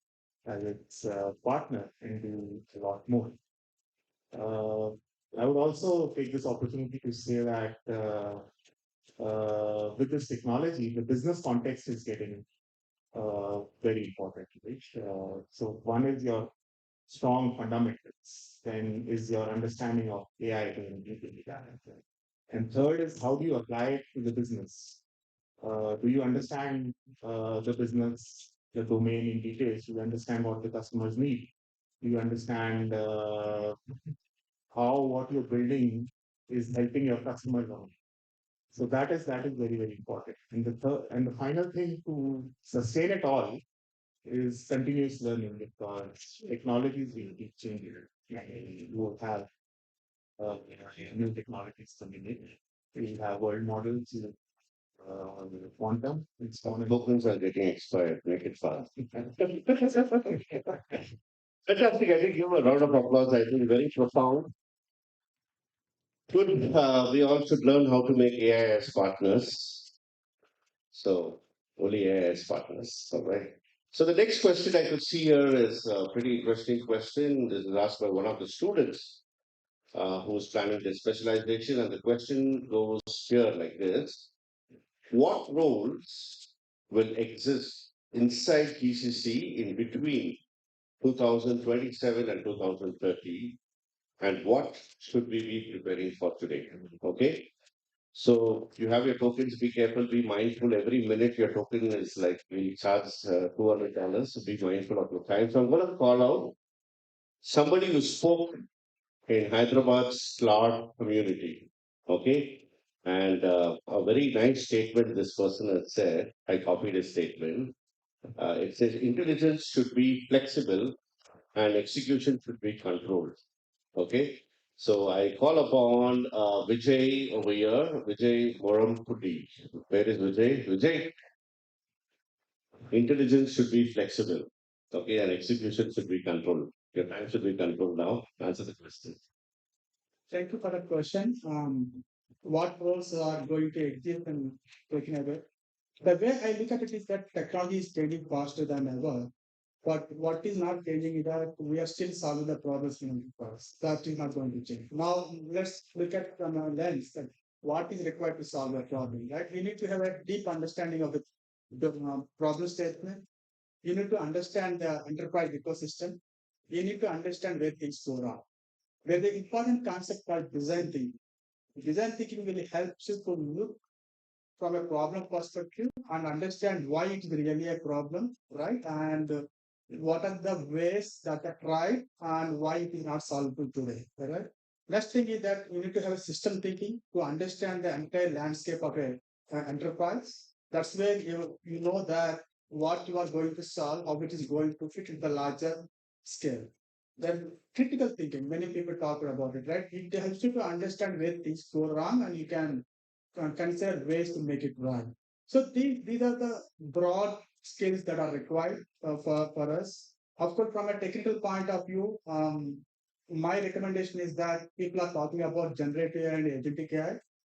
as its partner and do a lot more. Uh, I would also take this opportunity to say that with this technology, the business context is getting very important. Right? So one is your strong fundamentals, then is your understanding of AI capability. And third is how do you apply it to the business? Do you understand the business, the domain in details? Do you understand what the customers need? Do you understand how what you're building is helping your customers out? So that is very, very important. And the third and the final thing to sustain it all is continuous learning because technologies will keep changing. You will have new technologies coming in. We have world models, quantum. It's going Tokens are getting expired. Make it fast. Fantastic. I think give a round of applause. I think very profound. Good. We all should learn how to make AI as partners. So only AI as partners. All right. So the next question I could see here is a pretty interesting question. This is asked by one of the students who's planning their specialization, and the question goes here like this: what roles will exist inside GCC in between 2027 and 2030, and what should we be preparing for today? Okay. So you have your tokens. Be careful. Be mindful. Every minute your token is like we charge $200. So be mindful of your time. So I'm going to call out somebody who spoke in Hyderabad's cloud community. Okay. And a very nice statement this person has said. I copied his statement. It says intelligence should be flexible and execution should be controlled. Okay. So I call upon Vijay over here, Vijay Morampudi. Where is Vijay? Vijay, intelligence should be flexible. Okay, and execution should be controlled. Your time should be controlled now. Answer the question. Thank you for the question. What roles are going to exist and taken away? The way I look at it is that technology is changing faster than ever. But what is not changing is that we are still solving the problems in the past. That is not going to change. Now let's look at from a lens that what is required to solve the problem. Right? We need to have a deep understanding of the problem statement. You need to understand the enterprise ecosystem. You need to understand where things go wrong. There's the important concept called design thinking. Design thinking will help you to look from a problem perspective and understand why it is really a problem, right? And what are the ways that are tried and why it is not solvable today, right? Next thing is that you need to have a system thinking to understand the entire landscape of an enterprise. That's where you know that what you are going to solve, how it is going to fit in the larger scale. Then critical thinking, many people talk about it, right? It helps you to understand where things go wrong and you can consider ways to make it right. So these are the broad skills that are required for us. Of course, from a technical point of view, my recommendation is that people are talking about generative AI and agentic AI.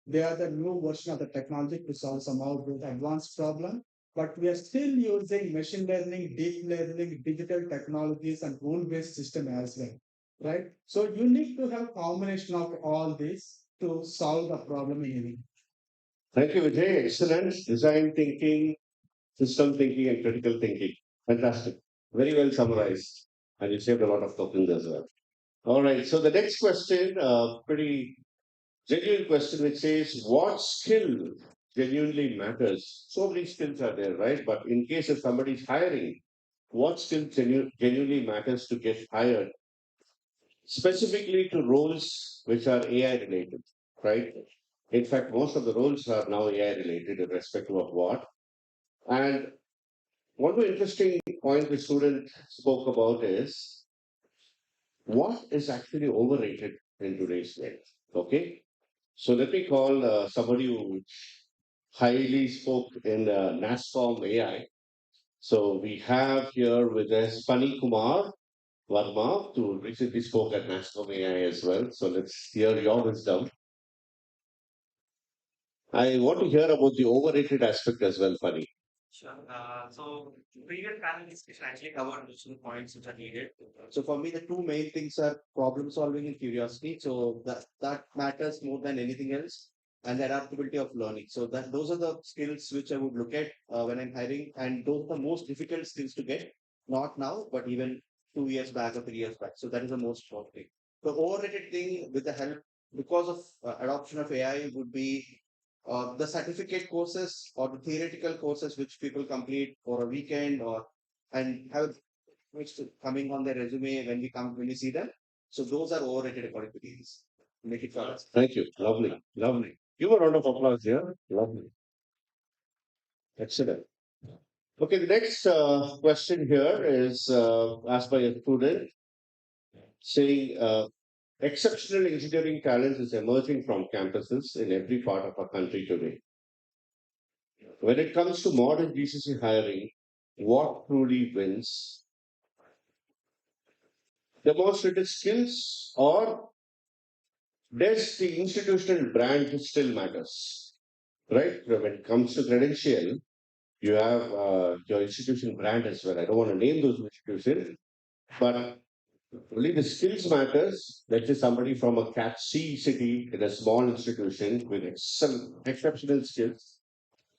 They are the new version of the technology to solve some of the advanced problem. But we are still using machine learning, deep learning, digital technologies, and rule-based system as well, right? So you need to have combination of all this to solve the problem in any. Thank you, Vijay. Excellent. Design thinking, system thinking, and critical thinking. Fantastic. Very well summarized. And you saved a lot of tokens as well. All right. So the next question, pretty genuine question, which says, what skill genuinely matters? So many skills are there, right? But in case if somebody's hiring, what skill genuinely matters to get hired, specifically to roles which are AI related, right? In fact, most of the roles are now AI related, irrespective of what. And one more interesting point the student spoke about is what is actually overrated in today's world. Okay, so let me call somebody who highly spoke in NASCOM AI. So we have here with us Pani Kumar Verma, who recently spoke at NASCOM AI as well. So let's hear your wisdom. I want to hear about the overrated aspect as well, Pani. Sure. So previous panelists actually covered most of the points which are needed. So for me, the two main things are problem solving and curiosity. So that matters more than anything else, and the adaptability of learning. So that those are the skills which I would look at when I'm hiring, and those are the most difficult skills to get. Not now, but even 2 years back or 3 years back. So that is the most important thing. The overrated thing with the help because of adoption of AI would be the certificate courses or the theoretical courses which people complete for a weekend or and have which coming on their resume when we see them. So those are overrated according to these. Make it fast. Thank you. Lovely. Lovely. Give a round of applause here. Lovely. Excellent. Okay, the next question here is asked by a student saying exceptional engineering talent is emerging from campuses in every part of our country today. When it comes to modern GCC hiring, what truly wins? Demonstrated skills or does the institutional brand still matters? Right? When it comes to credential, you have your institution brand as well. I don't want to name those institutions, but only the skills matters. Let's say somebody from a Cat C city in a small institution with exceptional skills.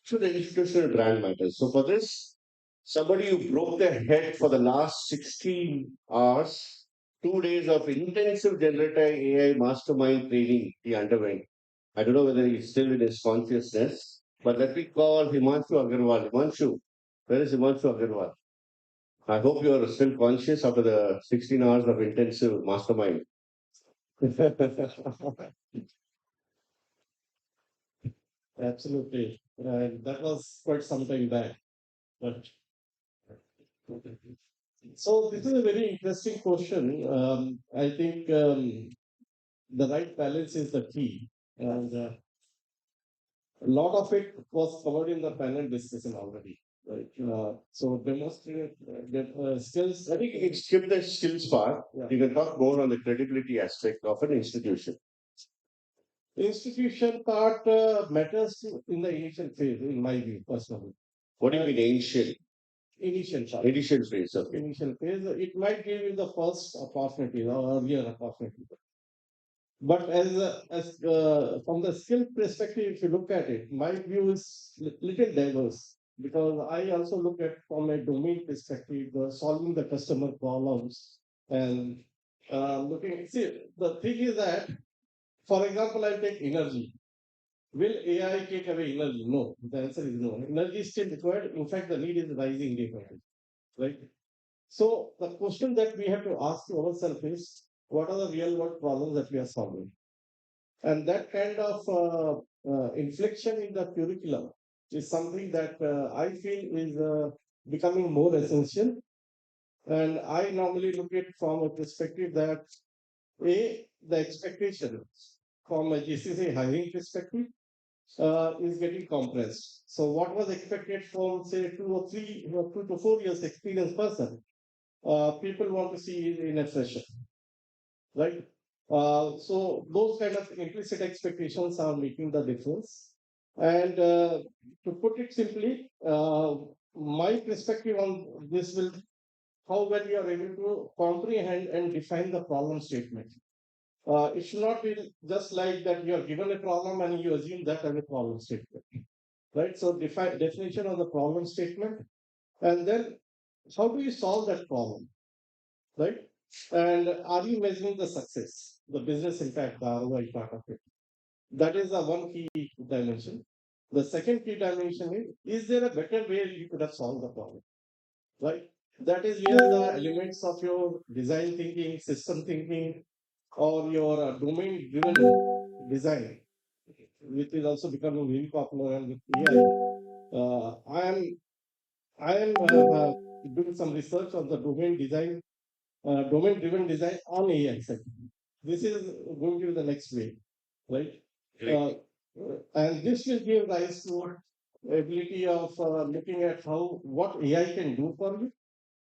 So the institutional brand matters. So for this, somebody who broke their head for the last 16 hours, 2 days of intensive generative AI mastermind training he underwent. I don't know whether he's still in his consciousness, but let me call Himanshu Agarwal. Himanshu, where is Himanshu Agarwal? I hope you are still conscious after the 16 hours of intensive mastermind. Absolutely. That was quite some time back. But so this is a very interesting question. I think the right balance is the key, and a lot of it was covered in the panel discussion already. Right. So demonstrate skills. I think you can skip the skills part. Yeah. You can talk more on the credibility aspect of an institution. The institution part matters in the initial phase, in my view, personally. What do you mean ancient? Initial part. Initial phase, okay. Initial phase, it might give you the first opportunity or earlier opportunity. But from the skill perspective, if you look at it, my view is little diverse because I also look at from a domain perspective, solving the customer problems and looking. See, the thing is that, for example, I take energy. Will AI take away energy? No. The answer is no. Energy is still required. In fact, the need is rising day by day. Right. So the question that we have to ask to ourselves is, what are the real world problems that we are solving? And that kind of inflection in the curriculum is something that I feel is becoming more essential. And I normally look at from a perspective that the expectation from a GCC hiring perspective is getting compressed. So what was expected from say 2 to 4 years experienced person people want to see in a session, right? So those kind of implicit expectations are making the difference. And to put it simply, my perspective on this will how well you are able to comprehend and define the problem statement. It should not be just like that you are given a problem and you assume that as a problem statement, right? So define definition of the problem statement, and then how do you solve that problem, right? And are you measuring the success, the business impact, the ROI part of it? That is the one key dimension. The second key dimension is there a better way you could have solved the problem, right? That is where the elements of your design thinking, system thinking, or your domain driven design, which is also becoming very popular and with AI. I am doing some research on the domain driven design on AI sector. This is going to be the next wave, right? Uh, and this will give rise to ability of looking at how what AI can do for you,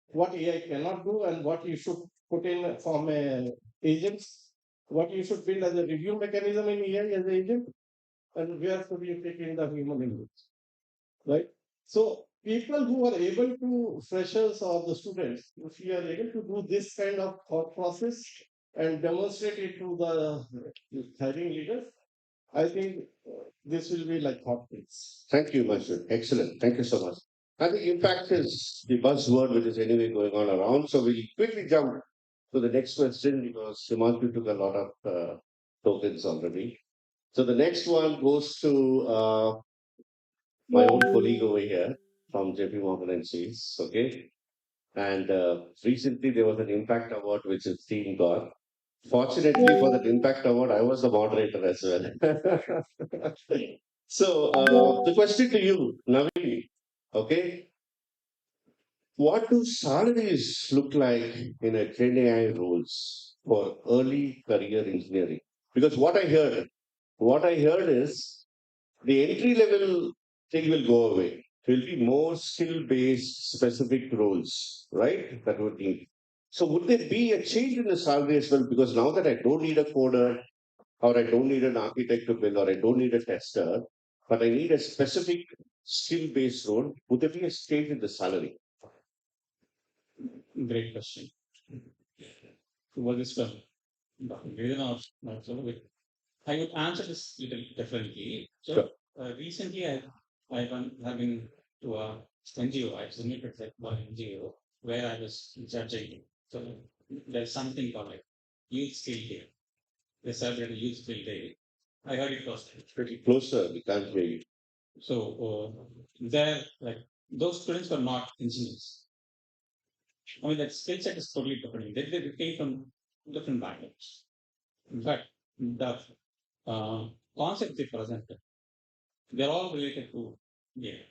what AI cannot do, and what you should put in from agents, what you should build as a review mechanism in AI as an agent, and where should you take in the human input, right? So people who are able to freshers or the students, if you are able to do this kind of thought process and demonstrate it to the hiring leaders, I think this will be like hot cakes. Thank you, Masud. Excellent. Thank you so much. I think impact is the buzzword which is anyway going on around. So we'll quickly jump to the next question because Himanshu took a lot of tokens already. So the next one goes to my old colleague over here from JP Morgan and Chase. Okay. And recently there was an impact award which his team got. Fortunately for that impact award, I was the moderator as well. So the question to you, Naveen, okay, what do salaries look like in a GenAI roles for early career engineering? Because what I heard is the entry level thing will go away. It will be more skill based specific roles, right? That would be. So would there be a change in the salary as well? Because now that I don't need a coder, or I don't need an architect to build, or I don't need a tester, but I need a specific skill based role, would there be a change in the salary? Great question. Was this from Dr. Gideon or not? So I would answer this little differently. So Sure. recently have been to a NGO. I submitted that one NGO where I was judging. So there's something called like youth skill day. They celebrate youth skill day. I heard it was Pretty closer, we can't hear you. so there like those students were not engineers. I mean that skill set is totally different. They came from different backgrounds. But the concept they presented, they're all related to yeah.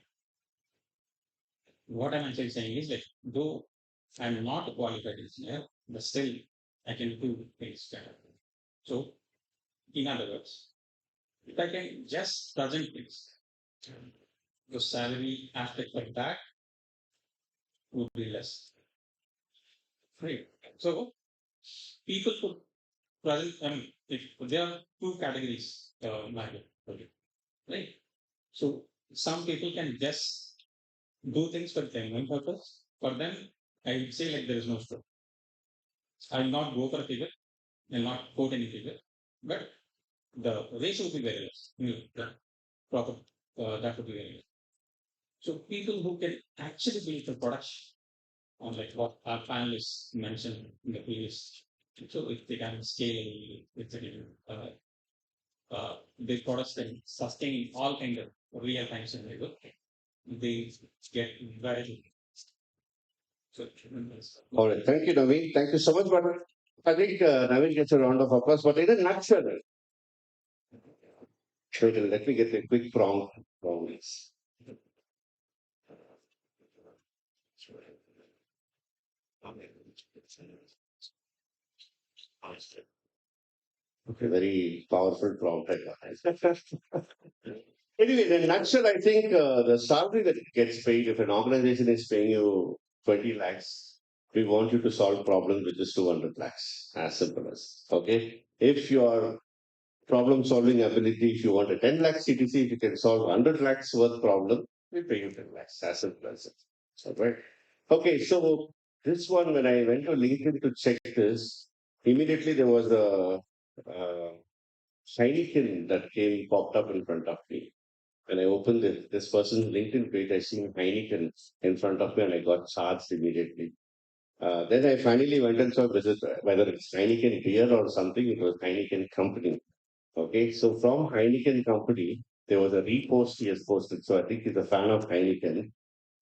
What I'm actually saying is like, though I'm not a qualified engineer, but still I can do things better. So, in other words, if I can just present things, the salary aspect like that would be less. Right. So, people could present, I mean, if there are two categories, right? So, some people can just do things for their own purpose. For them, I would say like there is no scope. I will not go for a figure, I will not quote any figure, but the ratio would be very less. The proper that would be very less. So people who can actually build the production on like what our panelists mentioned in the previous. So if they can scale, if they can the products can sustain all kind of real time scenario, they get very so All right. Thank you, Naveen. Thank you so much. But I think Naveen gets a round of applause. But in a nutshell, let me get a quick prompt from this. Okay, very powerful prompt. I got. Anyway, in a nutshell, I think the salary that gets paid if an organization is paying you 20 lakhs, We want you to solve problems with just 200 lakhs, as simple as. Okay. If your problem solving ability, if you want a 10 lakh CTC, if you can solve 100 lakhs worth problem, we pay you 10 lakhs, as simple as it. So, right. Okay. So, this one, when I went to LinkedIn to check this, immediately there was a Heineken that came popped up in front of me. When I opened this person's LinkedIn page, I seen Heineken in front of me and I got charged immediately. Then I finally went and saw whether it's Heineken beer or something. It was Heineken company. Okay, so from Heineken company, there was a repost he has posted. So I think he's a fan of Heineken.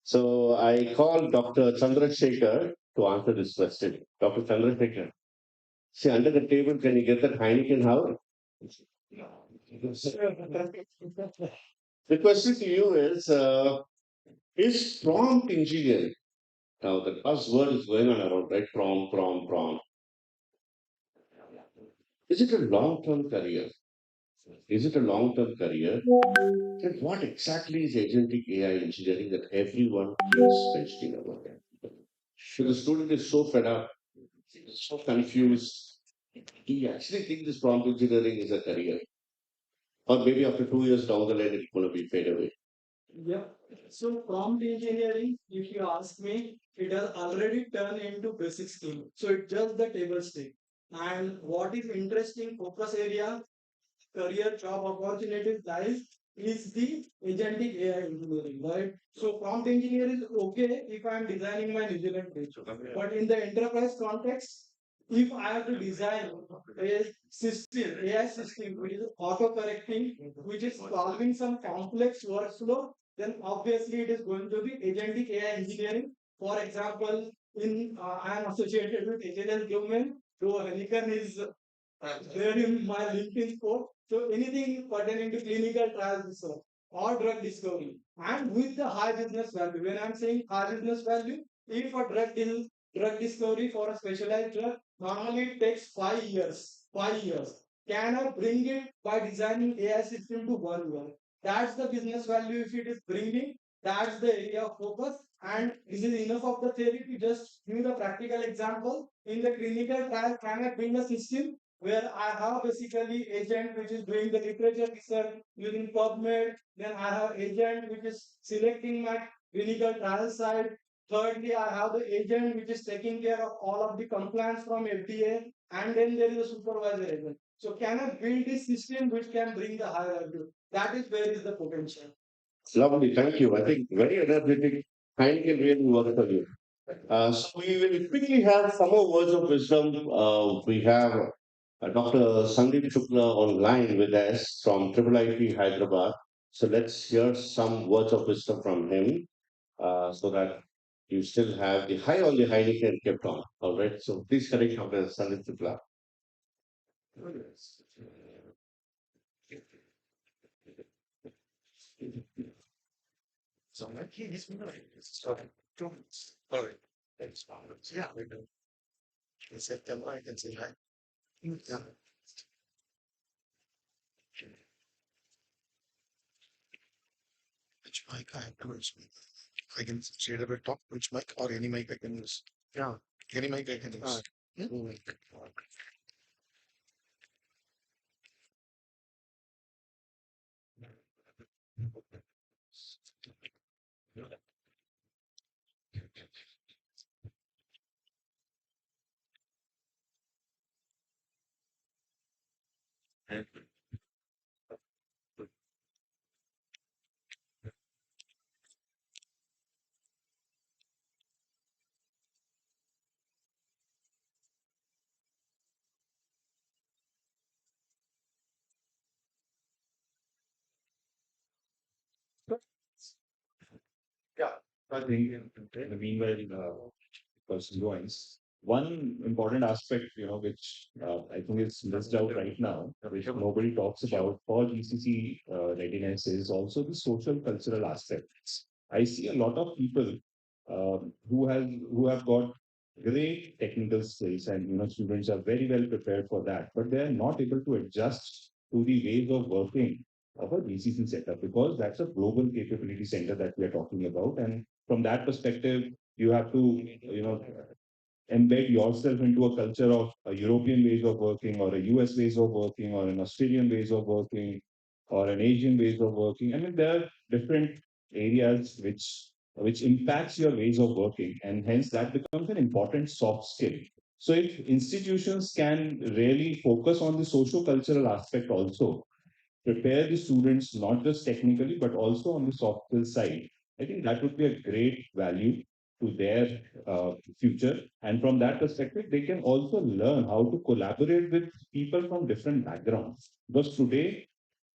So I called Dr. Chandrasekhar to answer this question. Dr. Chandrasekhar, see under the table, can you get that Heineken how? The question to you is prompt engineering. Now the buzzword is going on around, right? Prompt. Is it a long-term career? Is it a long-term career? Then what exactly is agentic AI engineering that everyone keeps mentioning about that? So the student is so fed up, so confused. Do you actually think this prompt engineering is a career? Or maybe after 2 years down the line, it's going to be fade away. Yeah. So prompt engineering, if you ask me, it has already turned into basic skill. So it's just the table stake. And what is interesting focus area, career job opportunities lies is the agentic AI engineering, right? So prompt engineer is okay if I'm designing my New Zealand page. But in the enterprise context, if I have to design a system, AI system which is auto-correcting, which is solving some complex workflow, then obviously it is going to be agentic AI engineering. For example, in I am associated with HLS domain, so Helican is there in my LinkedIn code. So anything pertaining to clinical trials research or drug discovery, and with the high business value. When I'm saying high business value, if a drug discovery for a specialized drug, normally it takes 5 years. 5 years. Can I bring it by designing AI system to 1 year? That's the business value if it is bringing. That's the area of focus. And this is enough of the theory to just give the practical example. In the clinical trial, can I bring a system where I have basically agent which is doing the literature research using PubMed. Then I have agent which is selecting my clinical trial site. Thirdly, I have the agent which is taking care of all of the compliance from FDA. And then there is a supervisor agent. So can I build this system which can bring the higher value? That is where is the potential. Lovely, thank you. I think very energetic. Heineken really work for you. So we will quickly have some more words of wisdom. We have Dr. Sandeep Shukla online with us from IIIT Hyderabad. So let's hear some words of wisdom from him so that you still have the high on the Heineken kept on. All right. So please connect Dr. Sandeep Shukla. So like he is sorry, 2 minutes. All right. Thanks. Yeah, we can. In September, I can say hi. Yeah. Which mic I have to use? I can share a bit top, which mic or any mic I can use. Yeah. Any mic I can use. Yeah. Yeah, I think in the meanwhile, person joins. One important aspect, which I think is missed out right now, which nobody talks about for GCC readiness, is also the social cultural aspects. I see a lot of people who have got great technical skills, and students are very well prepared for that, but they are not able to adjust to the ways of working of a GCC setup, because that's a global capability center that we are talking about, and from that perspective, you have to embed yourself into a culture of a European ways of working or a US ways of working or an Australian ways of working or an Asian ways of working. I mean, there are different areas which impacts your ways of working, and hence that becomes an important soft skill. So if institutions can really focus on the social cultural aspect also, prepare the students not just technically but also on the soft skill side, I think that would be a great value to their future. And from that perspective, they can also learn how to collaborate with people from different backgrounds. Because today,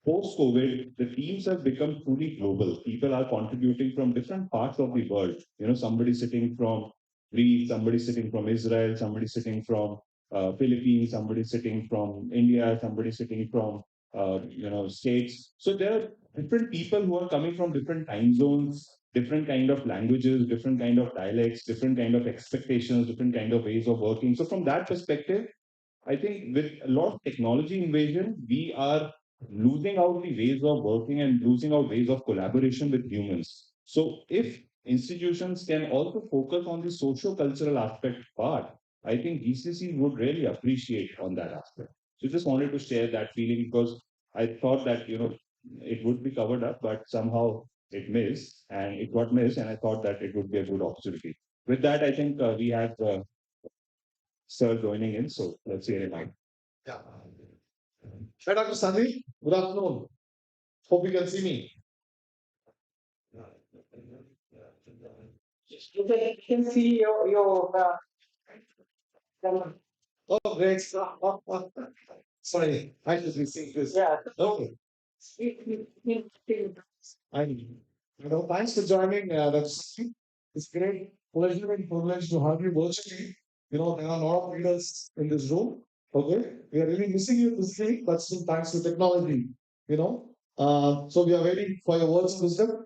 post COVID, the teams have become truly global. People are contributing from different parts of the world. Somebody sitting from Greece, somebody sitting from Israel, somebody sitting from Philippines, somebody sitting from India, somebody sitting from states. So there are different people who are coming from different time zones, different kind of languages, different kind of dialects, different kind of expectations, different kind of ways of working. So from that perspective, I think with a lot of technology invasion, we are losing out the ways of working and losing out ways of collaboration with humans. So if institutions can also focus on the social cultural aspect part, I think GCC would really appreciate on that aspect. So just wanted to share that feeling because I thought that it would be covered up, but somehow it got missed, and I thought that it would be a good opportunity. With that, I think we have Sir joining in, so let's hear it out. Yeah. Hi, Dr. Sandeep. Good afternoon. Hope you can see me. You can see your Oh, great. Sorry, I just received this. yeah. Okay. I, thanks for joining. It's great pleasure and privilege to have you virtually. There are a lot of leaders in this room. Okay, we are really missing you this week, but still thanks to technology. So we are waiting for your words of wisdom.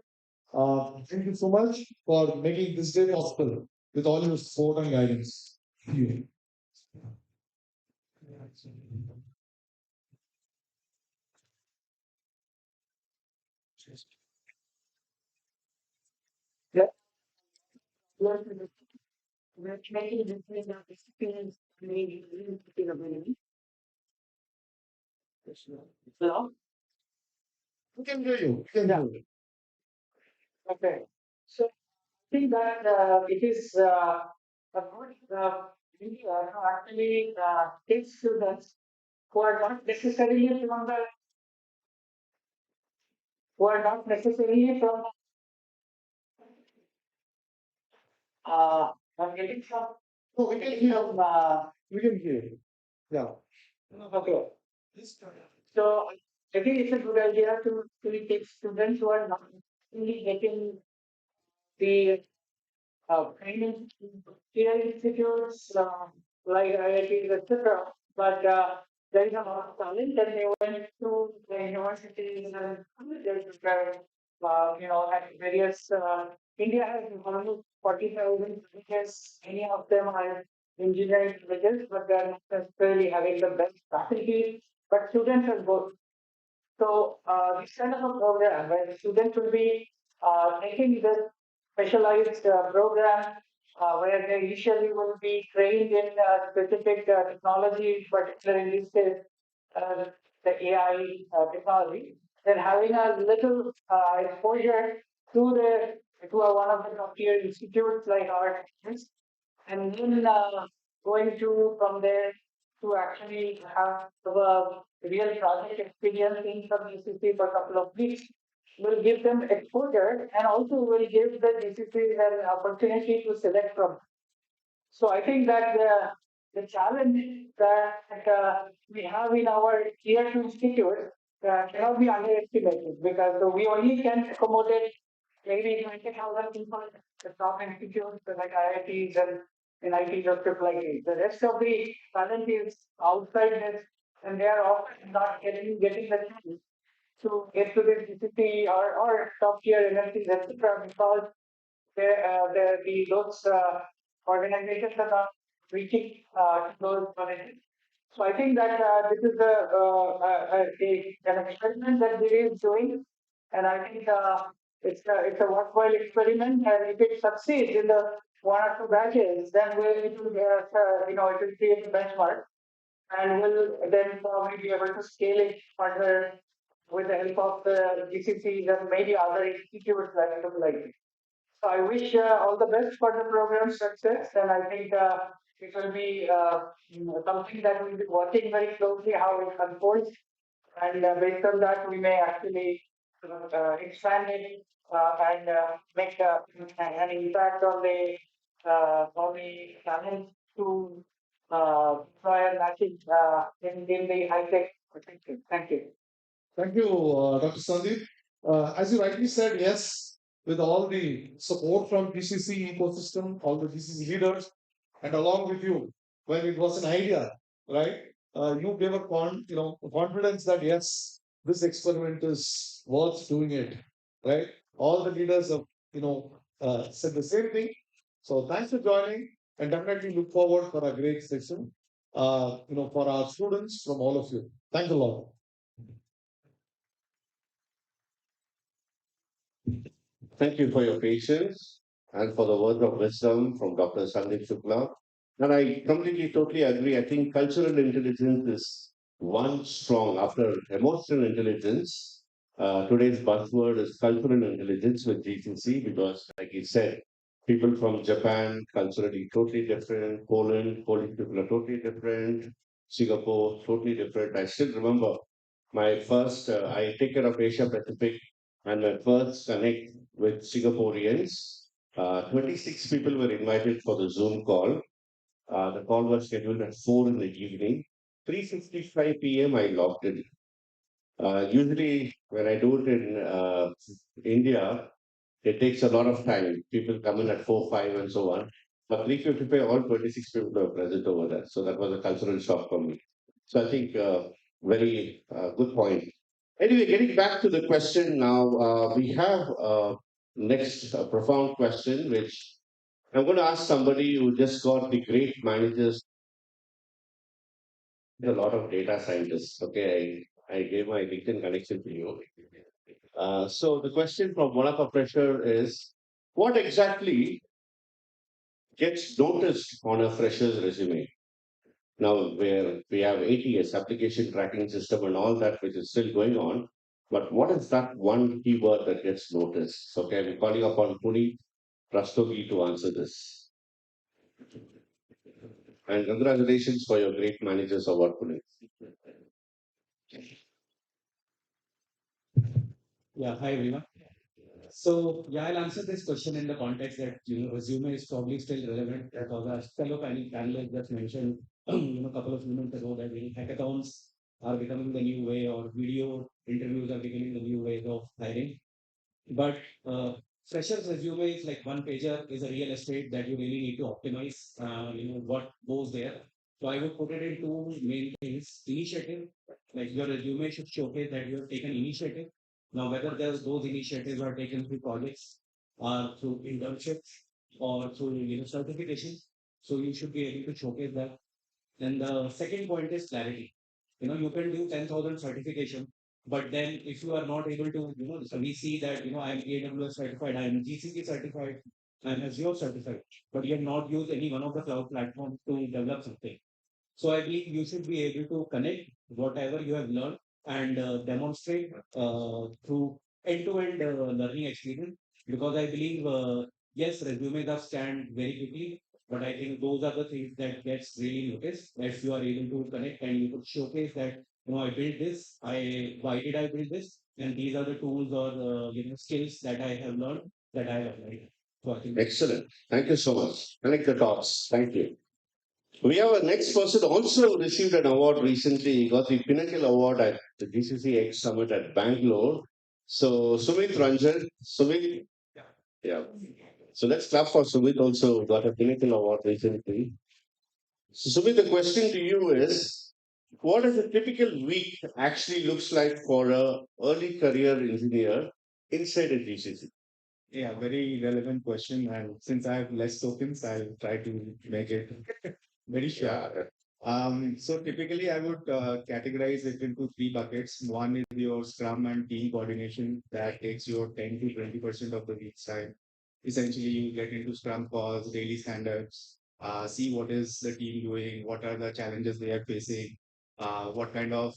Thank you so much for making this day possible with all your support and guidance. Thank you. Yeah. We're making this experience maybe Hello? We can hear you. We can Yeah. hear you. Okay. So I think that it is a good idea to actually take students who are not necessarily from the who are not necessarily from I'm getting some No, we can hear from you. We can hear you. Yeah. okay. So I think it's a good idea to take students who are not really getting the training peer institutes like IITs, etc. But there is a lot of talent, and they went to the universities and colleges where, at various. India has almost 40,000 colleges. Many of them are engineering colleges, but they are not necessarily having the best faculty. But students are both. So this kind of a program where students will be taking this specialized program where they initially will be trained in specific technology, particularly in this case, uh, the AI technology, then having a little exposure to one of the top tier institutes like our and then going to from there to actually have a real project experience in some GCC for a couple of weeks will give them exposure and also will give the GCC an opportunity to select from. So I think that the challenge that we have in our tier two institute cannot be underestimated because we only can accommodate maybe 20,000 people, the top institutes like IITs and NITs or triple ITs. The rest of the talent is outside this, and they are often not getting the chance to get to this GCC or top tier NFTs, etc. because those organizations are not reaching to those colleges. So I think that this is an experiment that they is doing, and I think it's a worthwhile experiment. And if it succeeds in the one or two batches, then it will it will create a benchmark, and we'll then probably be able to scale it further with the help of the GCCs and maybe other institutes like. So I wish all the best for the program success, and I think it will be something that we'll be watching very closely how it unfolds, and based on that, we may actually expand it and make an impact on the talent to employer matching in the high tech. Thank you. Thank you, Dr. Sandeep. As you rightly said, yes, with all the support from GCC ecosystem, all the GCC leaders, and along with you, when it was an idea, right? You gave confidence that yes, this experiment is worth doing it, right? All the leaders have, said the same thing. So thanks for joining, and definitely look forward for a great session, for our students from all of you. Thanks a lot. Thank you for your patience and for the words of wisdom from Dr. Sandeep Shukla. And I completely, totally agree. I think cultural intelligence is one strong after emotional intelligence. Today's buzzword is cultural intelligence with GCC because, like you said, people from Japan, culturally totally different. Poland, Polish people are totally different. Singapore, totally different. I still remember I take care of Asia Pacific and my first connect with Singaporeans. 26 people were invited for the Zoom call. The call was scheduled at 4 in the evening. 3:55 p.m. I logged in. Usually, when I do it in India, it takes a lot of time. People come in at 4, 5, and so on. But 3:55, all 26 people were present over there. So that was a cultural shock for me. So I think very good point. Anyway, getting back to the question now, we have next profound question, which I'm going to ask somebody who just got the great managers, a lot of data scientists. Okay, I gave my LinkedIn connection to you. So the question from one of our fresher is, what exactly gets noticed on a fresher's resume? Now, where we have ATS, application tracking system, and all that, which is still going on. But what is that one keyword that gets noticed? So, okay, I'm calling upon Puni Rastogi to answer this. And congratulations for your great managers award, Puni. Yeah, hi everyone. So yeah, I'll answer this question in the context that resume is probably still relevant because our fellow panelists just mentioned a couple of minutes ago that hackathons are becoming the new way, or video interviews are becoming the new way of hiring. But fresher's resume is like one pager is a real estate that you really need to optimize. What goes there. So I would put it in two main things: initiative, like your resume should showcase that you have taken initiative. Now, whether those initiatives are taken through projects or through internships or through certification, so you should be able to showcase that. Then the second point is clarity. You can do 10,000 certification, but then if you are not able to, so we see that, I am AWS certified, I am GCP certified, I am Azure certified, but you have not used any one of the cloud platforms to develop something. So I believe you should be able to connect whatever you have learned and demonstrate through end-to-end learning experience. Because I believe, yes, resume does stand very quickly, but I think those are the things that gets really noticed. If you are able to connect and you could showcase that, I built this. Why did I build this? And these are the tools or skills that I have learned that I have applied. So I think Excellent. Thank you so much. Connect the dots. Thank you. We have a next person also received an award recently. He got the Pinnacle Award at the GCC X Summit at Bangalore. So Sumit Ranjan, Sumit, yeah. So let's clap for Sumit also got a Pinnacle Award recently. So Sumit, the question to you is, what does a typical week actually looks like for a early career engineer inside a GCC? Yeah, very relevant question. And since I have less tokens, I'll try to make it very short. Yeah. So typically, I would categorize it into three buckets. One is your Scrum and team coordination that takes your 10 to 20% of the week's time. essentially you get into Scrum calls, daily stand-ups, see what is the team doing, what are the challenges they are facing, what kind of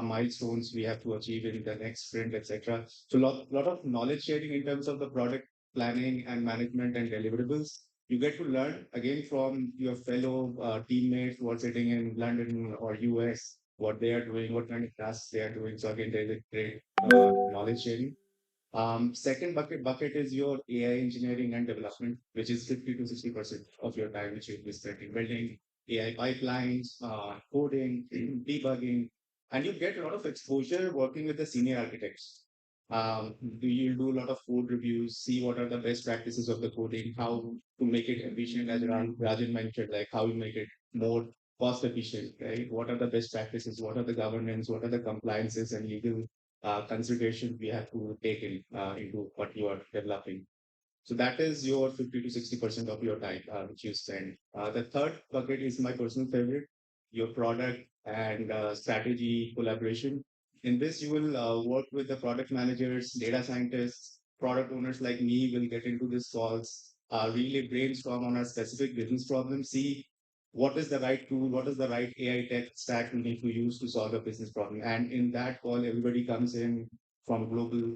milestones we have to achieve in the next sprint, etc. So lot of knowledge sharing in terms of the product planning and management and deliverables. You get to learn again from your fellow teammates who are sitting in London or US, what they are doing, what kind of tasks they are doing. So again, there's a great knowledge sharing. Second bucket is your AI engineering and development, which is 50 to 60% of your time, which you'll be spending building AI pipelines, coding, debugging, and you get a lot of exposure working with the senior architects. You'll do a lot of code reviews, see what are the best practices of the coding, how to make it efficient, as Rajan mentioned, like how you make it more cost efficient, right? What are the best practices? What are the governance? What are the compliances and legal consideration we have to take into what you are developing. So that is your 50 to 60% of your time which you spend. The third bucket is my personal favorite, your product and strategy collaboration. In this, you will work with the product managers, data scientists, product owners like me will get into these calls, really brainstorm on a specific business problem, see what is the right tool, what is the right AI tech stack we need to use to solve a business problem. And in that call, everybody comes in from global,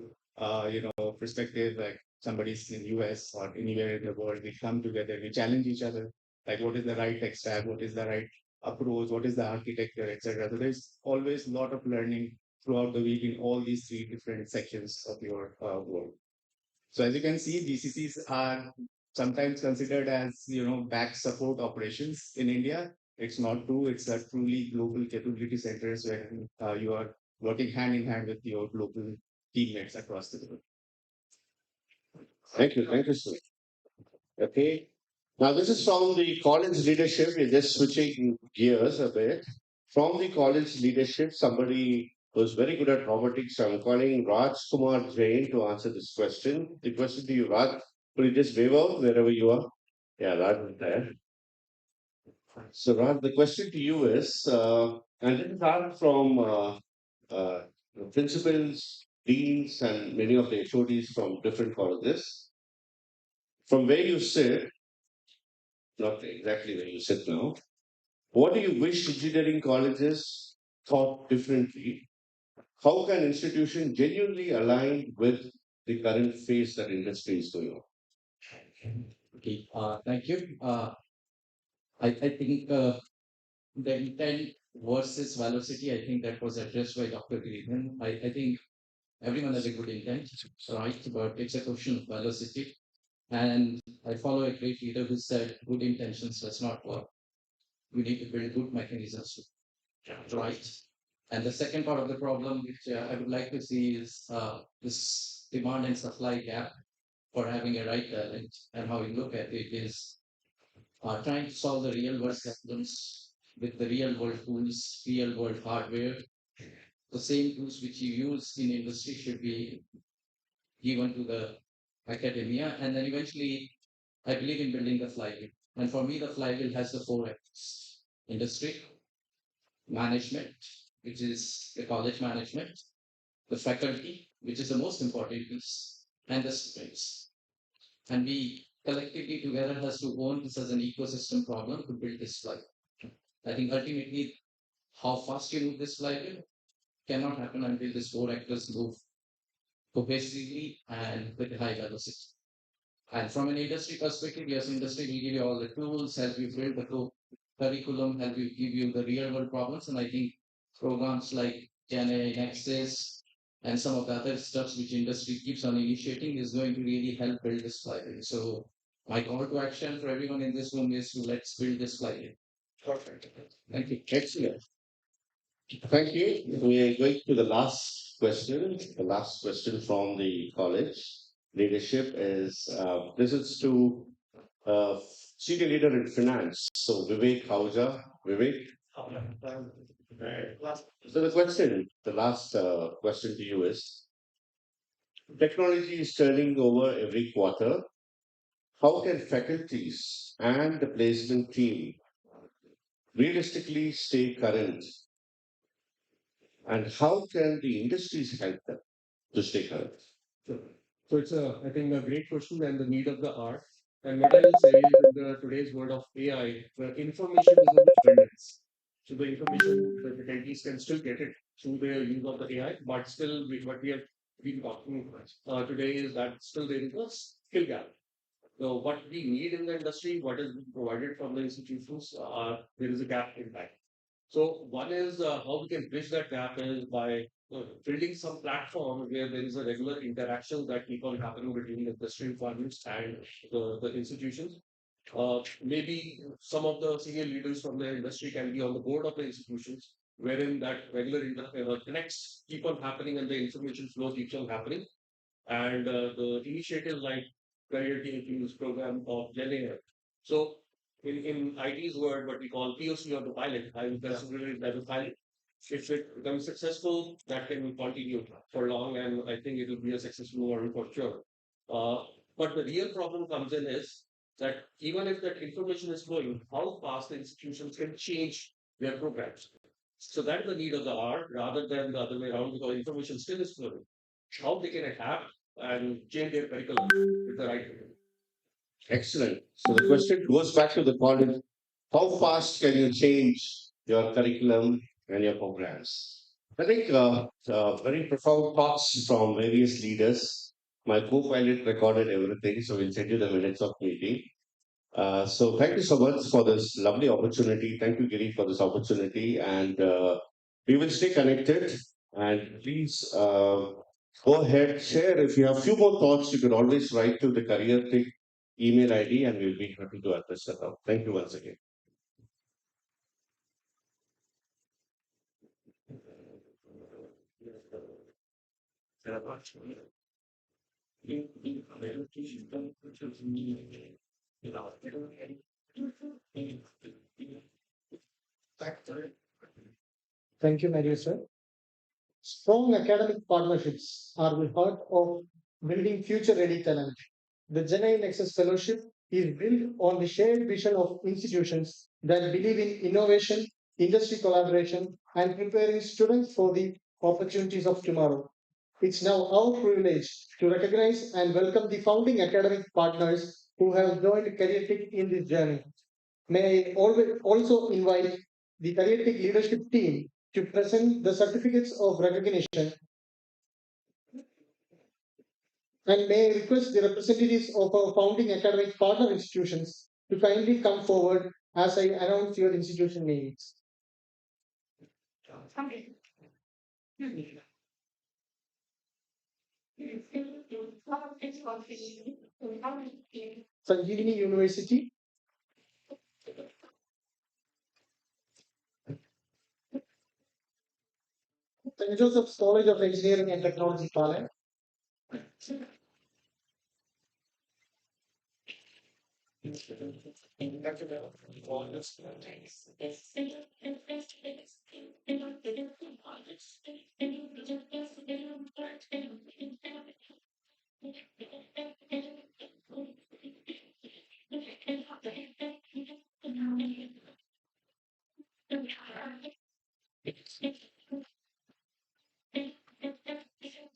perspective, like somebody's in US or anywhere in the world. We come together, we challenge each other, like what is the right tech stack, what is the right approach, what is the architecture, etc. So there's always a lot of learning throughout the week in all these three different sections of your work. So as you can see, GCCs are sometimes considered as back support operations in India. It's not true. It's a truly global capability centers where you are working hand in hand with your global teammates across the world. Thank you, sir. Okay. Now, this is from the college leadership. We're just switching gears a bit. From the college leadership, somebody who's very good at robotics. I'm calling Raj Kumar Jain to answer this question. The question to you, Raj. Could you just wave out wherever you are? Yeah, Raj is there. So, Raj, the question to you is, and this is asked from uh, principals, deans, and many of the HODs from different colleges. From where you sit, not exactly where you sit now, what do you wish engineering colleges thought differently? How can institutions genuinely align with the current phase that industry is going on? Okay, thank you. I think the intent versus velocity, I think that was addressed by Dr. Griffin. I think everyone has a good intent, right? But it's a question of velocity. And I follow a great leader who said good intentions does not work. We need to build good mechanisms to right. And the second part of the problem, which I would like to see, is this demand and supply gap for having a right talent. And how we look at it is trying to solve the real world problems with the real world tools, real world hardware. The same tools which you use in industry should be given to the academia. And then eventually, I believe in building the flywheel. And for me, the flywheel has the four acts: industry, management, which is the college management, the faculty, which is the most important piece, and the students. And we collectively together has to own this as an ecosystem problem to build this flywheel. I think ultimately, how fast you move this flywheel cannot happen until these four actors move cohesively and with high velocity. And from an industry perspective, yes, industry will give you all the tools, help you build the curriculum, help you give you the real world problems. And I think programs like GenAI Nexus and some of the other stuff which industry keeps on initiating is going to really help build this flywheel. So my call to action for everyone in this room is to let's build this flywheel. Perfect. Thank you. Excellent. Thank you. We are going to the last question. The last question from the college leadership is this is to senior leader in finance. So Vivek Hauja. Vivek. So the last question to you is: technology is turning over every quarter. How can faculties and the placement team realistically stay current? And how can the industries help them to stay current? So it's I think, a great question and the need of the hour. And what I will say is in the today's world of AI, the information is in abundance. So the information the attendees can still get it through the use of the AI, but still what we have been talking today is that still there is a skill gap. So what we need in the industry, what is being provided from the institutions, there is a gap in that. So one is how we can bridge that gap is by building some platform where there is a regular interaction that keep on happening between the industry requirements and the institutions. Maybe some of the senior leaders from the industry can be on the board of the institutions, wherein that regular connects keep on happening and the information flow keeps on happening. And the initiative like CareerTiQ's program of GenAI. So in IT's word, what we call POC or the pilot, I would consider it as a pilot. If it becomes successful, that can continue for long, and I think it will be a successful model for sure. Uh, but the real problem comes in is that even if that information is flowing, how fast the institutions can change their programs. So that's the need of the hour rather than the other way around because information still is flowing. How they can adapt and change their curriculum with the right way. Excellent. So the question goes back to the college. How fast can you change your curriculum and your programs? I think very profound thoughts from various leaders. My co-pilot recorded everything, so we'll send you the minutes of meeting. So thank you so much for this lovely opportunity. Thank you, Giri, for this opportunity, and we will stay connected. And please go ahead, share. If you have few more thoughts, you can always write to the CareerTiQ email ID, and we'll be happy to address that out. Thank you once again. Thank you, Mario sir. Strong academic partnerships are the heart of building future-ready talent. The GenAI Nexus Fellowship is built on the shared vision of institutions that believe in innovation, industry collaboration, and preparing students for the opportunities of tomorrow. It's now our privilege to recognize and welcome the founding academic partners who have joined CareerTiQ in this journey. May I also invite the CareerTiQ leadership team to present the certificates of recognition and may I request the representatives of our founding academic partner institutions to kindly come forward as I announce your institution names. Sanjeevani University, St. Joseph's College of Engineering and Technology, Pune,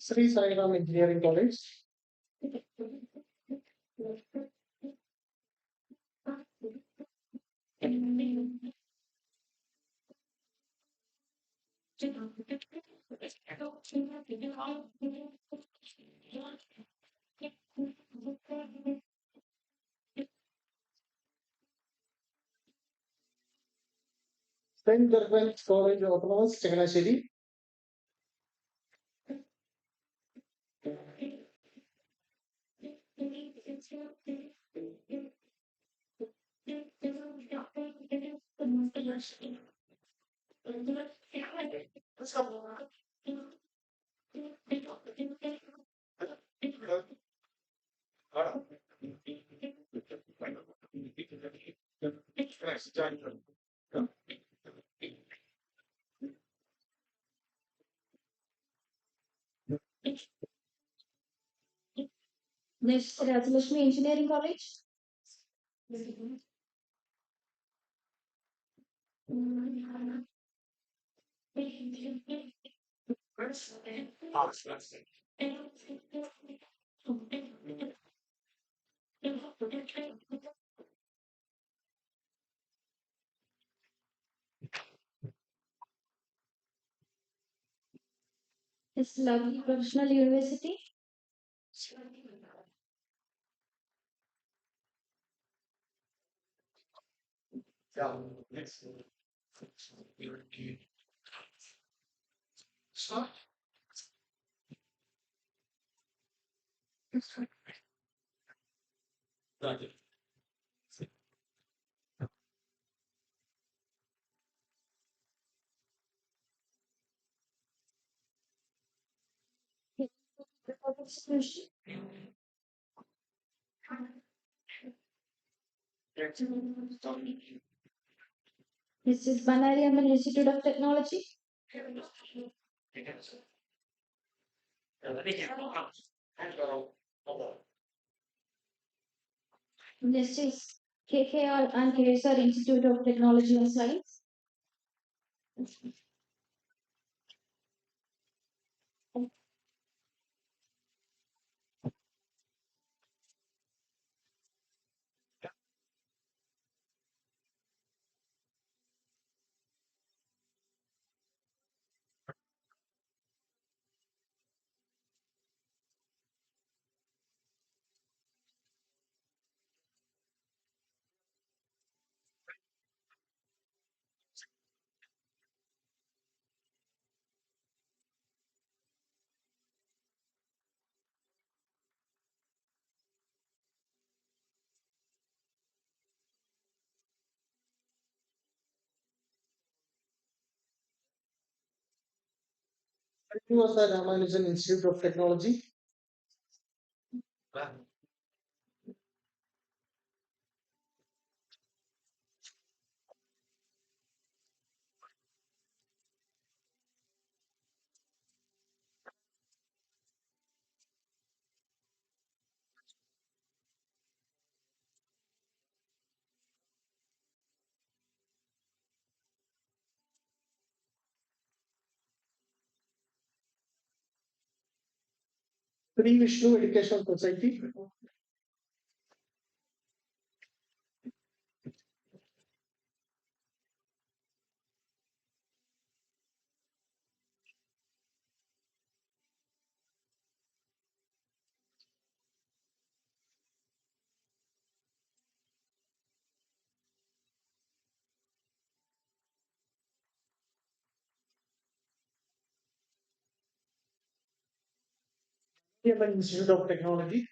Sri Sai Ram Engineering College, St. Gervais College Autonomous, Changanasheri, Next, Rajalakshmi Engineering College. It's lovely professional university. This is Banari Ammal Institute of Technology. This is KKR and KSR Institute of Technology and Science. Srinivasan Ramanujan Institute of Technology. Sri Vishnu Educational Society. Indian Institute of Technology.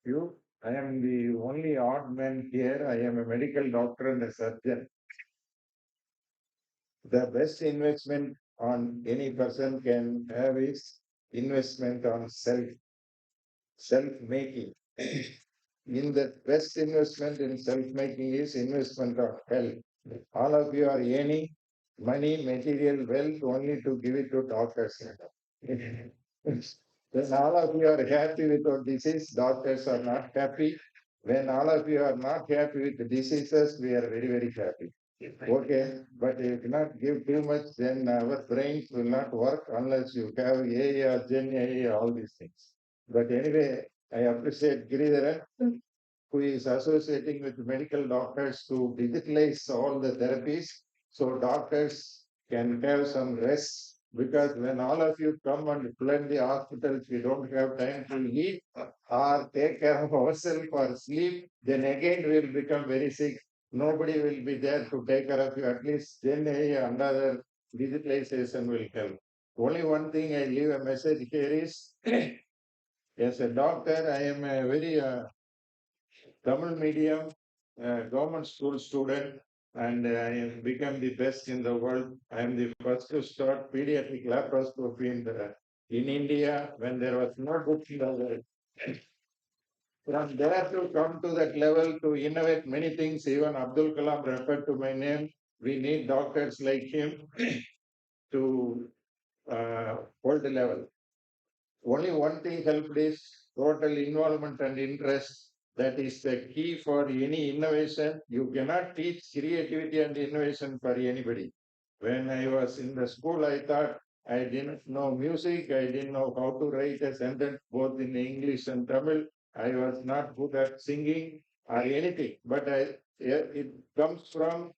You, I am the only odd man here. I am a medical doctor and a surgeon. The best investment on any person can have is investment on self-making. In the best investment in self-making is investment of health. All of you are earning money, material, wealth only to give it to doctors. When all of you are happy with your disease, doctors are not happy. When all of you are not happy with the diseases, we are very, very happy. Okay, but you cannot give too much, then our brains will not work unless you have AI or GenAI, all these things. But anyway, I appreciate Giridharan, who is associating with medical doctors to digitalize all the therapies so doctors can have some rest because when all of you come and flood the hospitals, we don't have time to eat or take care of ourselves or sleep, then again we'll become very sick. Nobody will be there to take care of you. At least then another digitalization will help. Only one thing I leave a message here is, as a doctor, I am a very Tamil medium government school student, and I have become the best in the world. I am the first to start pediatric laparoscopy in India when there was no good level. From there to come to that level to innovate many things, even Abdul Kalam referred to my name. We need doctors like him to hold the level. Only one thing helped is total involvement and interest. That is the key for any innovation. You cannot teach creativity and innovation for anybody. When I was in the school, I thought I didn't know music. I didn't know how to write a sentence both in English and Tamil. I was not good at singing or anything. But it comes from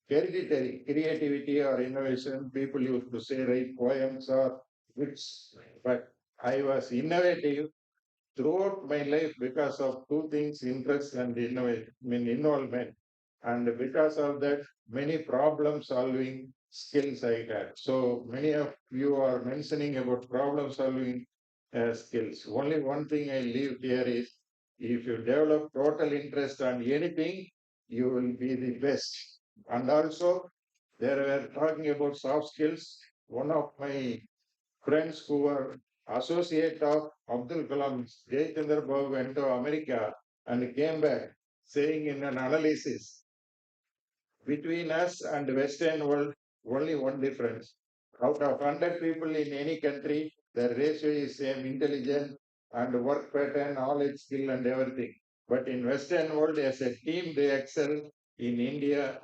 hereditary creativity or innovation. People used to say write poems or books. But I was innovative throughout my life because of two things: interest and involvement. And because of that, many problem solving skills I had. So many of you are mentioning about problem solving skills. Only one thing I leave here is, if you develop total interest on anything, you will be the best. And also, they were talking about soft skills. One of my friends who were associate of Abdul Kalam, Jay Chandra Babu went to America and came back saying in an analysis, between us and Western world, only one difference. Out of 100 people in any country, the ratio is same: intelligence and work pattern, knowledge, skill and everything. But in Western world, as a team, they excel. In India,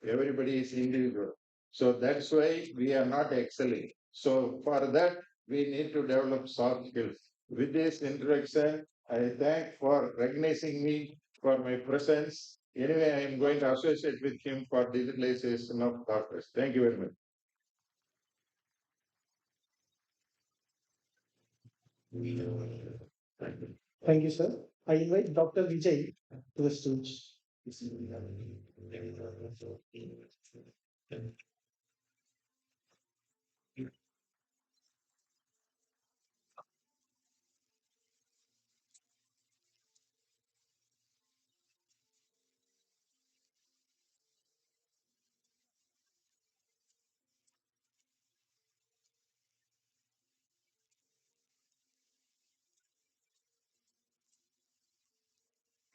everybody is individual. So that's why we are not excelling. So for that, we need to develop soft skills. With this introduction, I thank for recognizing me for my presence. Anyway, I am going to associate with him for digitalization of doctors. Thank you very much. Thank you, sir. I invite Dr. Vijay to the stage.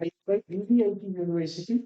I invite UDIT University.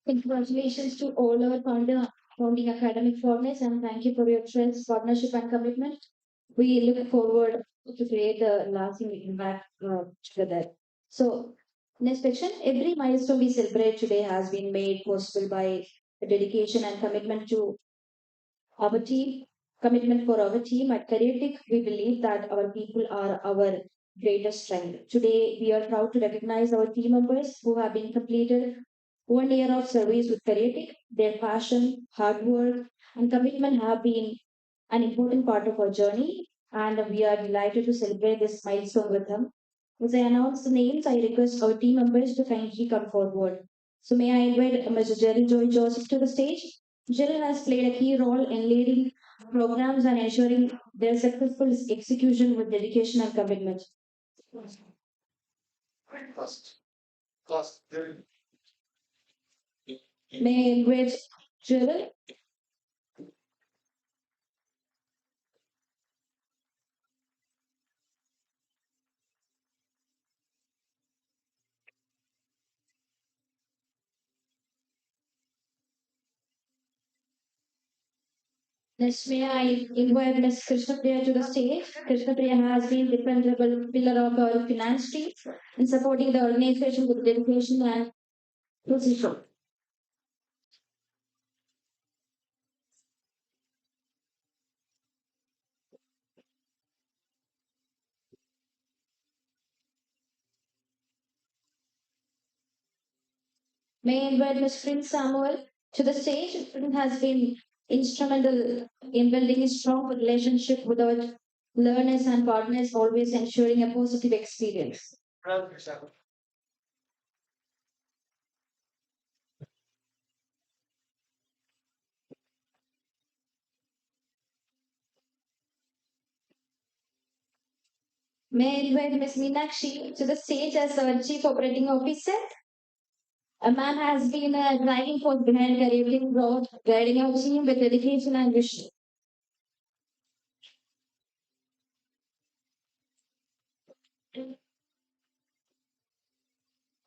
Congratulations to all our founding academic partners, and thank you for your trust, partnership, and commitment. We look forward to create a lasting impact together. So, next section, every milestone we celebrate today has been made possible by the dedication and commitment to our team, commitment for our team at CareerTiQ. We believe that our people are our greatest strength. Today, we are proud to recognize our team members who have been completed 1 year of service with CareerTiQ. Their passion, hard work, and commitment have been an important part of our journey, and we are delighted to celebrate this milestone with them. As I announce the names, I request our team members to kindly come forward. So may I invite Mr. Jerry Joy Joseph to the stage? Jerry has played a key role in leading programs and ensuring their successful execution with dedication and commitment. May I invite Jerry? Next, may I invite Ms. Krishnapriya to the stage. Krishnapriya has been dependable pillar of our finance team in supporting the organization with dedication and precision. May I invite Ms. Prince Samuel to the stage. Prince has been instrumental in building a strong relationship with our learners and partners, always ensuring a positive experience. May I invite Ms. Meenakshi to the stage as our Chief Operating Officer. A man has been a driving force behind CareerTiQ growth, guiding our team with dedication and vision.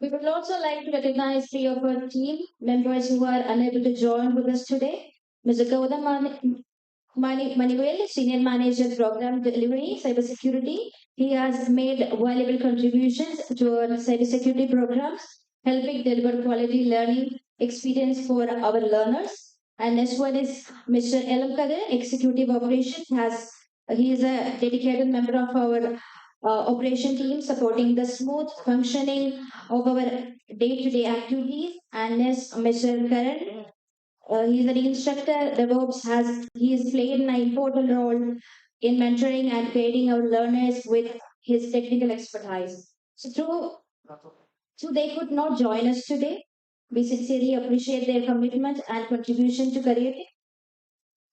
We would also like to recognize three of our team members who are unable to join with us today. Mr. Gautam Manivel, Senior Manager Program Delivery, Cybersecurity. He has made valuable contributions to our cybersecurity programs, helping deliver quality learning experience for our learners. And next one is Mr. Elam Kadir, Executive Operations. He is a dedicated member of our operation team supporting the smooth functioning of our day-to-day activities. And next, Mr. Karan, he's an instructor. DevOps he has played an important role in mentoring and guiding our learners with his technical expertise. So they could not join us today. We sincerely appreciate their commitment and contribution to career.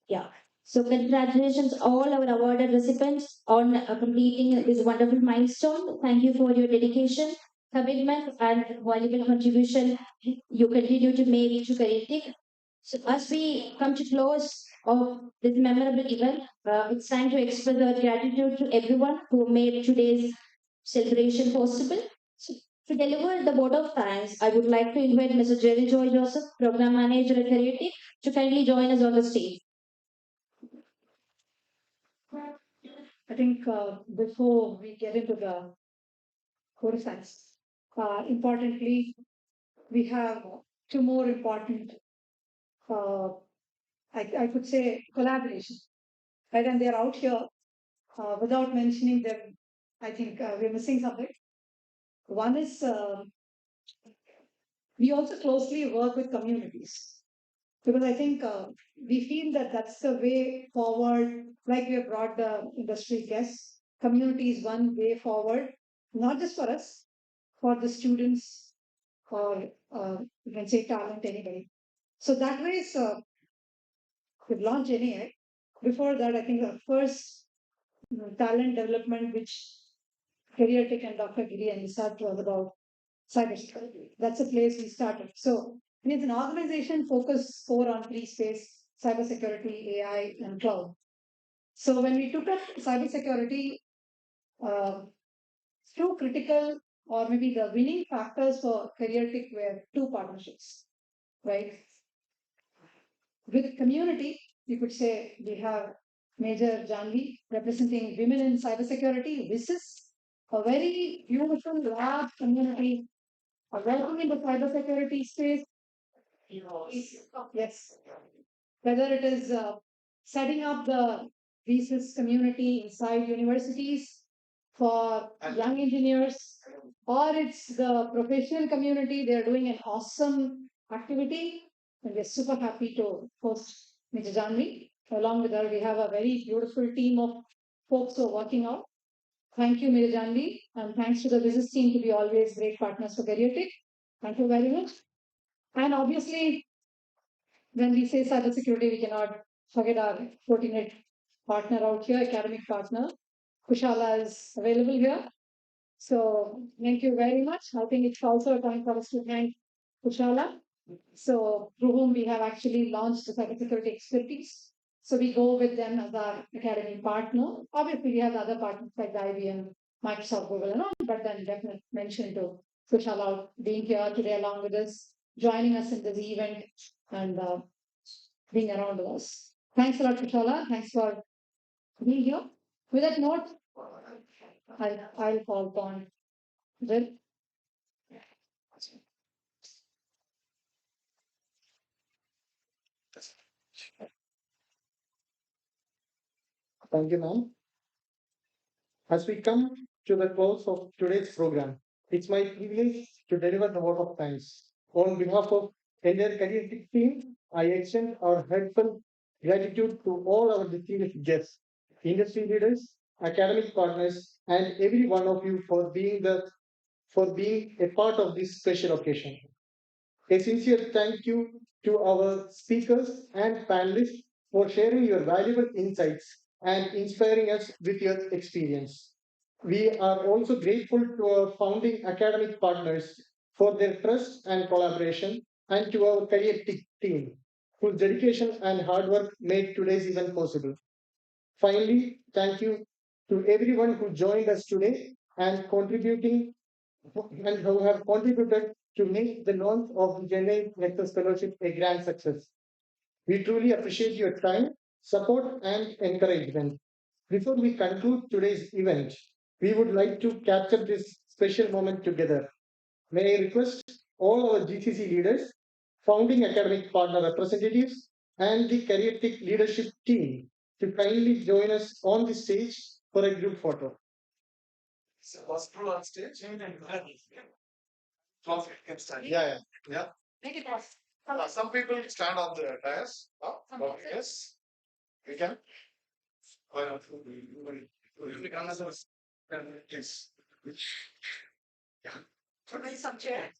Yeah. So congratulations all our awarded recipients on completing this wonderful milestone. Thank you for your dedication, commitment, and valuable contribution you continue to make to CareerTiQ. So as we come to close of this memorable event, it's time to express our gratitude to everyone who made today's celebration possible. So to deliver the vote of thanks, I would like to invite Mr. Jerry Joy Joseph, Program Manager at CareerTiQ, to kindly join us on the stage. I think before we get into the core science, importantly, we have two more important, I could say, collaboration, right? And they're out here without mentioning them. I think we're missing something. One is we also closely work with communities because I think we feel that that's the way forward. Like we have brought the industry guests, community is one way forward, not just for us, for the students, or you can say talent, anybody. So that way, we've launched GenAI. Before that, I think the first talent development, which CareerTiQ and Dr. Giri and Nisat was about cybersecurity. That's the place we started. So it means an organization focused more on three space, cybersecurity, AI, and cloud. So when we took up cybersecurity, two critical or maybe the winning factors for CareerTiQ were two partnerships, right? With community, you could say we have Major Janvi representing women in cybersecurity. This is a very beautiful, large community working in the cybersecurity space. Yes, whether it is setting up the thesis community inside universities for young engineers, or it's the professional community, they're doing an awesome activity, and we're super happy to host Ms. Janvi. Along with her, we have a very beautiful team of folks who are working out. Thank you, Ms. Janvi, and thanks to the business team to be always great partners for CareerTiQ. Thank you very much. And obviously, when we say cybersecurity, we cannot forget our Fortinet partner out here, academic partner. Kushala is available here. So thank you very much. I think it's also a time for us to thank Kushala. So through whom we have actually launched the cybersecurity expertise. So we go with them as our academy partner. Obviously, we have other partners like IBM, Microsoft, Google, and all, but then definitely mention to Kushala being here today along with us, joining us in this event, and being around with us. Thanks a lot, Kushala. Thanks for being here. With that note, I'll call upon Jill. Thank you, ma'am. As we come to the close of today's program, it's my privilege to deliver the vote of thanks. On behalf of entire CareerTiQ team, I extend our heartfelt gratitude to all our distinguished guests, industry leaders, academic partners, and every one of you for being a part of this special occasion. A sincere thank you to our speakers and panelists for sharing your valuable insights and inspiring us with your experience. We are also grateful to our founding academic partners for their trust and collaboration, and to our CareerTiQ team, whose dedication and hard work made today's event possible. Finally, thank you to everyone who joined us today and who have contributed to make the launch of the GenAI Nexus Fellowship a grand success. We truly appreciate your time, support, and encouragement. Before we conclude today's event, we would like to capture this special moment together. May I request all our GCC leaders, founding academic partner representatives, and the CareerTiQ leadership team to kindly join us on the stage for a group photo. So, was through on stage. Yeah. Make it fast. Some people stand on the dais. Yes. We can. Why not? We can as yes. Yeah. So, raise some chair.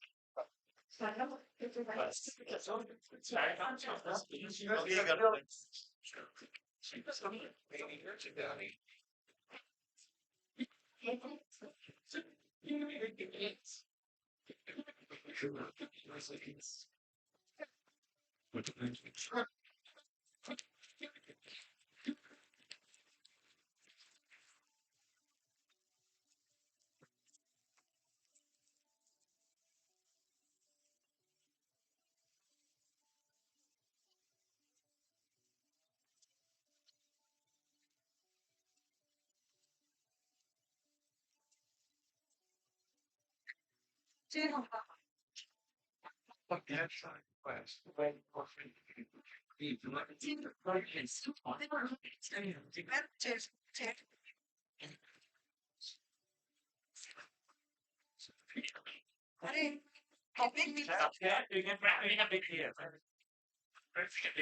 We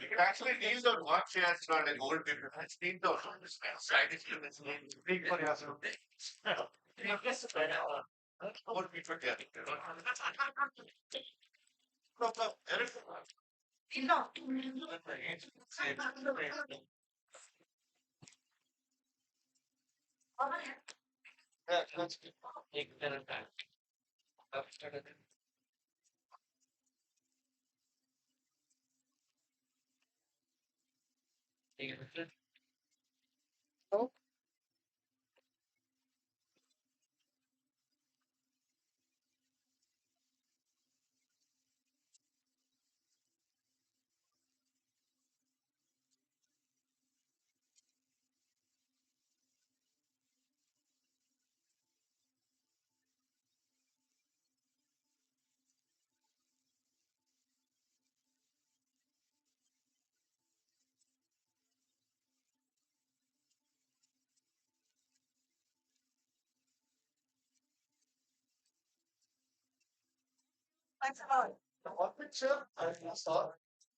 can actually use on one chair, it's not a gold paper. It's been the slide is big for yourself. Gold paper there. Thanks a lot. The one picture I saw,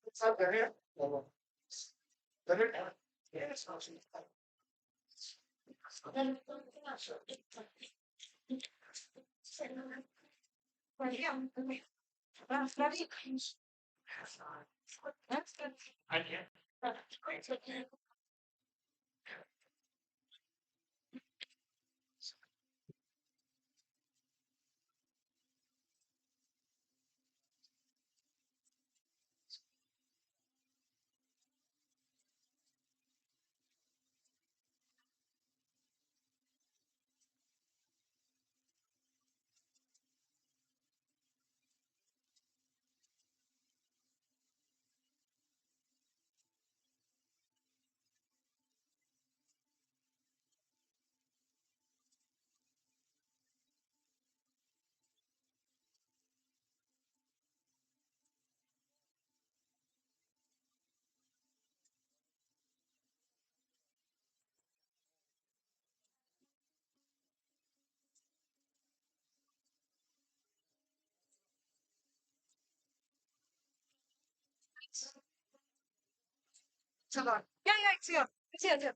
it's a very, very, yes, that's good. I can. It's a lot. Yeah, yeah, it's here. It's here. It's here.